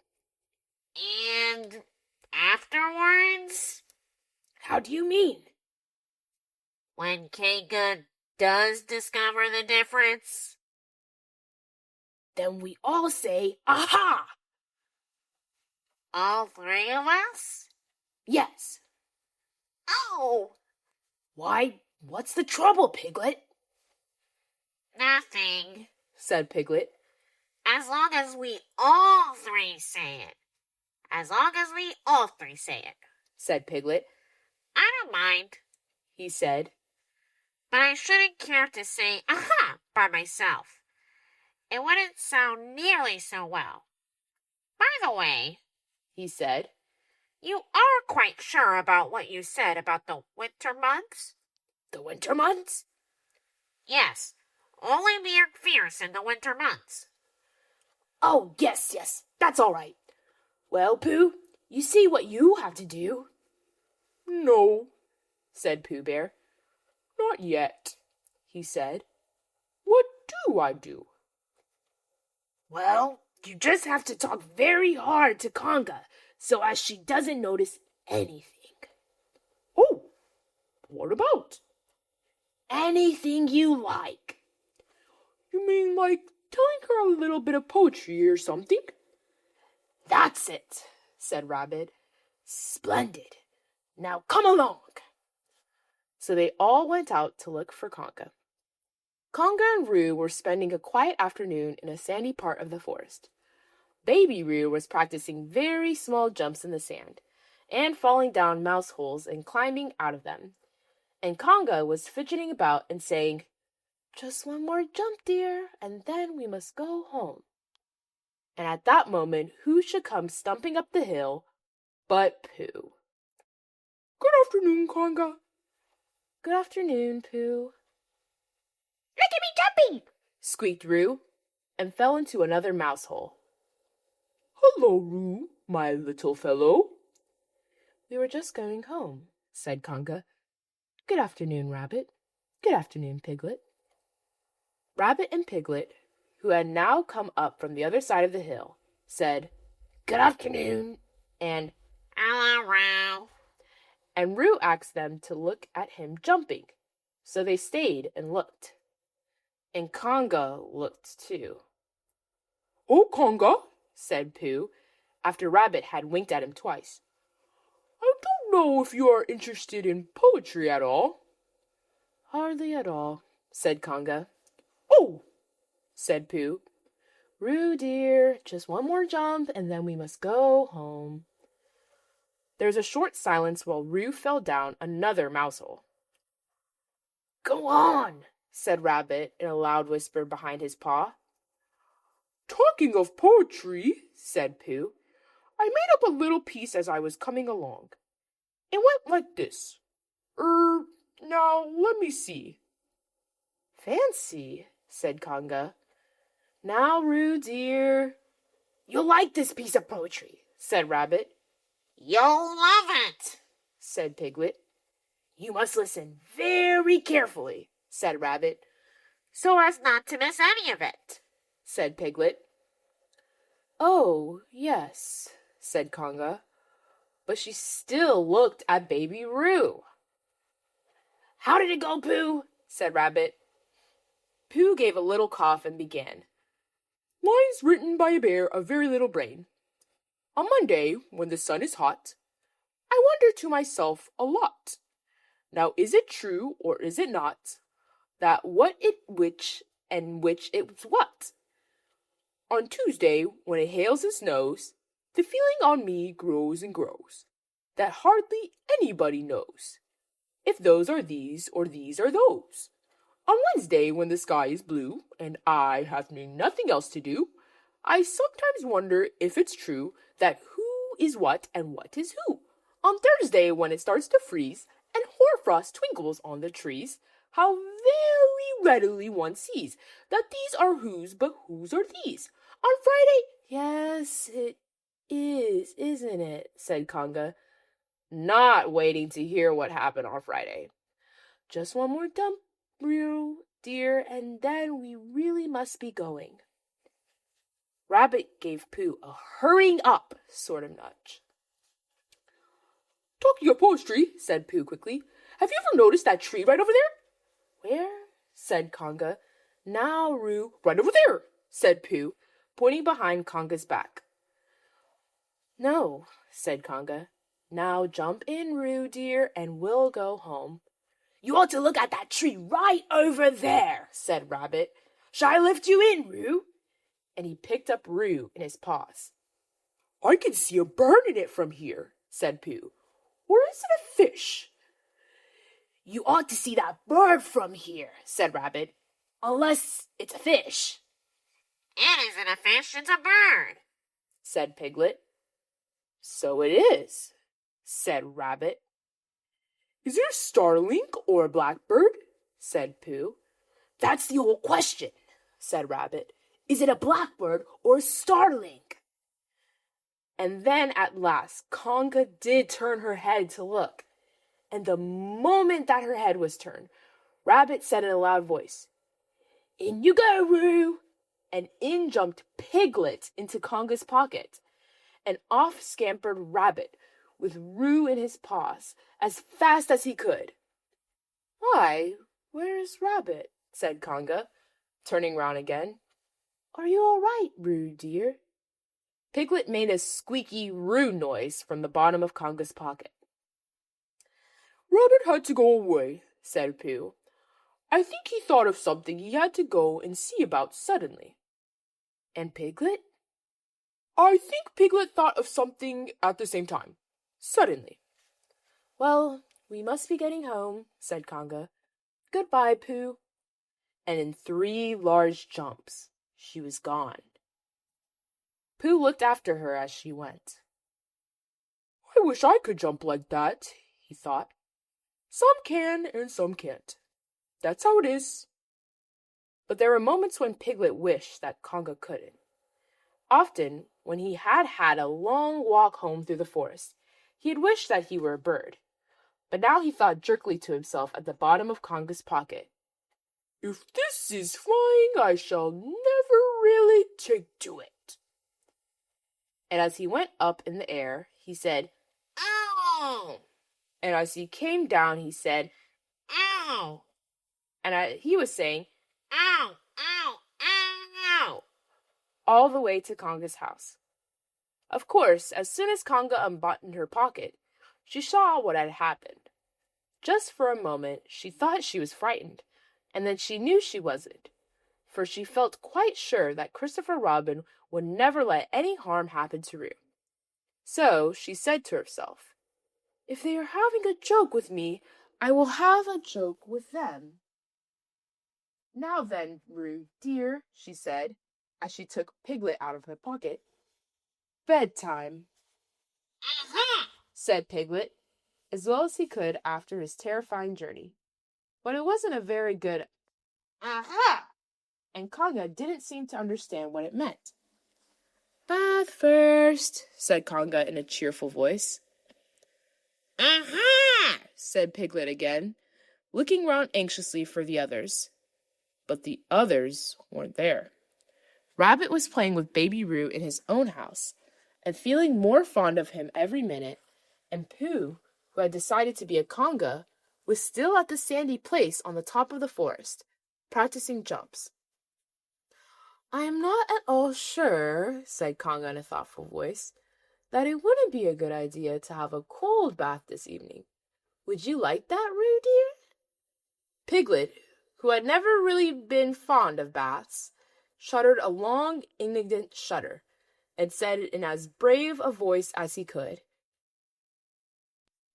And afterwards?
"How do you mean?"
When Kanga does discover the difference?
"Then we all say, 'Aha!'"
All 3 of us?
"Yes."
Oh,
"Why, what's the trouble, Piglet?"
nothing.
said Piglet.
As long as we all 3 say it. As long as we all 3 say it.
said Piglet.
I don't mind.
He said.
but I shouldn't care to say aha by myself. It wouldn't sound nearly so well. By the way,
he said,
you are quite sure about what you said about the winter months?
The winter months?
Yes, only be fierce in the winter months.
Oh, yes, that's all right. Well, Pooh, you see what you have to do?
No, said Pooh Bear. Not yet, he said. What do I do?
Well, you just have to talk very hard to Kanga so as she doesn't notice anything.
Oh, what about?
Anything you like.
You mean like telling her a little bit of poetry or something?
That's it, said Rabbit. Splendid. Now come along.
So they all went out to look for Kanga. Kanga and Roo were spending a quiet afternoon in a sandy part of the forest. Baby Roo was practicing very small jumps in the sand and falling down mouse holes and climbing out of them. And Kanga was fidgeting about and saying, "Just one more jump, dear, and then we must go home." And at that moment, who should come stumping up the hill but Pooh? "Good afternoon, Kanga." "Good afternoon, Pooh."
Look at me jumping!
Squeaked Roo, and fell into another mouse hole. "Hello, Roo, my little fellow." "We were just going home," said Kanga. "Good afternoon, Rabbit. Good afternoon, Piglet." Rabbit and Piglet, who had now come up from the other side of the hill, said, "Good afternoon," and
Hello, Roo.
and Roo asked them to look at him jumping. So they stayed and looked. And Kanga looked too. "Oh, Kanga," said Pooh, after Rabbit had winked at him twice. "I don't know if you are interested in poetry at all." "Hardly at all," said Kanga. "Oh," said Pooh. "Roo, dear, just one more jump, and then we must go home." There was a short silence while Roo fell down another mousehole.
Go on,
said Rabbit in a loud whisper behind his paw. "Talking of poetry," said Pooh, "I made up a little piece as I was coming along. It went like this. Now let me see." "Fancy," said Kanga. "Now, Roo, dear."
You'll like this piece of poetry,
said Rabbit.
You'll love it,
said Piglet.
You must listen very carefully,
said Rabbit.
so as not to miss any of it,
said Piglet. "Oh, yes," said Kanga. But she still looked at Baby Roo.
How did it go, Pooh?
said Rabbit. Pooh gave a little cough and began. "Lines written by a bear of very little brain. On Monday, when the sun is hot, I wonder to myself a lot. Now is it true or is it not, that what it which and which it's what? On Tuesday, when it hails and snows, the feeling on me grows and grows, that hardly anybody knows if those are these or these are those. On Wednesday, when the sky is blue, and I have nothing else to do, I sometimes wonder if it's true that who is what and what is who. On Thursday, when it starts to freeze, and hoarfrost twinkles on the trees, how very readily one sees that these are whose, but whose are these. On Friday, yes, it is, isn't it?" said Kanga, not waiting to hear what happened on Friday. "Just one more dump, Roo, dear, and then we really must be going." Rabbit gave Pooh a hurrying up sort of nudge. "Talking of poetry," said Pooh quickly, "have you ever noticed that tree right over there?" "Where?" said Kanga. "Now, Roo." "Right over there," said Pooh, pointing behind Kanga's back. "No," said Kanga. "Now jump in, Roo, dear, and we'll go home."
You ought to look at that tree right over there,
said Rabbit.
Shall I lift you in, Roo?
And he picked up Roo in his paws. "I can see a bird in it from here," said Pooh. "Or is it a fish?"
You ought to see that bird from here, said Rabbit. Unless it's a fish.
It isn't a fish, it's a bird,
Said Piglet. So it is, said Rabbit. Is it a starling or a blackbird? Said Pooh. That's the whole question, said Rabbit. Is it a blackbird or a starling? And then at last, Kanga did turn her head to look. And the moment that her head was turned, Rabbit said in a loud voice, In you go, Roo! And in jumped Piglet into Kanga's pocket. And off scampered Rabbit, with Roo in his paws, as fast as he could. Why, where's Rabbit? Said Kanga, turning round again. Are you all right, Roo, dear? Piglet made a squeaky Roo noise from the bottom of Kanga's pocket. Rabbit had to go away, said Pooh. I think he thought of something he had to go and see about suddenly. And Piglet? I think Piglet thought of something at the same time. Suddenly. Well, we must be getting home, said Kanga. Goodbye, Pooh. And in 3 large jumps, she was gone. Pooh looked after her as she went. I wish I could jump like that, he thought. Some can and some can't. That's how it is. But there were moments when Piglet wished that Kanga couldn't. Often, when he had had a long walk home through the forest, he had wished that he were a bird. But now he thought jerkily to himself at the bottom of Kanga's pocket, If this is flying, I shall never really take to it. And as he went up in the air, he said, Ow! And as he came down, he said, Ow! And he was saying, Ow! Ow! Ow! All the way to Kanga's house. Of course, as soon as Kanga unbuttoned her pocket, she saw what had happened. Just for a moment, she thought she was frightened, and then she knew she wasn't, for she felt quite sure that Christopher Robin would never let any harm happen to Roo. So she said to herself, If they are having a joke with me, I will have a joke with them. Now then, Roo, dear, she said, as she took Piglet out of her pocket. Bedtime, said Piglet, as well as he could after his terrifying journey. But it wasn't a very good and Kanga didn't seem to understand what it meant. Bath first, said Kanga in a cheerful voice. Said Piglet again, looking round anxiously for the others. But the others weren't there. Rabbit was playing with Baby Roo in his own house, and feeling more fond of him every minute, and Pooh, who had decided to be a Kanga, was still at the sandy place on the top of the forest, practicing jumps. I am not at all sure, said Kanga in a thoughtful voice, that it wouldn't be a good idea to have a cold bath this evening. Would you like that, Roo, dear? Piglet, who had never really been fond of baths, shuddered a long, indignant shudder, and said in as brave a voice as he could,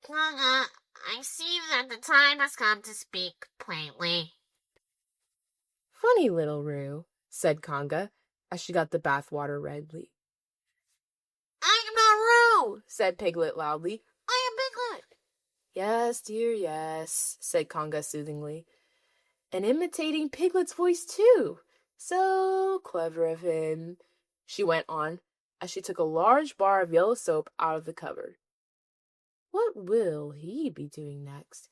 Kanga, I see that the time has come to speak plainly.
Funny little Roo, said Kanga, as she got the bath water ready.
I am not Roo,
said Piglet loudly.
I am Piglet.
Yes, dear, yes, said Kanga soothingly, and imitating Piglet's voice too. So clever of him, she went on, as she took a large bar of yellow soap out of the cupboard. What will he be doing next?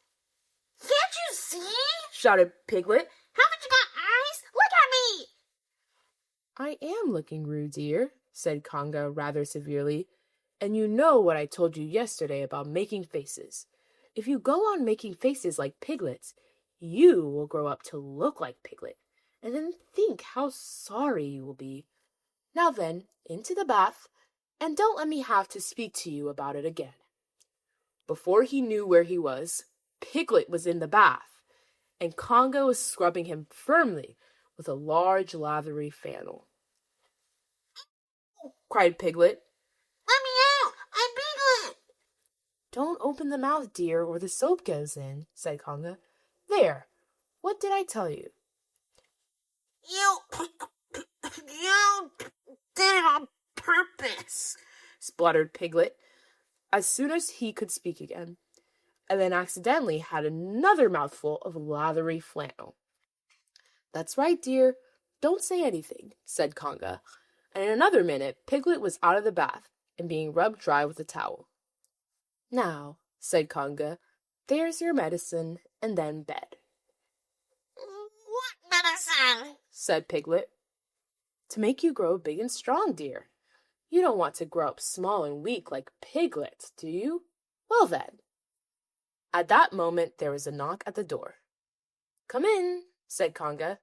Can't you see?
Shouted Piglet.
Haven't you got eyes? Look at me!
I am looking, Roo, dear, said Kanga rather severely, and you know what I told you yesterday about making faces. If you go on making faces like Piglet's, you will grow up to look like Piglet, and then think how sorry you will be. Now then, into the bath, and don't let me have to speak to you about it again. Before he knew where he was, Piglet was in the bath, and Kanga was scrubbing him firmly with a large lathery flannel. Cried Piglet.
Let me out! I'm Piglet!
Don't open the mouth, dear, or the soap goes in, said Kanga. There, what did I tell you?
You did it on purpose,
spluttered Piglet, as soon as he could speak again, and then accidentally had another mouthful of lathery flannel. That's right, dear. Don't say anything, said Kanga, and in another minute Piglet was out of the bath and being rubbed dry with a towel. Now, said Kanga, there's your medicine, and then bed.
What medicine?
Said Piglet. To make you grow big and strong, dear. You don't want to grow up small and weak like Piglet, do you? Well then. At that moment there was a knock at the door. Come in, said Kanga,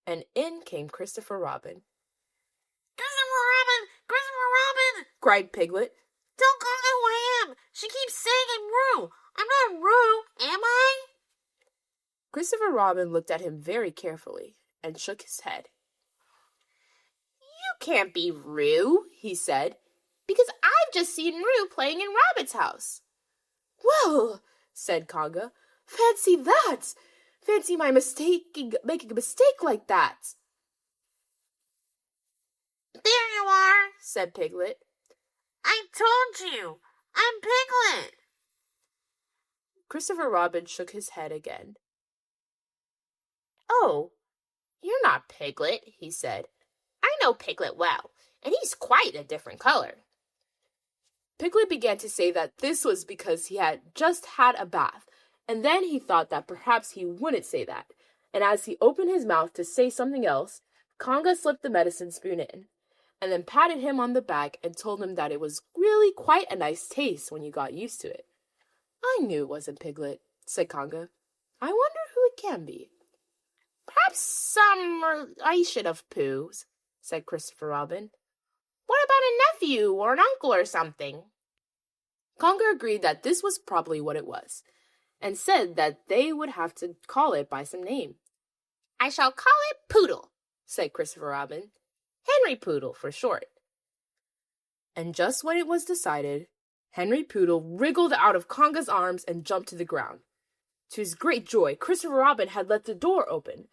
and in came Christopher Robin.
Christopher Robin! Christopher Robin!
Cried Piglet.
Don't call me who I am! She keeps saying I'm Roo! I'm not Roo, am I?
Christopher Robin looked at him very carefully and shook his head. You can't be Roo, he said, because I've just seen Roo playing in Rabbit's house. Well, said Kanga, fancy that! Fancy my making a mistake like that.
There you are,
said Piglet.
I told you, I'm Piglet.
Christopher Robin shook his head again. Oh, you're not Piglet, he said. I know Piglet well, and he's quite a different color. Piglet began to say that this was because he had just had a bath, and then he thought that perhaps he wouldn't say that, and as he opened his mouth to say something else, Kanga slipped the medicine spoon in, and then patted him on the back and told him that it was really quite a nice taste when you got used to it. I knew it wasn't Piglet, said Kanga. I wonder who it can be. Perhaps some relation of Pooh's, said Christopher Robin. What about a nephew or an uncle or something? Kanga agreed that this was probably what it was, and said that they would have to call it by some name. I shall call it Poodle, said Christopher Robin. Henry Poodle for short. And just when it was decided, Henry Poodle wriggled out of Kanga's arms and jumped to the ground. To his great joy, Christopher Robin had let the door open.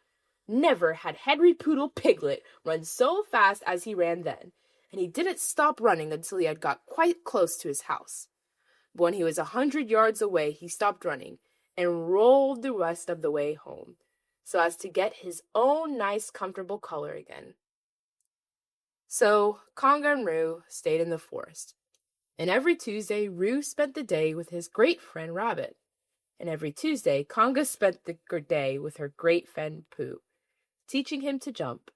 Never had Henry Poodle Piglet run so fast as he ran then, and he didn't stop running until he had got quite close to his house. But when he was 100 yards away, he stopped running and rolled the rest of the way home, so as to get his own nice, comfortable color again. So Kanga and Roo stayed in the forest, and every Tuesday Roo spent the day with his great friend Rabbit, and every Tuesday Kanga spent the day with her great friend Pooh, teaching him to jump,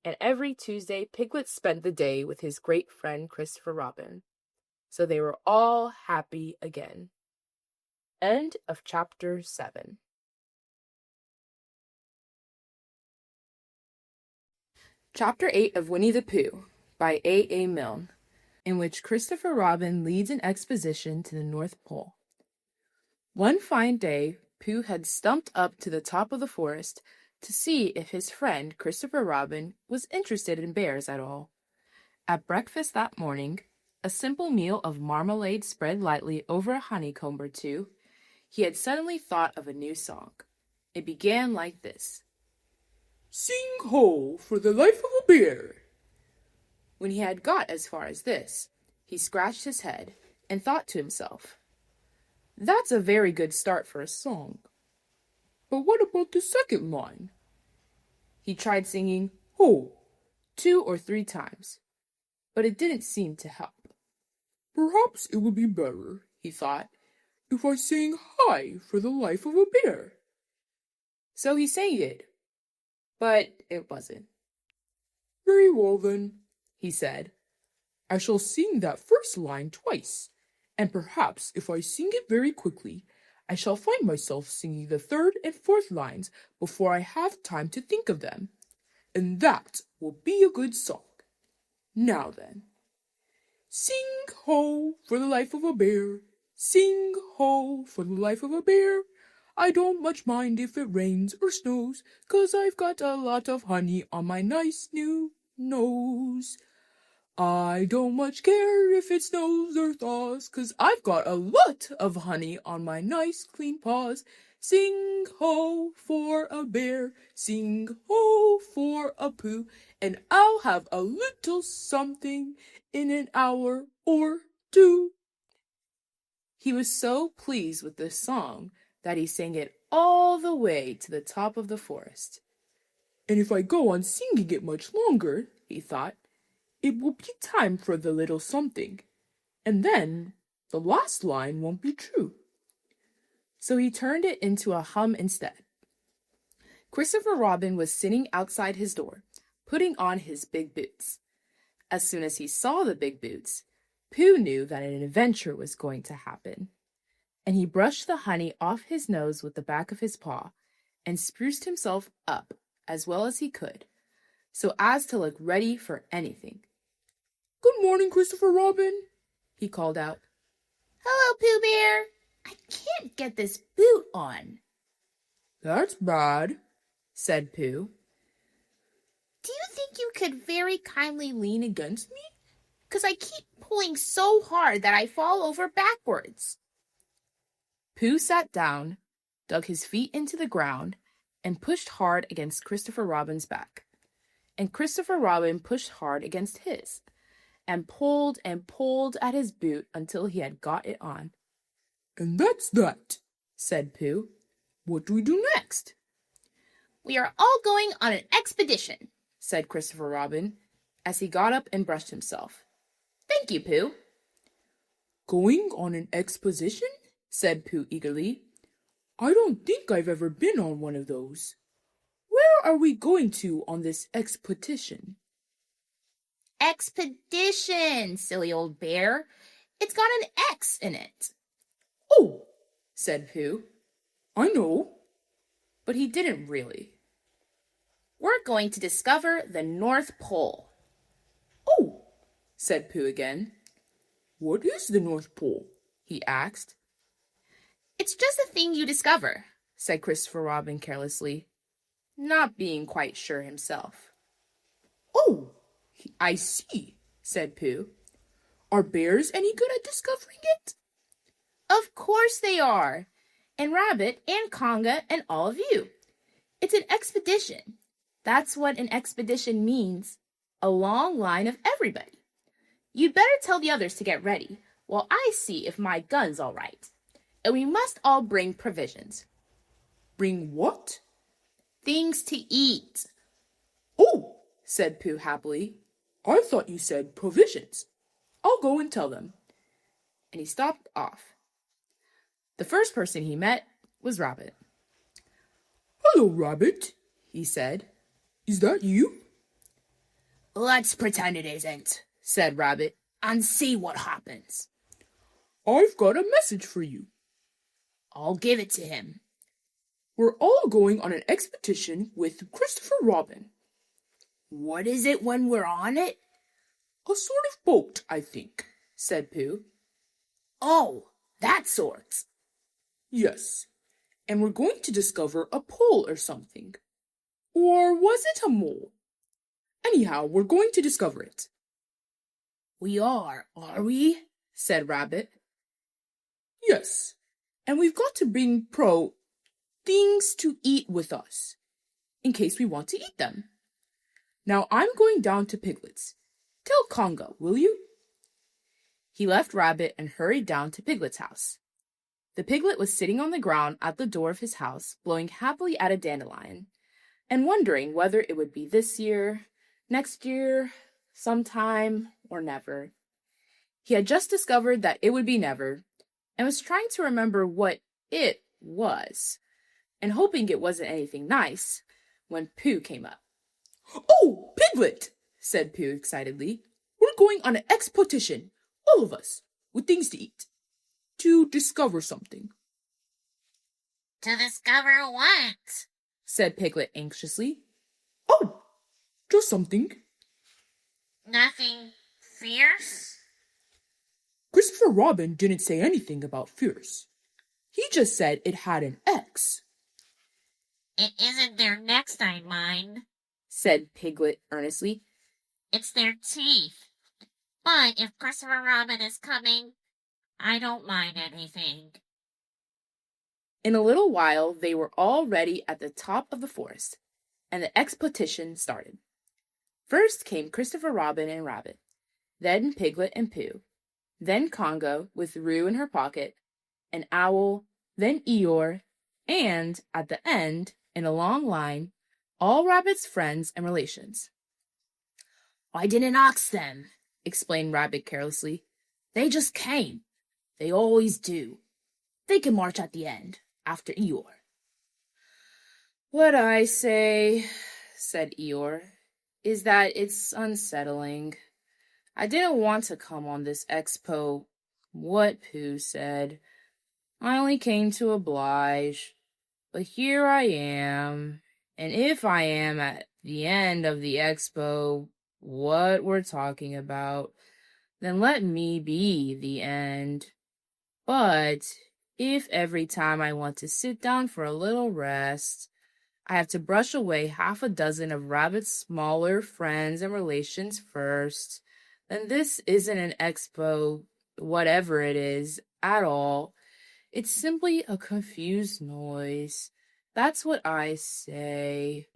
and every Tuesday Piglet spent the day with his great friend Christopher Robin. So they were all happy again. End of chapter 7. Chapter 8 of Winnie the Pooh by A. Milne, in which Christopher Robin leads an expedition to the North Pole. One fine day, Pooh had stumped up to the top of the forest to see if his friend Christopher Robin was interested in bears at all. At breakfast that morning, a simple meal of marmalade spread lightly over a honeycomb or two, he had suddenly thought of a new song. It began like this.
Sing ho for the life of a bear.
When he had got as far as this, he scratched his head and thought to himself,
That's a very good start for a song. But what about the second line?
He tried singing
Ho,
2 or 3 times, but it didn't seem to help.
Perhaps it would be better, he thought, if I sang hi for the life of a bear.
So he sang it, but it wasn't.
Very well then, he said. I shall sing that first line twice, and perhaps if I sing it very quickly, I shall find myself singing the third and fourth lines before I have time to think of them, and that will be a good song. Now then. Sing ho for the life of a bear, sing ho for the life of a bear. I don't much mind if it rains or snows, 'cause I've got a lot of honey on my nice new nose. I don't much care if it snows or thaws, 'cause I've got a lot of honey on my nice clean paws. Sing ho for a bear, sing ho for a Pooh, and I'll have a little something in an hour or two. He was so pleased with this song that he sang it all the way to the top of the forest. And if I go on singing it much longer, he thought, it will be time for the little something, and then the last line won't be true. So he turned it into a hum instead. Christopher Robin was sitting outside his door, putting on his big boots. As soon as he saw the big boots, Pooh knew that an adventure was going to happen, and he brushed the honey off his nose with the back of his paw and spruced himself up as well as he could, so as to look ready for anything. "Good morning, Christopher Robin," he called out.
Hello, Pooh Bear. I can't get this boot on.
"That's bad," said Pooh.
Do you think you could very kindly lean against me? 'Cause I keep pulling so hard that I fall over backwards.
Pooh sat down, dug his feet into the ground, and pushed hard against Christopher Robin's back. And Christopher Robin pushed hard against his, and pulled at his boot until he had got it on.
"And that's that," said Pooh. "What do we do next?"
We are all going on an expedition,
said Christopher Robin, as he got up and brushed himself. Thank you, Pooh.
"Going on an exposition?" said Pooh eagerly. "I don't think I've ever been on one of those. Where are we going to on this expedition?"
Expedition, silly old bear. It's got an X in it.
"Oh,"
said Pooh.
"I know."
But he didn't really.
We're going to discover the North Pole.
"Oh,"
said Pooh again.
"What is the North Pole?"
he asked.
It's just a thing you discover,
said Christopher Robin carelessly, not being quite sure himself.
"Oh, I see," said Pooh. "Are bears any good at discovering it?"
Of course they are. And Rabbit and Kanga and all of you. It's an expedition. That's what an expedition means. A long line of everybody. You'd better tell the others to get ready while I see if my gun's all right. And we must all bring provisions.
"Bring what?"
Things to eat.
"Oh,"
said Pooh happily.
"I thought you said provisions. I'll go and tell them."
And he stopped off. The first person he met was Rabbit.
"Hello, Rabbit,"
he said.
"Is that you?"
Let's pretend it isn't, said Rabbit, and see what happens.
"I've got a message for you."
I'll give it to him.
"We're all going on an expedition with Christopher Robin."
What is it when we're on it?
"A sort of boat, I think," said Pooh.
Oh, that sort.
"Yes, and we're going to discover a pole or something. Or was it a mole? Anyhow, we're going to discover it."
We are we?
said Rabbit.
"Yes, and we've got to bring things to eat with us, in case we want to eat them. Now I'm going down to Piglet's. Tell Kanga, will you?"
He left Rabbit and hurried down to Piglet's house. The piglet was sitting on the ground at the door of his house, blowing happily at a dandelion, and wondering whether it would be this year, next year, sometime, or never. He had just discovered that it would be never, and was trying to remember what it was, and hoping it wasn't anything nice, when Pooh came up.
"Oh, Piglet," said Pooh excitedly. "We're going on an expedition, all of us, with things to eat, to discover something."
To discover what?
said Piglet anxiously.
"Oh, just something."
Nothing fierce?
Christopher Robin didn't say anything about fierce. He just said it had an X.
It isn't their necks I mind.
said Piglet earnestly.
It's their teeth. But if Christopher Robin is coming, I don't mind anything.
In a little while, they were all ready at the top of the forest, and the expedition started. First came Christopher Robin and Rabbit, then Piglet and Pooh, then Kanga with Roo in her pocket, an owl, then Eeyore, and, at the end, in a long line, all Rabbit's friends and relations. "I didn't ask them," explained Rabbit carelessly. "They just came. They always do. They can march at the end, after Eeyore." "What I say," said Eeyore, "is that it's unsettling. I didn't want to come on this expo, what Pooh said. I only came to oblige. But here I am, and if I am at the end of the expo, what we're talking about, then let me be the end. But if every time I want to sit down for a little rest, I have to brush away half a dozen of Rabbit's smaller friends and relations first, then this isn't an expo, whatever it is, at all. It's simply a confused noise. That's what I say."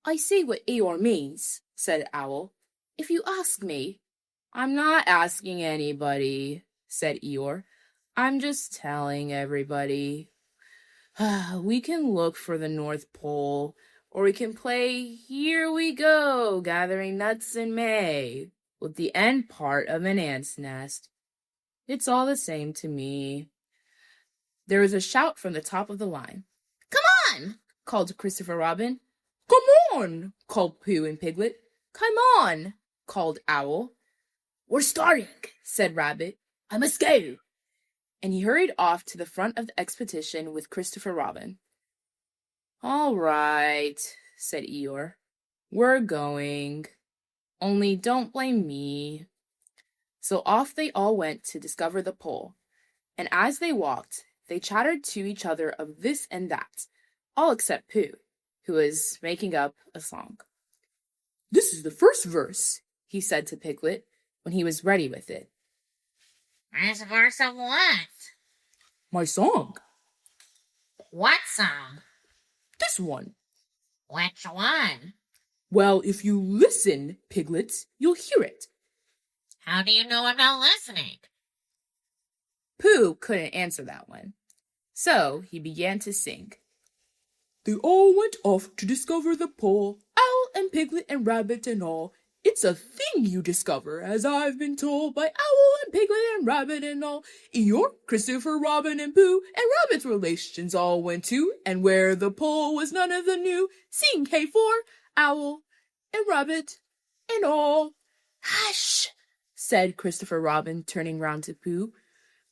"I see what Eeyore means," said Owl. "If you ask me." "I'm not asking anybody," said Eeyore. "I'm just telling everybody. We can look for the North Pole, or we can play Here We Go, gathering nuts in May, with the end part of an ant's nest. It's all the same to me." There was a shout from the top of the line. "Come on!" called Christopher Robin. "Come on!" called Pooh and Piglet. "Come on!" called Owl. "We're starting," said Rabbit. "I must go." And he hurried off to the front of the expedition with Christopher Robin. "All right," said Eeyore. "We're going. Only don't blame me." So off they all went to discover the pole. And as they walked, they chattered to each other of this and that, all except Pooh, who was making up a song. "This is the first verse," he said to Piglet when he was ready with it.
First verse of what?
"My song.
What song?
This one."
Which one?
"Well, if you listen, Piglets, you'll hear it."
How do you know I'm not listening?
Pooh couldn't answer that one. So he began to sing. "They all went off to discover the pole, Owl and Piglet and Rabbit and all. It's a thing you discover, as I've been told, by Owl and Piglet and Rabbit and all. Eeyore, Christopher, Robin, and Pooh, and Rabbit's relations all went too, and where the pole was none of them knew. Sing hey for Owl and Rabbit and all." "Hush," said Christopher Robin, turning round to Pooh.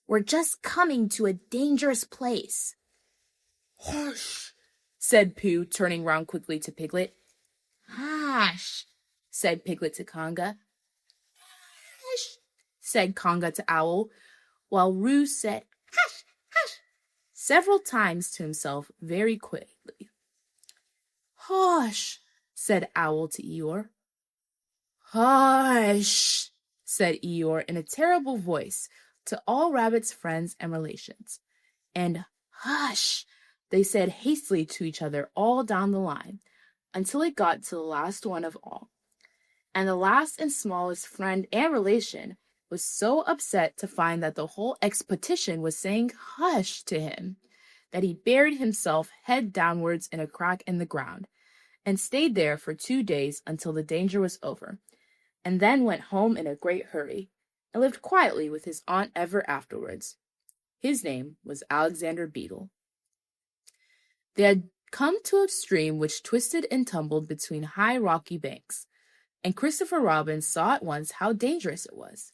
"We're just coming to a dangerous place." "Hush," said Pooh, turning round quickly to Piglet.
Hush,
said Piglet to Kanga. "Hush," said Kanga to Owl, while Roo said, "Hush, hush," several times to himself very quickly. "Hush," said Owl to Eeyore. "Hush," said Eeyore in a terrible voice to all Rabbit's friends and relations. And "hush," they said hastily to each other all down the line, until it got to the last one of all. And the last and smallest friend and relation was so upset to find that the whole expedition was saying "hush" to him, that he buried himself head downwards in a crack in the ground, and stayed there for 2 days until the danger was over, and then went home in a great hurry, and lived quietly with his aunt ever afterwards. His name was Alexander Beetle. They had come to a stream which twisted and tumbled between high rocky banks, and Christopher Robin saw at once how dangerous it was.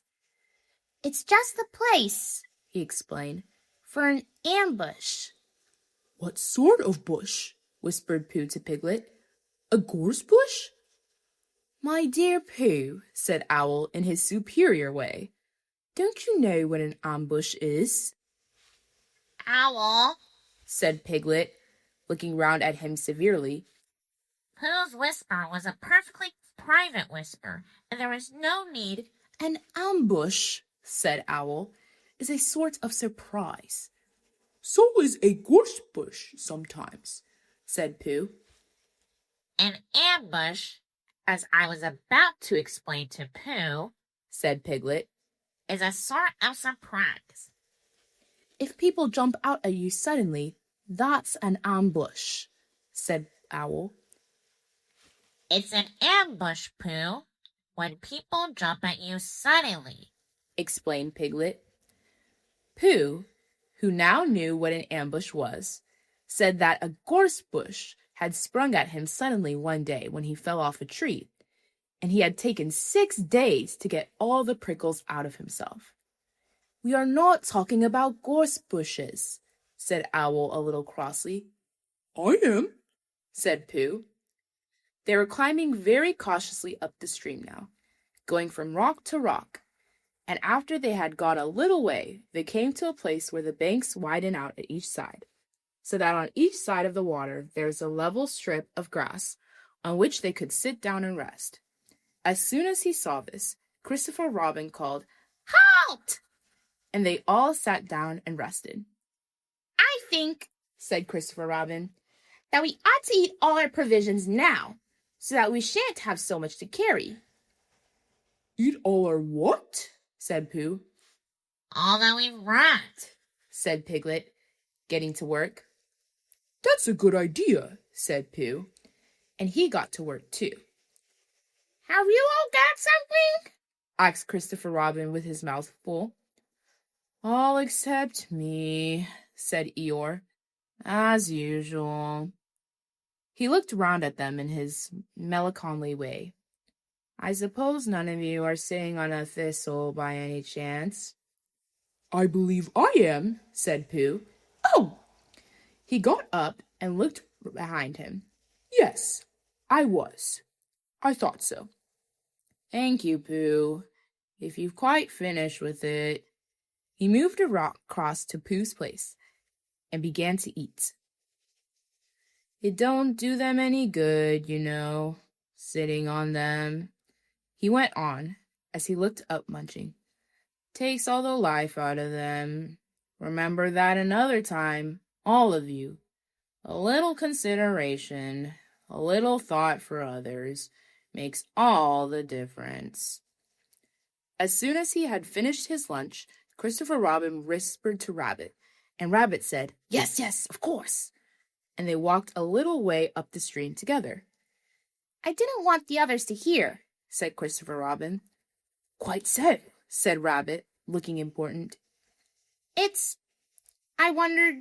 "It's just the place,"
he explained,
"for an ambush."
"What sort of bush?" whispered Pooh to Piglet. "A gorse bush?" "My dear Pooh," said Owl in his superior way, "don't you know what an ambush is?"
Owl,
said Piglet, looking round at him severely.
Pooh's whisper was a perfectly private whisper, and there was no need
An ambush, said Owl, is a sort of surprise.
So is a gorse bush sometimes,
Said Pooh.
An ambush, as I was about to explain to Pooh,
Said Piglet.
is a sort of surprise.
If people jump out at you suddenly, that's an ambush, said Owl.
It's an ambush, Pooh, when people jump at you suddenly,
Explained Piglet. Pooh, who now knew what an ambush was, said that a gorse bush had sprung at him suddenly one day when he fell off a tree, and he had taken 6 days to get all the prickles out of himself. We are not talking about gorse bushes, said Owl a little crossly.
I am,
Said Pooh. They were climbing very cautiously up the stream now, going from rock to rock, and after they had gone a little way, they came to a place where the banks widen out at each side, so that on each side of the water there is a level strip of grass on which they could sit down and rest. As soon as he saw this, Christopher Robin called, "Halt!" and they all sat down and rested.
I think,
Said Christopher Robin,
that we ought to eat all our provisions now, so that we shan't have so much to carry.
eat all our what?
said Pooh.
All that we've wrapped.
Said Piglet, getting to work.
That's a good idea.
Said Pooh, and he got to work too.
Have you all got something?
Asked Christopher Robin with his mouth full. All except me, said Eeyore, as usual. He looked round at them in his melancholy way. I suppose none of you are sitting on a thistle by any chance?
I believe I am,
Said Pooh.
Oh!
He got up and looked behind him.
Yes, I was. I thought so.
Thank you, Pooh. If you've quite finished with it. He moved a rock across to Pooh's place and began to eat. It don't do them any good, you know, sitting on them. He went on as he looked up, munching. Takes all the life out of them. Remember that another time, all of you. A little consideration, a little thought for others makes all the difference. As soon as he had finished his lunch, Christopher Robin whispered to Rabbit, and Rabbit said, Yes, yes, of course. And they walked a little way up the stream together.
I didn't want the others to hear,
said Christopher Robin. Quite so, said Rabbit, looking important.
I wondered,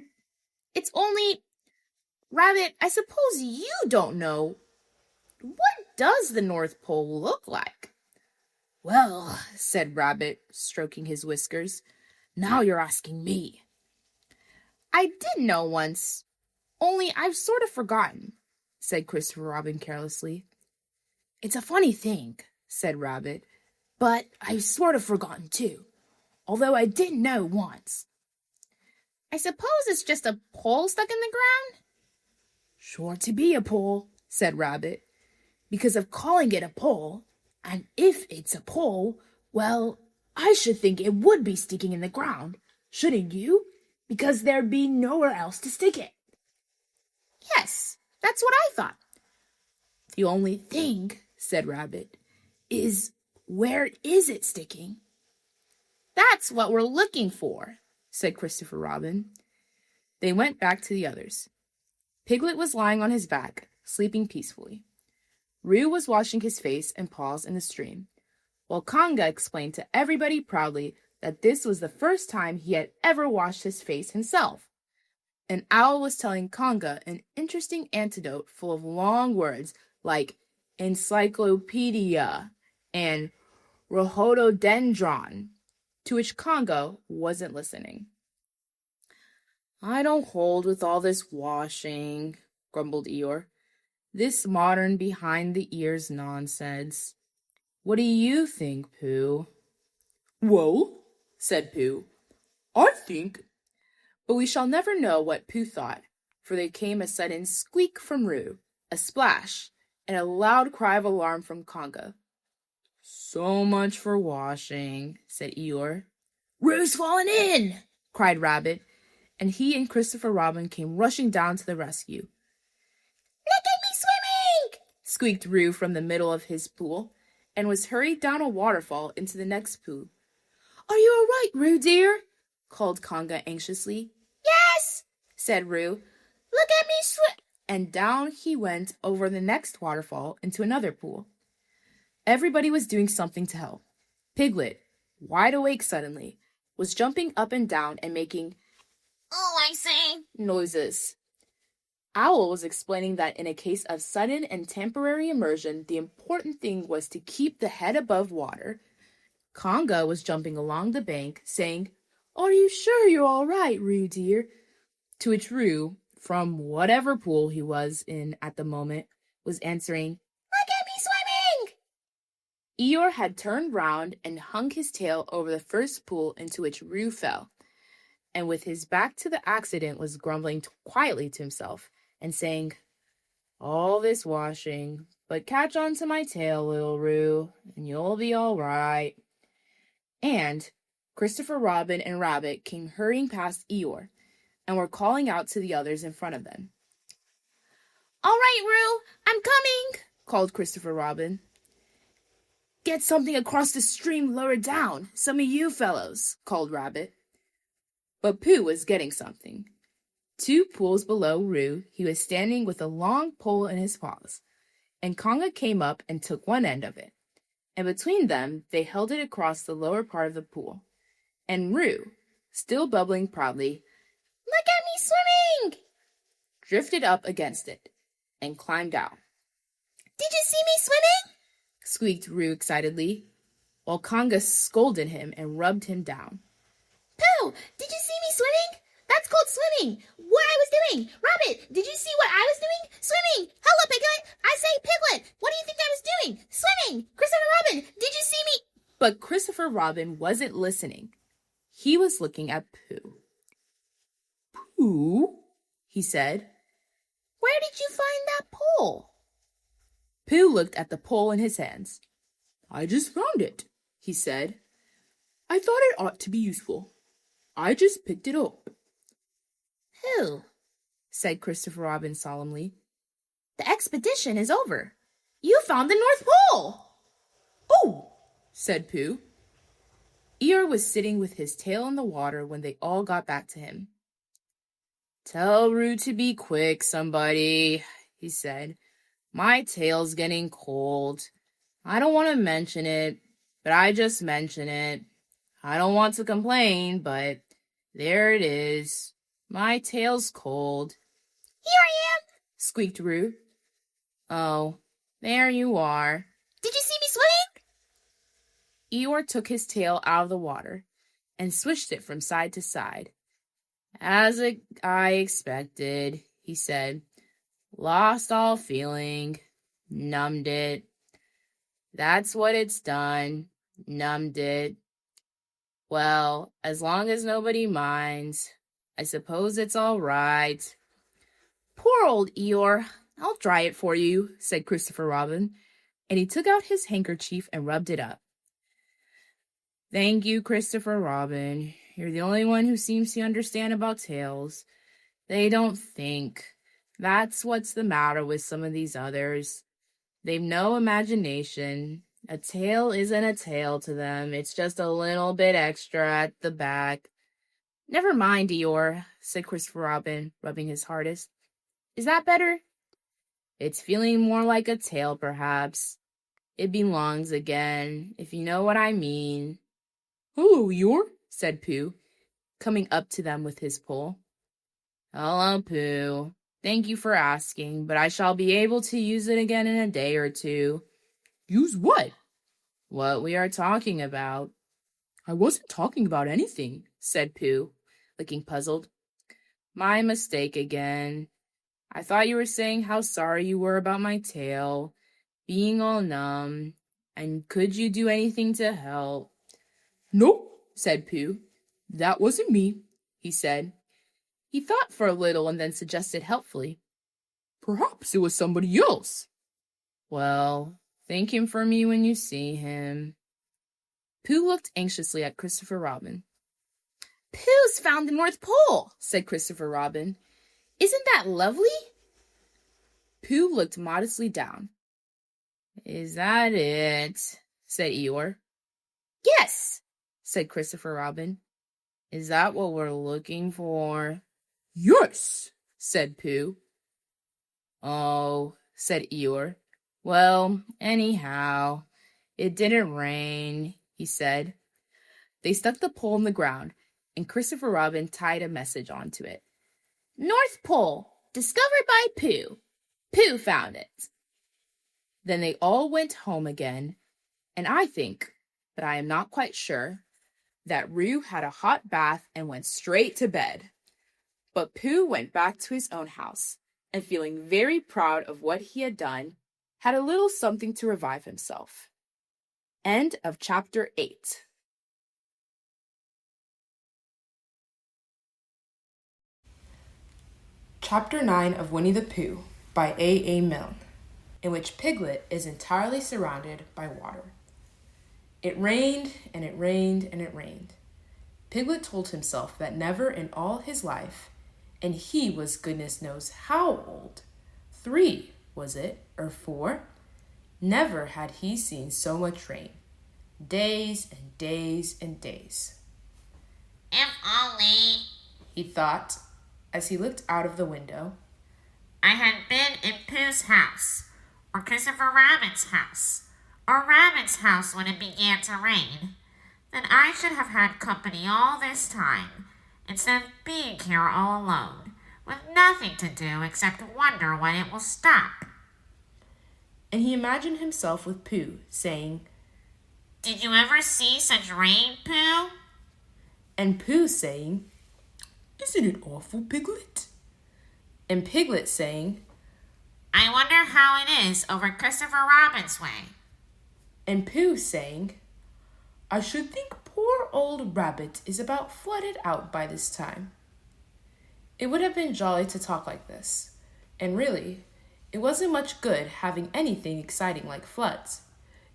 it's only, Rabbit, I suppose you don't know. What does the North Pole look like?
Well, said Rabbit, stroking his whiskers, now you're asking me.
I did know once, only I've sort of forgotten,
said Christopher Robin carelessly. It's a funny thing, said Rabbit, but I've sort of forgotten too, although I did know once.
I suppose it's just a pole stuck in the ground?
Sure to be a pole, said Rabbit, because of calling it a pole. And if it's a pole, well, I should think it would be sticking in the ground, shouldn't you? Because there'd be nowhere else to stick it.
Yes, that's what I thought.
The only thing, said Rabbit, is where is it sticking?
That's what we're looking for,
said Christopher Robin. They went back to the others. Piglet was lying on his back, sleeping peacefully. Roo was washing his face and paws in the stream, while Kanga explained to everybody proudly that this was the first time he had ever washed his face himself. And Owl was telling Kanga an interesting anecdote full of long words like encyclopedia and rhododendron, to which Kanga wasn't listening. I don't hold with all this washing, grumbled Eeyore. This modern behind-the-ears nonsense. What do you think, Pooh?
Well,
said Pooh.
I think.
But we shall never know what Pooh thought, for there came a sudden squeak from Roo, a splash, and a loud cry of alarm from Kanga.
So much for washing, said Eeyore. Roo's fallen in, cried Rabbit, and he and Christopher Robin came rushing down to the rescue. Look at me swimming, squeaked Roo from the middle of his pool, and was hurried down a waterfall into the next pool. Are you all right, Roo, dear? Called Kanga anxiously. Yes, said Roo. Look at me swim. And down he went over the next waterfall into another pool. Everybody was doing something to help. Piglet, wide awake suddenly, was jumping up and down and making
Oh, I see.
noises. Owl was explaining that in a case of sudden and temporary immersion, the important thing was to keep the head above water. Kanga was jumping along the bank, saying, Are you sure you're all right, Roo, dear? To which Roo, from whatever pool he was in at the moment, was answering, Look at me swimming! Eeyore had turned round and hung his tail over the first pool into which Roo fell, and with his back to the accident was grumbling quietly to himself and saying, All this washing, but catch on to my tail, little Roo, and you'll be all right. And Christopher Robin and Rabbit came hurrying past Eeyore and were calling out to the others in front of them. All right, Roo, I'm coming, called Christopher Robin. Get something across the stream lower down, some of you fellows, called Rabbit. But Pooh was getting something. 2 pools below Roo, he was standing with a long pole in his paws, and Kanga came up and took one end of it, and between them they held it across the lower part of the pool, and Roo, still bubbling proudly, Look at me swimming! Drifted up against it, and climbed out. Did you see me swimming? Squeaked Roo excitedly, while Kanga scolded him and rubbed him down. Pooh, did you see me swimming? That's called swimming. What I was doing. Rabbit, did you see what I was doing? Swimming. Hello, Piglet. I say, Piglet, what do you think I was doing? Swimming. Christopher Robin, did you see me? But Christopher Robin wasn't listening. He was looking at Pooh. Pooh, he said, where did you find that pole? Pooh looked at the pole in his hands. I just found it, he said. I thought it ought to be useful. I just picked it up. Pooh, said Christopher Robin solemnly. The expedition is over. You found the North Pole. Oh, said Pooh. Eeyore was sitting with his tail in the water when they all got back to him. Tell Roo to be quick, somebody, he said. My tail's getting cold. I don't want to mention it, but I just mention it. I don't want to complain, but there it is. My tail's cold. Here I am, squeaked Roo. Oh, there you are. Did you see me swimming? Eeyore took his tail out of the water and swished it from side to side. As I expected, he said. Lost all feeling. Numbed it. That's what it's done. Numbed it. Well, as long as nobody minds, I suppose it's all right. Poor old Eeyore. I'll dry it for you, said Christopher Robin, and he took out his handkerchief and rubbed it up. Thank you, Christopher Robin. You're the only one who seems to understand about tails. They don't think. That's what's the matter with some of these others. They've no imagination. A tail isn't a tail to them. It's just a little bit extra at the back. Never mind, Eeyore, said Christopher Robin, rubbing his hardest. Is that better? It's feeling more like a tail, perhaps. It belongs again, if you know what I mean. Hello, Eeyore, said Pooh, coming up to them with his pole. Hello, Pooh. Thank you for asking, but I shall be able to use it again in a day or two. Use what? What we are talking about. I wasn't talking about anything, said Pooh, looking puzzled. My mistake again. I thought you were saying how sorry you were about my tail, being all numb, and could you do anything to help? No, said Pooh. That wasn't me, he said. He thought for a little and then suggested helpfully. Perhaps it was somebody else. Well, Thank him for me when you see him. Pooh looked anxiously at Christopher Robin.
Pooh's found the North Pole, said Christopher Robin. Isn't that lovely?
Pooh looked modestly down. Is that it? Said Eeyore.
Yes,
said Christopher Robin. Is that what we're looking for?
Yes,
said Pooh. Oh, said Eeyore. Well, anyhow, it didn't rain, he said. They stuck the pole in the ground, and Christopher Robin tied a message onto it.
North Pole, discovered by Pooh. Pooh found it.
Then they all went home again, and I think, but I am not quite sure, that Roo had a hot bath and went straight to bed. But Pooh went back to his own house, and feeling very proud of what he had done, had a little something to revive himself. End of chapter 8.
Chapter 9 of Winnie the Pooh by A. Milne, in which Piglet is entirely surrounded by water. It rained, and it rained, and it rained. Piglet told himself that never in all his life, and he was goodness knows how old, 3, was it, or 4? Never had he seen so much rain. Days and days and days.
If only,
He thought, as he looked out of the window,
I had been in Pooh's house, or Christopher Robin's house, or Rabbit's house when it began to rain. Then I should have had company all this time, instead of being here all alone, with nothing to do except wonder when it will stop.
and he imagined himself with Pooh, saying,
Did you ever see such rain, Pooh?
and Pooh saying,
isn't it awful, Piglet?
and Piglet saying,
I wonder how it is over Christopher Robin's way.
and Pooh saying,
I should think poor old Rabbit is about flooded out by this time.
It would have been jolly to talk like this, and really, it wasn't much good having anything exciting like floods,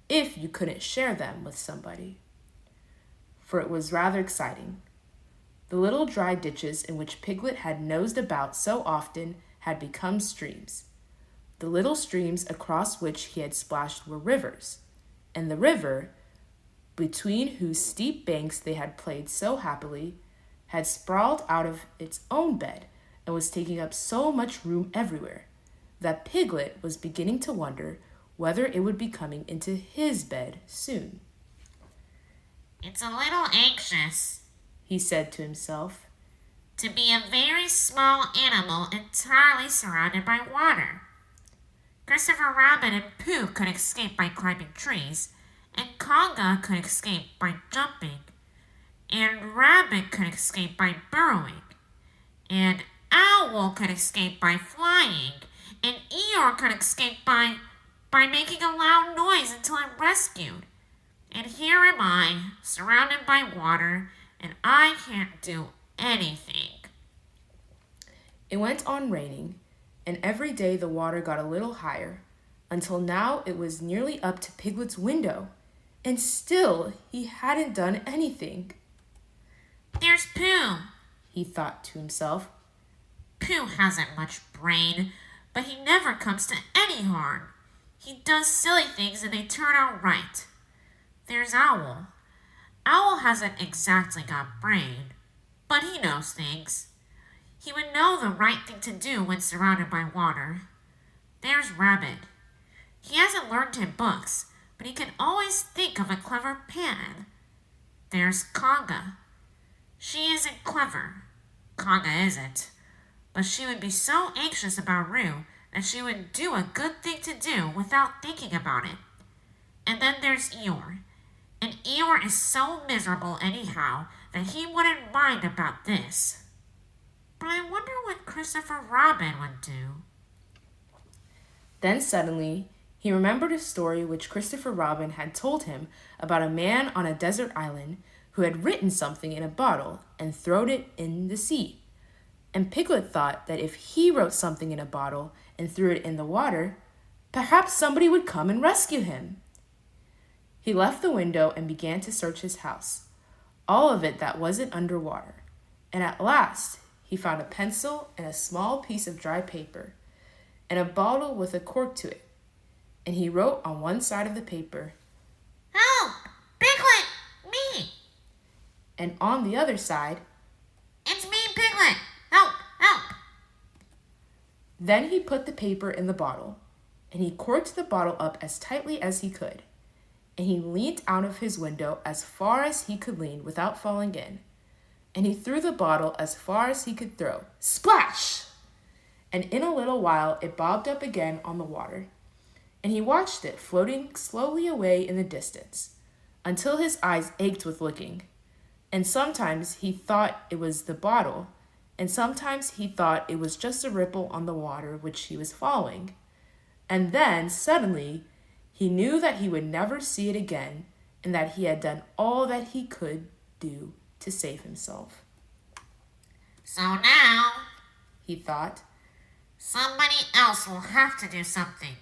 if you couldn't share them with somebody. For it was rather exciting. The little dry ditches in which Piglet had nosed about so often had become streams. The little streams across which he had splashed were rivers, and the river, between whose steep banks they had played so happily, had sprawled out of its own bed and was taking up so much room everywhere that Piglet was beginning to wonder whether it would be coming into his bed soon.
It's a little anxious,
He said to himself,
to be a very small animal entirely surrounded by water. Christopher Robin and Pooh could escape by climbing trees, and Kanga could escape by jumping, and Rabbit could escape by burrowing, and Owl could escape by flying, and Eeyore could escape by making a loud noise until I'm rescued. And here am I, surrounded by water, and I can't do anything.
It went on raining, and every day the water got a little higher, until now it was nearly up to Piglet's window, and still he hadn't done anything.
There's Pooh.
He thought to himself,
Pooh hasn't much brain, but he never comes to any harm. He does silly things and they turn out right. There's Owl. Owl hasn't exactly got brain, but he knows things. He would know the right thing to do when surrounded by water. There's Rabbit. He hasn't learned in books, but he can always think of a clever plan. There's Kanga. She isn't clever. Kanga isn't. But she would be so anxious about Roo that she would do a good thing to do without thinking about it. And then there's Eeyore. And Eeyore is so miserable anyhow that he wouldn't mind about this. But I wonder what Christopher Robin would do.
Then suddenly, he remembered a story which Christopher Robin had told him about a man on a desert island who had written something in a bottle and thrown it in the sea. And Piglet thought that if he wrote something in a bottle and threw it in the water, Perhaps somebody would come and rescue him. He left the window and began to search his house, all of it that wasn't underwater. And at last, he found a pencil and a small piece of dry paper and a bottle with a cork to it. And he wrote on one side of the paper,
"Help! Piglet! Me!
and on the other side,
It's me, Piglet! Help! Help!"
Then he put the paper in the bottle, and he corked the bottle up as tightly as he could, and he leaned out of his window as far as he could lean without falling in, and he threw the bottle as far as he could throw. Splash! And in a little while it bobbed up again on the water, and he watched it floating slowly away in the distance, until his eyes ached with looking. And sometimes he thought it was the bottle, and sometimes he thought it was just a ripple on the water which he was following. And then, suddenly, he knew that he would never see it again, and that he had done all that he could do to save himself.
So now,
He thought,
somebody else will have to do something.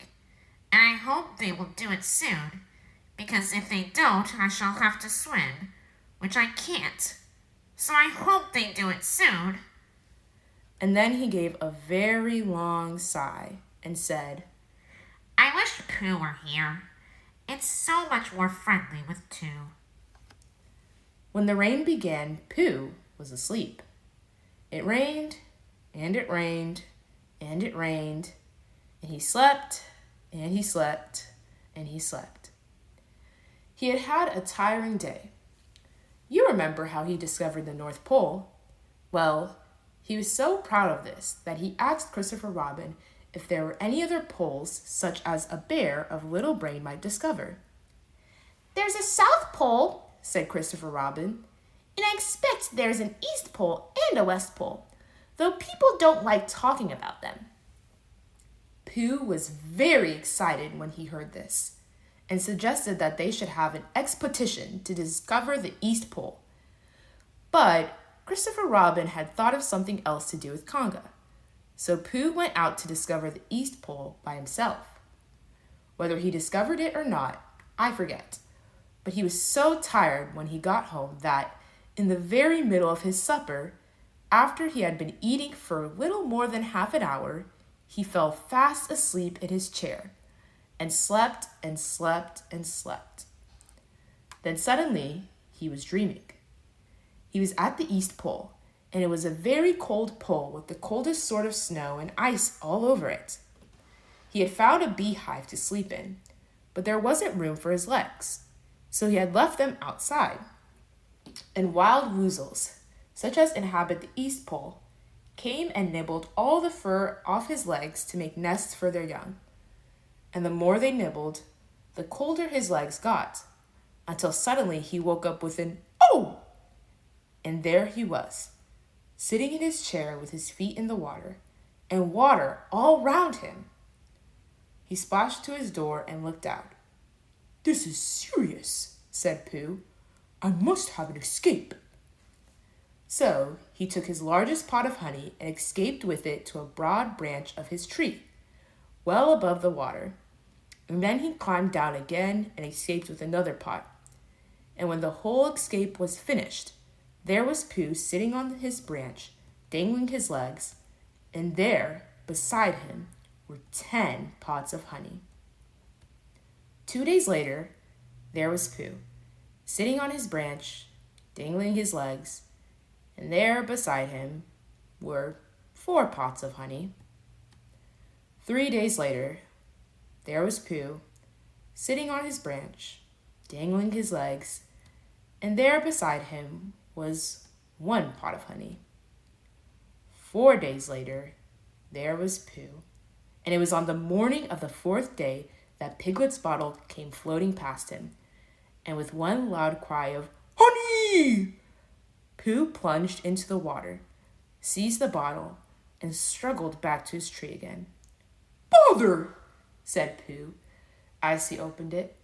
And I hope they will do it soon, because if they don't, I shall have to swim, which I can't. So I hope they do it soon.
and then he gave a very long sigh and said,
I wish Pooh were here. It's so much more friendly with two.
When the rain began, Pooh was asleep. It rained, and it rained, and it rained, and he slept, and he slept, and he slept. He had had a tiring day. You remember how he discovered the North Pole? Well, he was so proud of this that he asked Christopher Robin if there were any other poles such as a bear of little brain might discover. There's a South Pole, said Christopher Robin, and I expect there's an East Pole and a West Pole, though people don't like talking about them. Pooh was very excited when he heard this, and suggested that they should have an expedition to discover the East Pole. But Christopher Robin had thought of something else to do with Kanga, so Pooh went out to discover the East Pole by himself. Whether he discovered it or not, I forget, but he was so tired when he got home that, in the very middle of his supper, after he had been eating for a little more than half an hour, he fell fast asleep in his chair, and slept and slept and slept. Then suddenly, he was dreaming. He was at the East Pole, and it was a very cold pole with the coldest sort of snow and ice all over it. He had found a beehive to sleep in, but there wasn't room for his legs, so he had left them outside. And wild woozles, such as inhabit the East Pole, came and nibbled all the fur off his legs to make nests for their young. And the more they nibbled, the colder his legs got, until suddenly he woke up with an "Oh!" And there he was, sitting in his chair with his feet in the water, and water all round him. He splashed to his door and looked out.
This is serious, said Pooh. I must have an escape.
So he took his largest pot of honey and escaped with it to a broad branch of his tree, well above the water. And then he climbed down again and escaped with another pot. And when the whole escape was finished, there was Pooh sitting on his branch, dangling his legs, and there, beside him, were 10 pots of honey. 2 days later, there was Pooh, sitting on his branch, dangling his legs, and there beside him were 4 pots of honey. 3 days later, there was Pooh, sitting on his branch, dangling his legs, and there beside him was 1 pot of honey. 4 days later, there was Pooh, and it was on the morning of the 4th day that Piglet's bottle came floating past him, and with one loud cry of "Honey!" Pooh plunged into the water, seized the bottle, and struggled back to his tree again.
Bother,
said Pooh, as he opened it.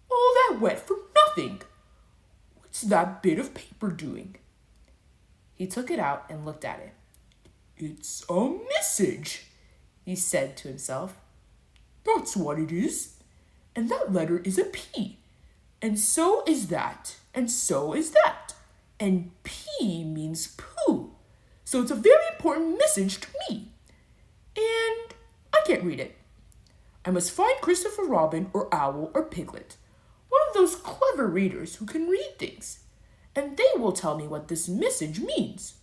all that wet for nothing. What's that bit of paper doing?
He took it out and looked at it.
It's a message,
He said to himself.
That's what it is. And that letter is a P. And so is that. And so is that. And P means Pooh. So it's a very important message to me. And I can't read it. I must find Christopher Robin or Owl or Piglet, one of those clever readers who can read things, and they will tell me what this message means.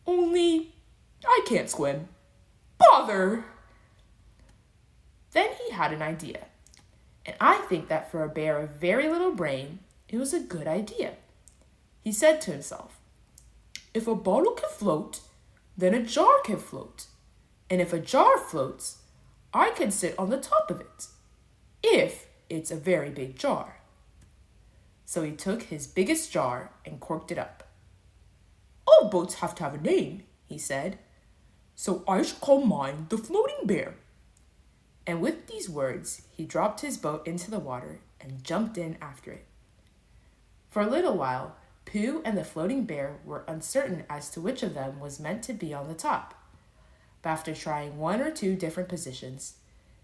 Only I can't swim. Bother!
Then he had an idea, and I think that for a bear of very little brain, it was a good idea. He said to himself,
If a bottle can float, then a jar can float. And if a jar floats, I can sit on the top of it, if it's a very big jar.
So he took his biggest jar and corked it up.
All boats have to have a name, he said. So I shall call mine the Floating Bear.
And with these words, he dropped his boat into the water and jumped in after it. For a little while, Pooh and the floating bear were uncertain as to which of them was meant to be on the top. But after trying 1 or 2 different positions,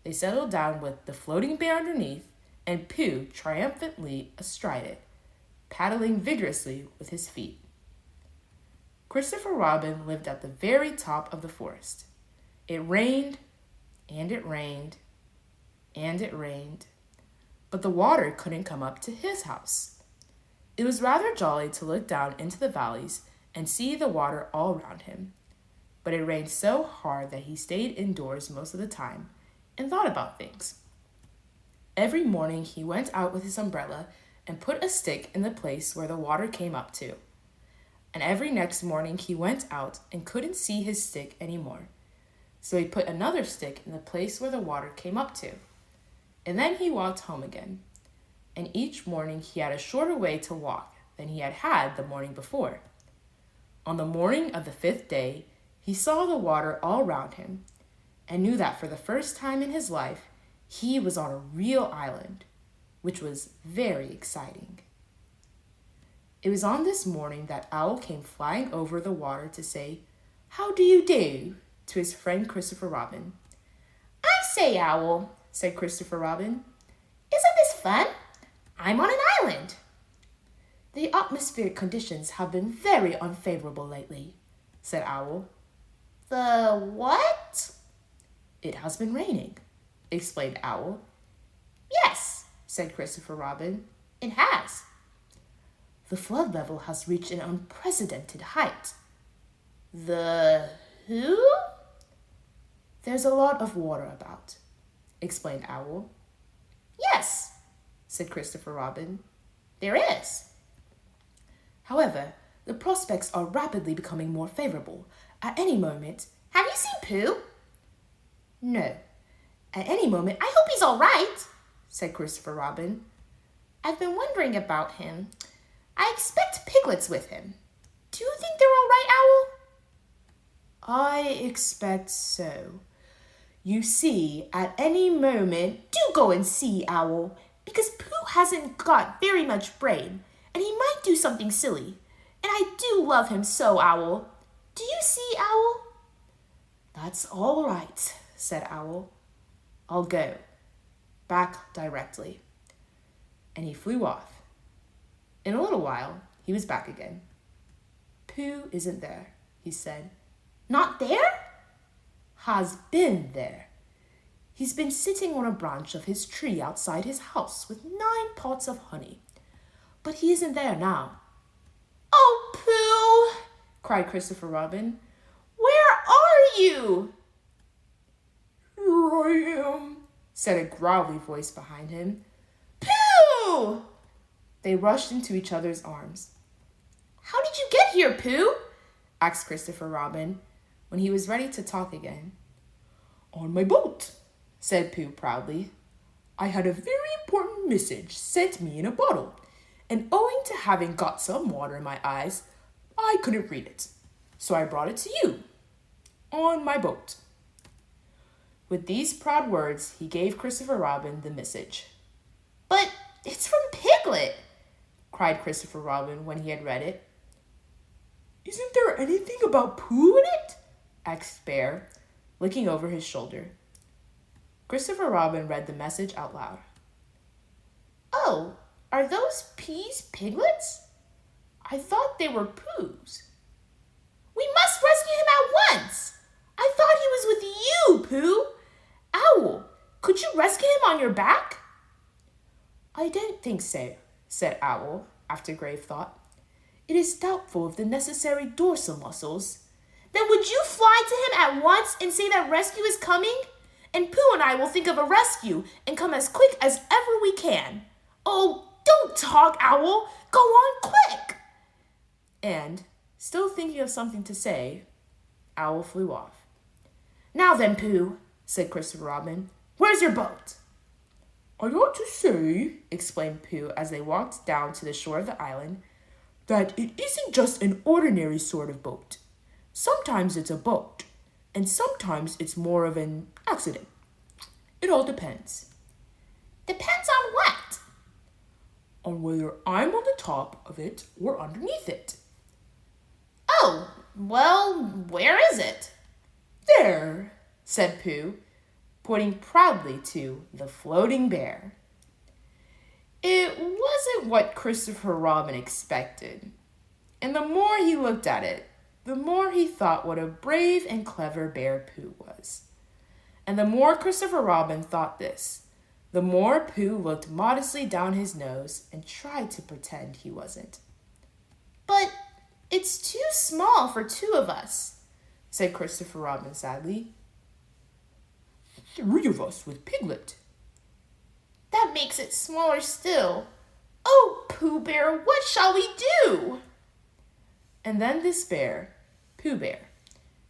they settled down with the floating bear underneath and Pooh triumphantly astride it, paddling vigorously with his feet. Christopher Robin lived at the very top of the forest. It rained, and it rained, and it rained, but the water couldn't come up to his house. It was rather jolly to look down into the valleys and see the water all around him, but it rained so hard that he stayed indoors most of the time and thought about things. Every morning he went out with his umbrella and put a stick in the place where the water came up to. And every next morning he went out and couldn't see his stick anymore. So he put another stick in the place where the water came up to. And then he walked home again. And each morning he had a shorter way to walk than he had the morning before. On the morning of the 5th day, he saw the water all round him and knew that for the first time in his life, he was on a real island, which was very exciting. It was on this morning that Owl came flying over the water to say, "How do you do?" to his friend Christopher Robin.
I say, Owl, said Christopher Robin, isn't this fun? I'm on an island.
The atmospheric conditions have been very unfavorable lately, said Owl.
The what?
It has been raining, explained Owl.
Yes,
said Christopher Robin.
it has.
The flood level has reached an unprecedented height.
The who?
There's a lot of water about, explained Owl.
Yes,
said Christopher Robin.
there is.
However, the prospects are rapidly becoming more favorable. At any moment...
Have you seen Pooh?
No. At any moment...
I hope he's all right,
said Christopher Robin.
I've been wondering about him. I expect Piglet's with him. Do you think they're all right, Owl?
I expect so. You see, at any moment...
Do go and see, Owl, because Pooh hasn't got very much brain, and he might do something silly. And I do love him so, Owl. Do you see, Owl?
That's all right, said Owl. I'll go. Back directly. And he flew off. In a little while, he was back again. Pooh isn't there, he said.
Not there?
Has been there. He's been sitting on a branch of his tree outside his house with 9 pots of honey. But he isn't there now.
Oh, Pooh,
cried Christopher Robin.
Where are you?
Here I am,
said a growly voice behind him.
Pooh!
They rushed into each other's arms.
How did you get here, Pooh?
asked Christopher Robin when he was ready to talk again.
On my boat,
said Pooh proudly.
I had a very important message sent me in a bottle, and owing to having got some water in my eyes, I couldn't read it. So I brought it to you, on my boat.
With these proud words, he gave Christopher Robin the message.
But it's from Piglet,
cried Christopher Robin when he had read it.
Isn't there anything about Pooh in it?
asked Bear, looking over his shoulder. Christopher Robin read the message out loud.
Oh, are those peas piglets? I thought they were Poohs. We must rescue him at once. I thought he was with you, Pooh. Owl, could you rescue him on your back?
I don't think so, said Owl, after grave thought. It is doubtful of the necessary dorsal muscles.
Then would you fly to him at once and say that rescue is coming? And Pooh and I will think of a rescue and come as quick as ever we can. Oh, don't talk, Owl. Go on quick.
And, still thinking of something to say, Owl flew off.
Now then, Pooh, said Christopher Robin, where's your boat?
I ought to say,
explained Pooh as they walked down to the shore of the island,
that it isn't just an ordinary sort of boat. Sometimes it's a boat, and sometimes it's more of an accident. It all depends.
Depends on what?
On whether I'm on the top of it or underneath it.
Oh, well, where is it?
There, said Pooh, pointing proudly to the floating bear. It wasn't what Christopher Robin expected, and the more he looked at it, the more he thought what a brave and clever bear Pooh was. And the more Christopher Robin thought this, the more Pooh looked modestly down his nose and tried to pretend he wasn't.
But it's too small for two of us,
said Christopher Robin sadly.
3 of us with Piglet.
That makes it smaller still. Oh, Pooh Bear, what shall we do?
And then this bear, Pooh Bear,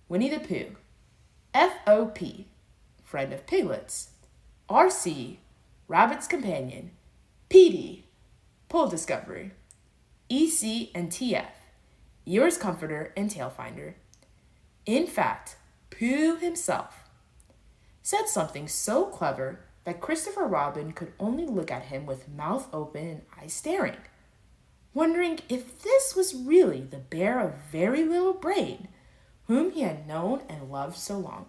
Winnie the Pooh, FOP, friend of piglets, RC, rabbit's companion, PD, pole discovery, EC and TF, year's comforter and tail finder. In fact, Pooh himself said something so clever that Christopher Robin could only look at him with mouth open and eyes staring, wondering if this was really the bear of very little brain whom he had known and loved so long.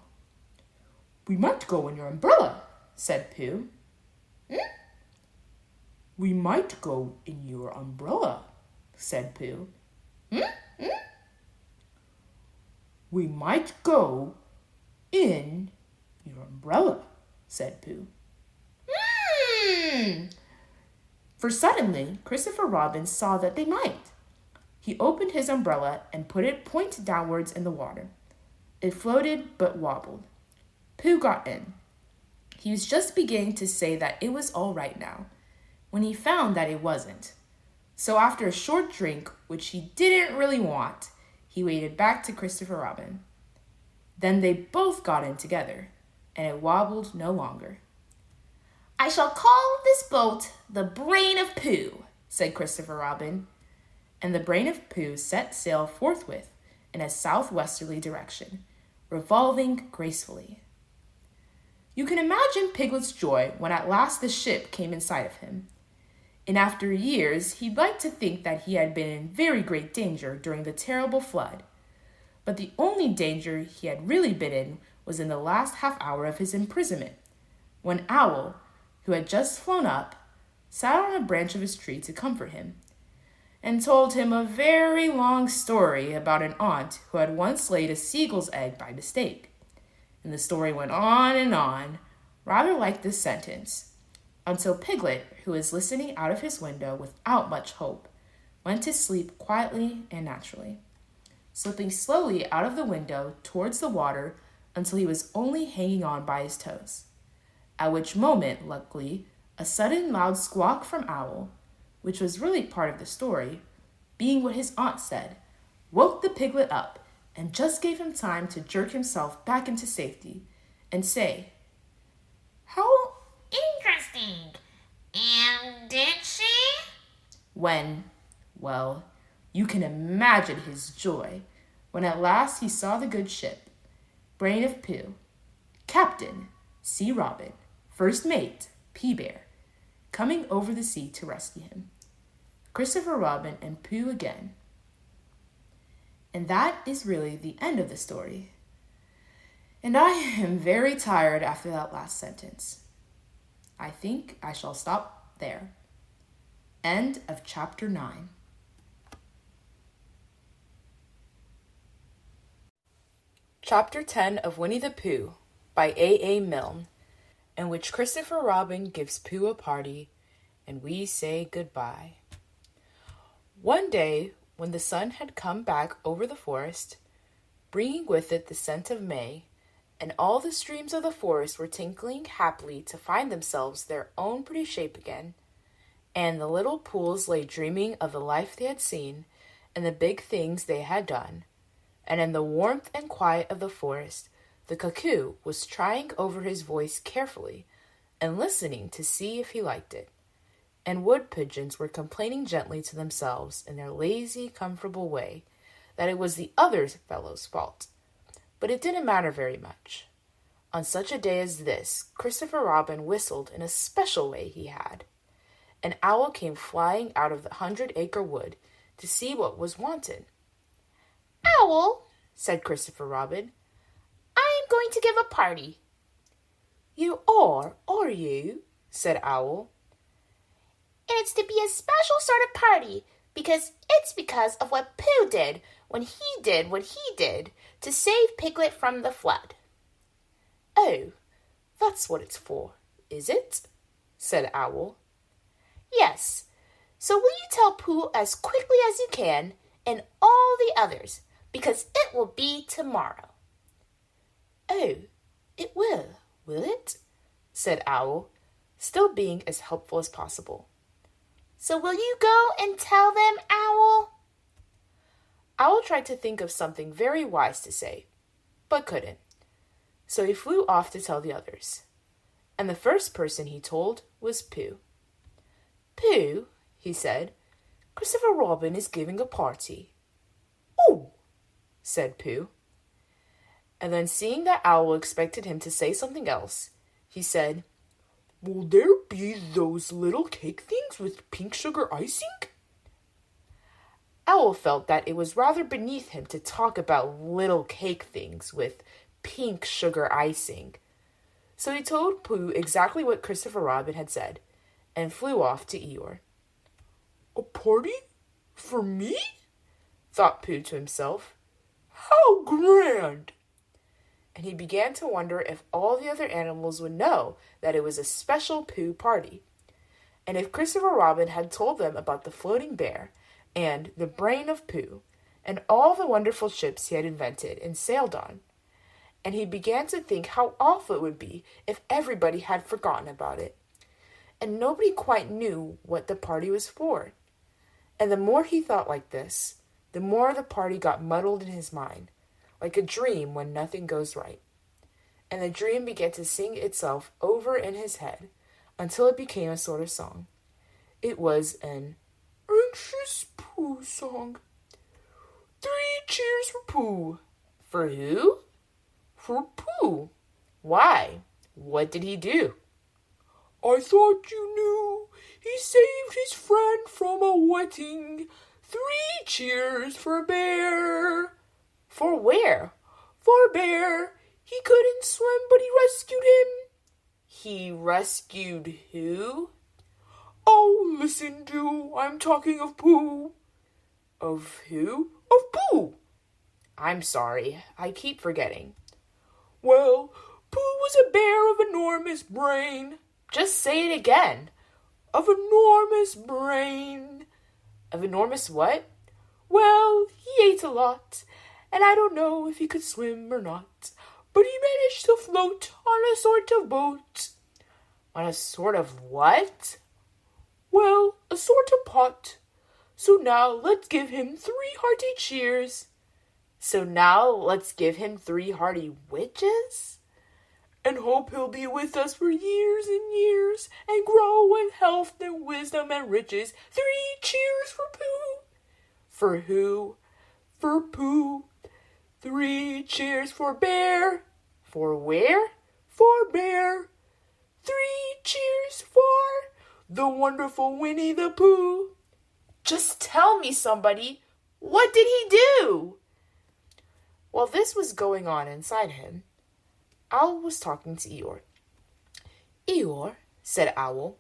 We might go in your umbrella, said Pooh. We might go in your umbrella, said Pooh. We might go in your umbrella, said Pooh.
For suddenly, Christopher Robin saw that they might. He opened his umbrella and put it point downwards in the water. It floated but wobbled. Pooh got in. He was just beginning to say that it was all right now, when he found that it wasn't. So after a short drink, which he didn't really want, he waded back to Christopher Robin. Then they both got in together, and it wobbled no longer.
I shall call this boat the Brain of Pooh, said Christopher Robin.
And the Brain of Pooh set sail forthwith in a southwesterly direction, revolving gracefully. You can imagine Piglet's joy when at last the ship came in sight of him. And after years, he'd like to think that he had been in very great danger during the terrible flood. But the only danger he had really been in was in the last half hour of his imprisonment, when Owl, who had just flown up, sat on a branch of his tree to comfort him, and told him a very long story about an aunt who had once laid a seagull's egg by mistake. And the story went on, rather like this sentence, until Piglet, who was listening out of his window without much hope, went to sleep quietly and naturally, slipping slowly out of the window towards the water until he was only hanging on by his toes. At which moment, luckily, a sudden loud squawk from Owl, which was really part of the story, being what his aunt said, woke the piglet up and just gave him time to jerk himself back into safety and say,
How interesting. And did she?
When, well, you can imagine his joy when at last he saw the good ship, Brain of Pooh, Captain C. Robin, First Mate P. Bear, coming over the sea to rescue him. Christopher Robin and Pooh again. And that is really the end of the story.
And I am very tired after that last sentence. I think I shall stop there. End of chapter 9.
Chapter 10 of Winnie the Pooh by A. Milne, in which Christopher Robin gives Pooh a party and we say goodbye. One day, when the sun had come back over the forest, bringing with it the scent of May, and all the streams of the forest were tinkling happily to find themselves their own pretty shape again, and the little pools lay dreaming of the life they had seen and the big things they had done, and in the warmth and quiet of the forest, the cuckoo was trying over his voice carefully and listening to see if he liked it, and wood pigeons were complaining gently to themselves in their lazy, comfortable way that it was the other fellow's fault. But it didn't matter very much. On such a day as this, Christopher Robin whistled in a special way he had. An owl came flying out of the 100-acre wood to see what was wanted.
Owl,
said Christopher Robin,
I am going to give a party.
You are you? Said Owl.
And it's to be a special sort of party, because of what Pooh did when he did what he did to save Piglet from the flood.
Oh, that's what it's for, is it? Said Owl.
Yes. So will you tell Pooh as quickly as you can and all the others, because it will be tomorrow.
Oh, it will it? Said Owl, still being as helpful as possible.
So will you go and tell them, Owl?
Owl tried to think of something very wise to say, but couldn't. So he flew off to tell the others. And the first person he told was Pooh. Pooh, he said, Christopher Robin is giving a party. Oh, said Pooh. And then seeing that Owl expected him to say something else, he said, Will there be those little cake things with pink sugar icing? Owl felt that it was rather beneath him to talk about little cake things with pink sugar icing. So he told Pooh exactly what Christopher Robin had said, and flew off to Eeyore. A party? For me? Thought Pooh to himself. How grand! And he began to wonder if all the other animals would know that it was a special Pooh party, and if Christopher Robin had told them about the floating bear, and the brain of Pooh, and all the wonderful ships he had invented and sailed on. And he began to think how awful it would be if everybody had forgotten about it, and nobody quite knew what the party was for. And the more he thought like this, the more the party got muddled in his mind, like a dream when nothing goes right. And the dream began to sing itself over in his head until it became a sort of song. It was an anxious Pooh song. 3 cheers for Pooh. For who? For Pooh. Why? What did he do? I thought you knew. He saved his friend from a wetting. 3 cheers for Bear. For where? For Bear. He couldn't swim, but he rescued him. He rescued who? Oh, listen, do. I'm talking of Pooh. Of who? Of Pooh. I'm sorry. I keep forgetting. Well, Pooh was a bear of enormous brain. Just say it again. Of enormous brain. Of enormous what? Well, he ate a lot, and I don't know if he could swim or not, but he managed to float on a sort of boat. On a sort of what? Well, a sort of pot. So now let's give him 3 hearty cheers. So now let's give him 3 hearty witches? And hope he'll be with us for years and years, and grow in health and wisdom and riches. 3 cheers for Pooh. For who? For Pooh. 3 cheers for Bear. For where? For Bear. 3 cheers for the wonderful Winnie the Pooh. Just tell me, somebody, what did he do? While this was going on inside him, Owl was talking to Eeyore. Eeyore, said Owl,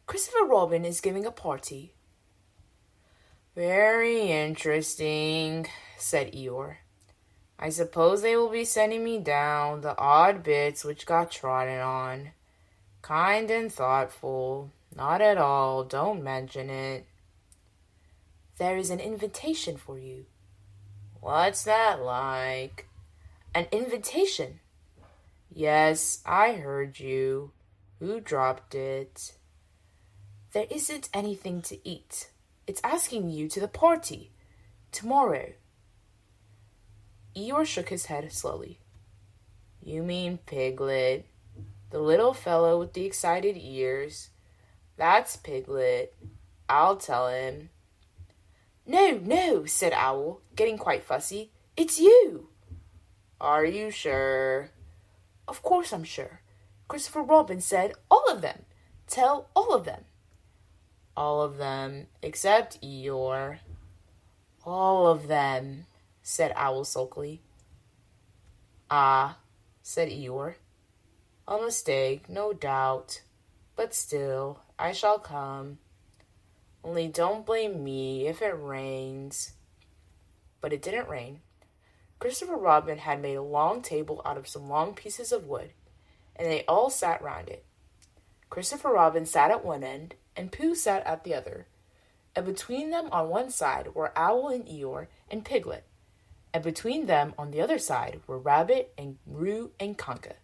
Christopher Robin is giving a party. Very interesting, said Eeyore. I suppose they will be sending me down the odd bits which got trodden on. Kind and thoughtful. Not at all. Don't mention it. There is an invitation for you. What's that like? An invitation. Yes, I heard you. Who dropped it? There isn't anything to eat. It's asking you to the party. Tomorrow. Eeyore shook his head slowly. You mean Piglet, the little fellow with the excited ears? That's Piglet. I'll tell him. No, said Owl, getting quite fussy. It's you. Are you sure? Of course I'm sure. Christopher Robin said all of them. Tell all of them. All of them, except Eeyore. All of them, said Owl sulkily. Ah, said Eeyore. A mistake, no doubt. But still, I shall come. Only don't blame me if it rains. But it didn't rain. Christopher Robin had made a long table out of some long pieces of wood, and they all sat round it. Christopher Robin sat at one end, and Pooh sat at the other, and between them on one side were Owl and Eeyore and Piglet, and between them on the other side were Rabbit and Roo and Kanga.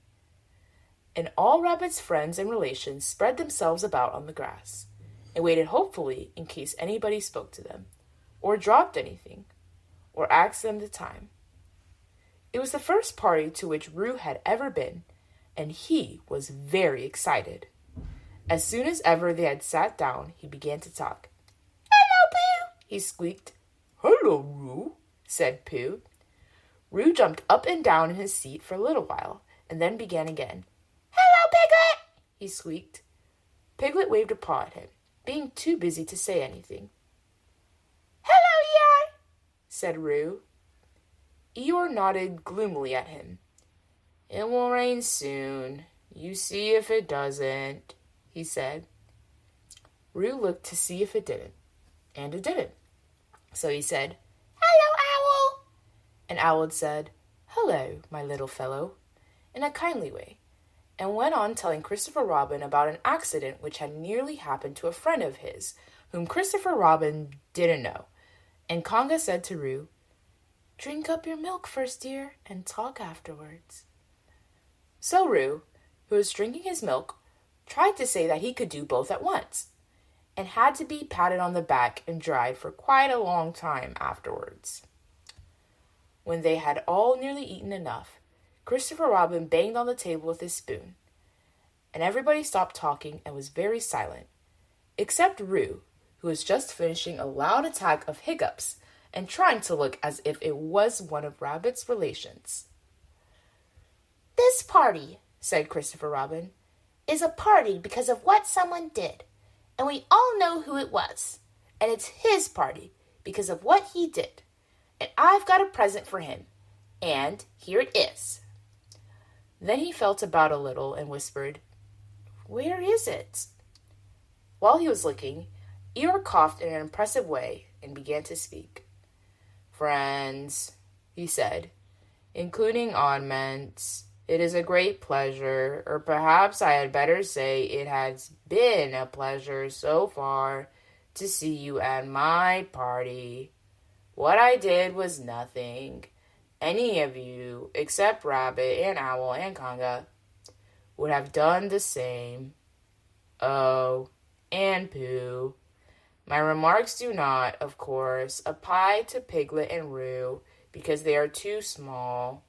And all Rabbit's friends and relations spread themselves about on the grass, and waited hopefully in case anybody spoke to them, or dropped anything, or asked them the time. It was the first party to which Roo had ever been, and he was very excited. As soon as ever they had sat down, he began to talk. Hello, Pooh, he squeaked. Hello, Roo, said Pooh. Roo jumped up and down in his seat for a little while, and then began again. Hello, Piglet, he squeaked. Piglet waved a paw at him, being too busy to say anything. Hello, Eeyore, said Roo. Eeyore nodded gloomily at him. It will rain soon. You see if it doesn't, he said. Roo looked to see if it didn't, and it didn't. So he said, Hello, Owl. And Owl said, Hello, my little fellow, in a kindly way, and went on telling Christopher Robin about an accident which had nearly happened to a friend of his, whom Christopher Robin didn't know. And Kanga said to Roo, Drink up your milk first, dear, and talk afterwards. So Roo, who was drinking his milk, tried to say that he could do both at once, and had to be patted on the back and dried for quite a long time afterwards. When they had all nearly eaten enough, Christopher Robin banged on the table with his spoon, and everybody stopped talking and was very silent, except Roo, who was just finishing a loud attack of hiccups and trying to look as if it was one of Rabbit's relations. This party, said Christopher Robin, is a party because of what someone did, and we all know who it was, and it's his party because of what he did, and I've got a present for him, and here it is. Then he felt about a little and whispered, Where is it? While he was looking, Eeyore coughed in an impressive way and began to speak. Friends, he said, including oddments, it is a great pleasure, or perhaps I had better say it has been a pleasure so far to see you at my party. What I did was nothing. Any of you, except Rabbit and Owl and Kanga, would have done the same. Oh, and Pooh. My remarks do not, of course, apply to Piglet and Roo, because they are too small.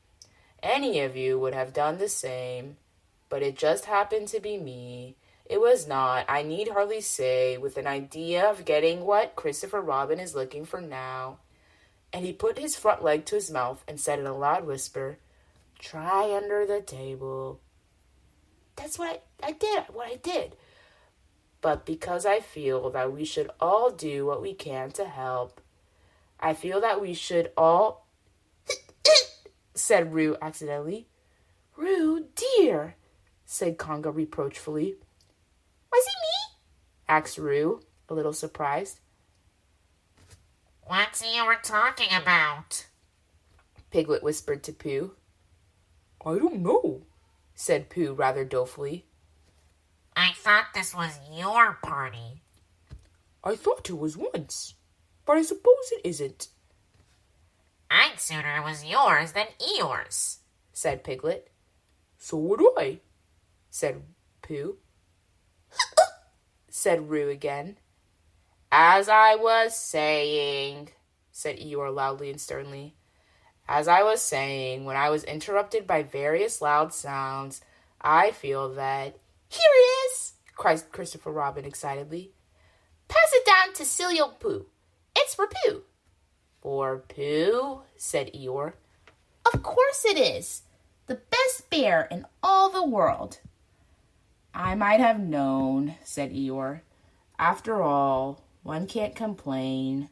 Any of you would have done the same, but it just happened to be me. It was not, I need hardly say, with an idea of getting what Christopher Robin is looking for now. And he put his front leg to his mouth and said in a loud whisper, Try under the table. That's what I did. But because I feel that we should all do what we can to help, I feel that we should all, said Roo accidentally. Roo, dear, said Kanga reproachfully.
Was it me?
Asked Roo, a little surprised.
What's Eeyore talking about?
Piglet whispered to Pooh.
I don't know,
Said Pooh rather dolefully.
I thought this was your party.
I thought it was once, but I suppose it isn't.
I'd sooner it was yours than Eeyore's,
Said Piglet.
So would I.
Said Pooh. Said Roo again. As I was saying, said Eeyore loudly and sternly. As I was saying, when I was interrupted by various loud sounds, I feel that... Here it is, cried Christopher Robin excitedly. Pass it down to silly old Pooh. It's for Pooh. For Pooh, said Eeyore. Of course it is. The best bear in all the world. I might have known, said Eeyore. After all, one can't complain.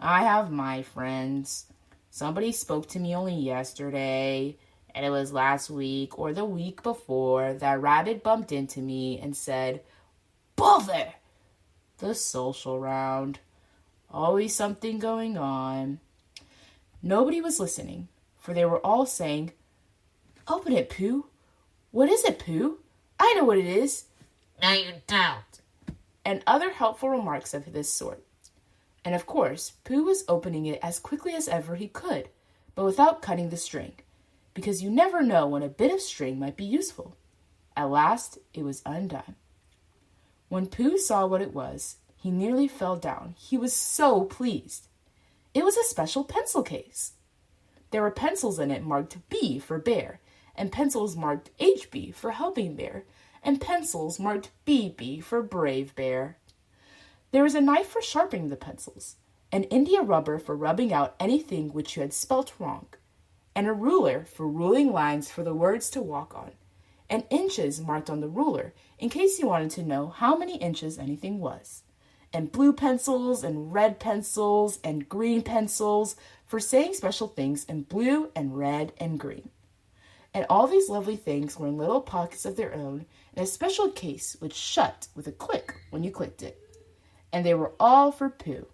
I have my friends. Somebody spoke to me only yesterday, and it was last week or the week before that Rabbit bumped into me and said, Bother! The social round. Always something going on. Nobody was listening, for they were all saying, Open it, Pooh. What is it, Pooh? I know what it is.
No, you don't.
And other helpful remarks of this sort. And of course, Pooh was opening it as quickly as ever he could, but without cutting the string, because you never know when a bit of string might be useful. At last, it was undone. When Pooh saw what it was, he nearly fell down. He was so pleased. It was a special pencil case. There were pencils in it marked B for bear, and pencils marked HB for helping bear, and pencils marked BB for brave bear. There was a knife for sharpening the pencils, an India rubber for rubbing out anything which you had spelt wrong, and a ruler for ruling lines for the words to walk on, and inches marked on the ruler in case you wanted to know how many inches anything was, and blue pencils and red pencils and green pencils for saying special things in blue and red and green. And all these lovely things were in little pockets of their own in a special case which shut with a click when you clicked it. And they were all for Pooh.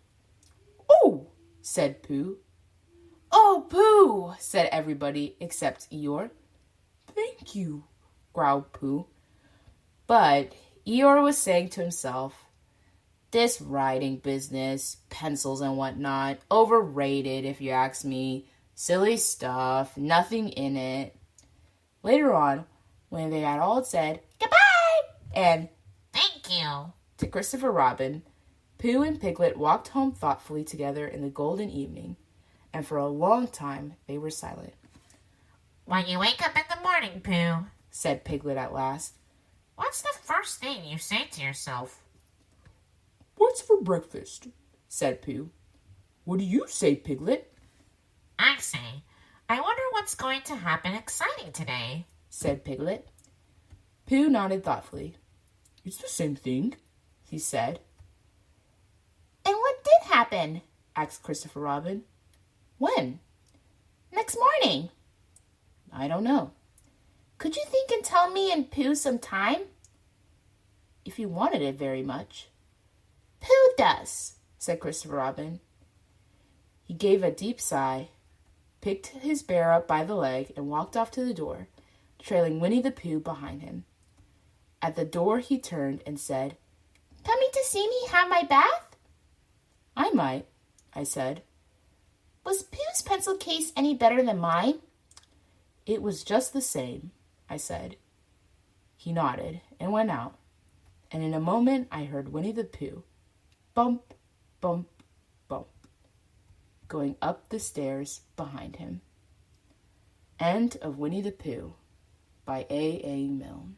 Oh, said Pooh. Oh, Pooh, said everybody except Eeyore.
Thank you,
growled Pooh. But Eeyore was saying to himself, this writing business, pencils and whatnot, overrated if you ask me. Silly stuff, nothing in it. Later on, when they had all said goodbye and
Thank you
to Christopher Robin, Pooh and Piglet walked home thoughtfully together in the golden evening, and for a long time they were silent.
When you wake up in the morning, Pooh,
Said Piglet at last.
What's the first thing you say to yourself?
What's for breakfast?
Said Pooh.
What do you say, Piglet?
I say, I wonder what's going to happen exciting today.
Said Piglet. Pooh nodded thoughtfully.
It's the same thing,
he said. And what did happen? Asked Christopher Robin. When? Next morning. I don't know. Could you think and tell me and Pooh some time? If you wanted it very much. Pooh does, said Christopher Robin. He gave a deep sigh, picked his bear up by the leg, and walked off to the door, trailing Winnie the Pooh behind him. At the door he turned and said, Coming to see me have my bath? I might, I said. Was Pooh's pencil case any better than mine? It was just the same, I said. He nodded and went out, and in a moment I heard Winnie the Pooh, bump, bump, bump, going up the stairs behind him. End of Winnie the Pooh by A. Milne.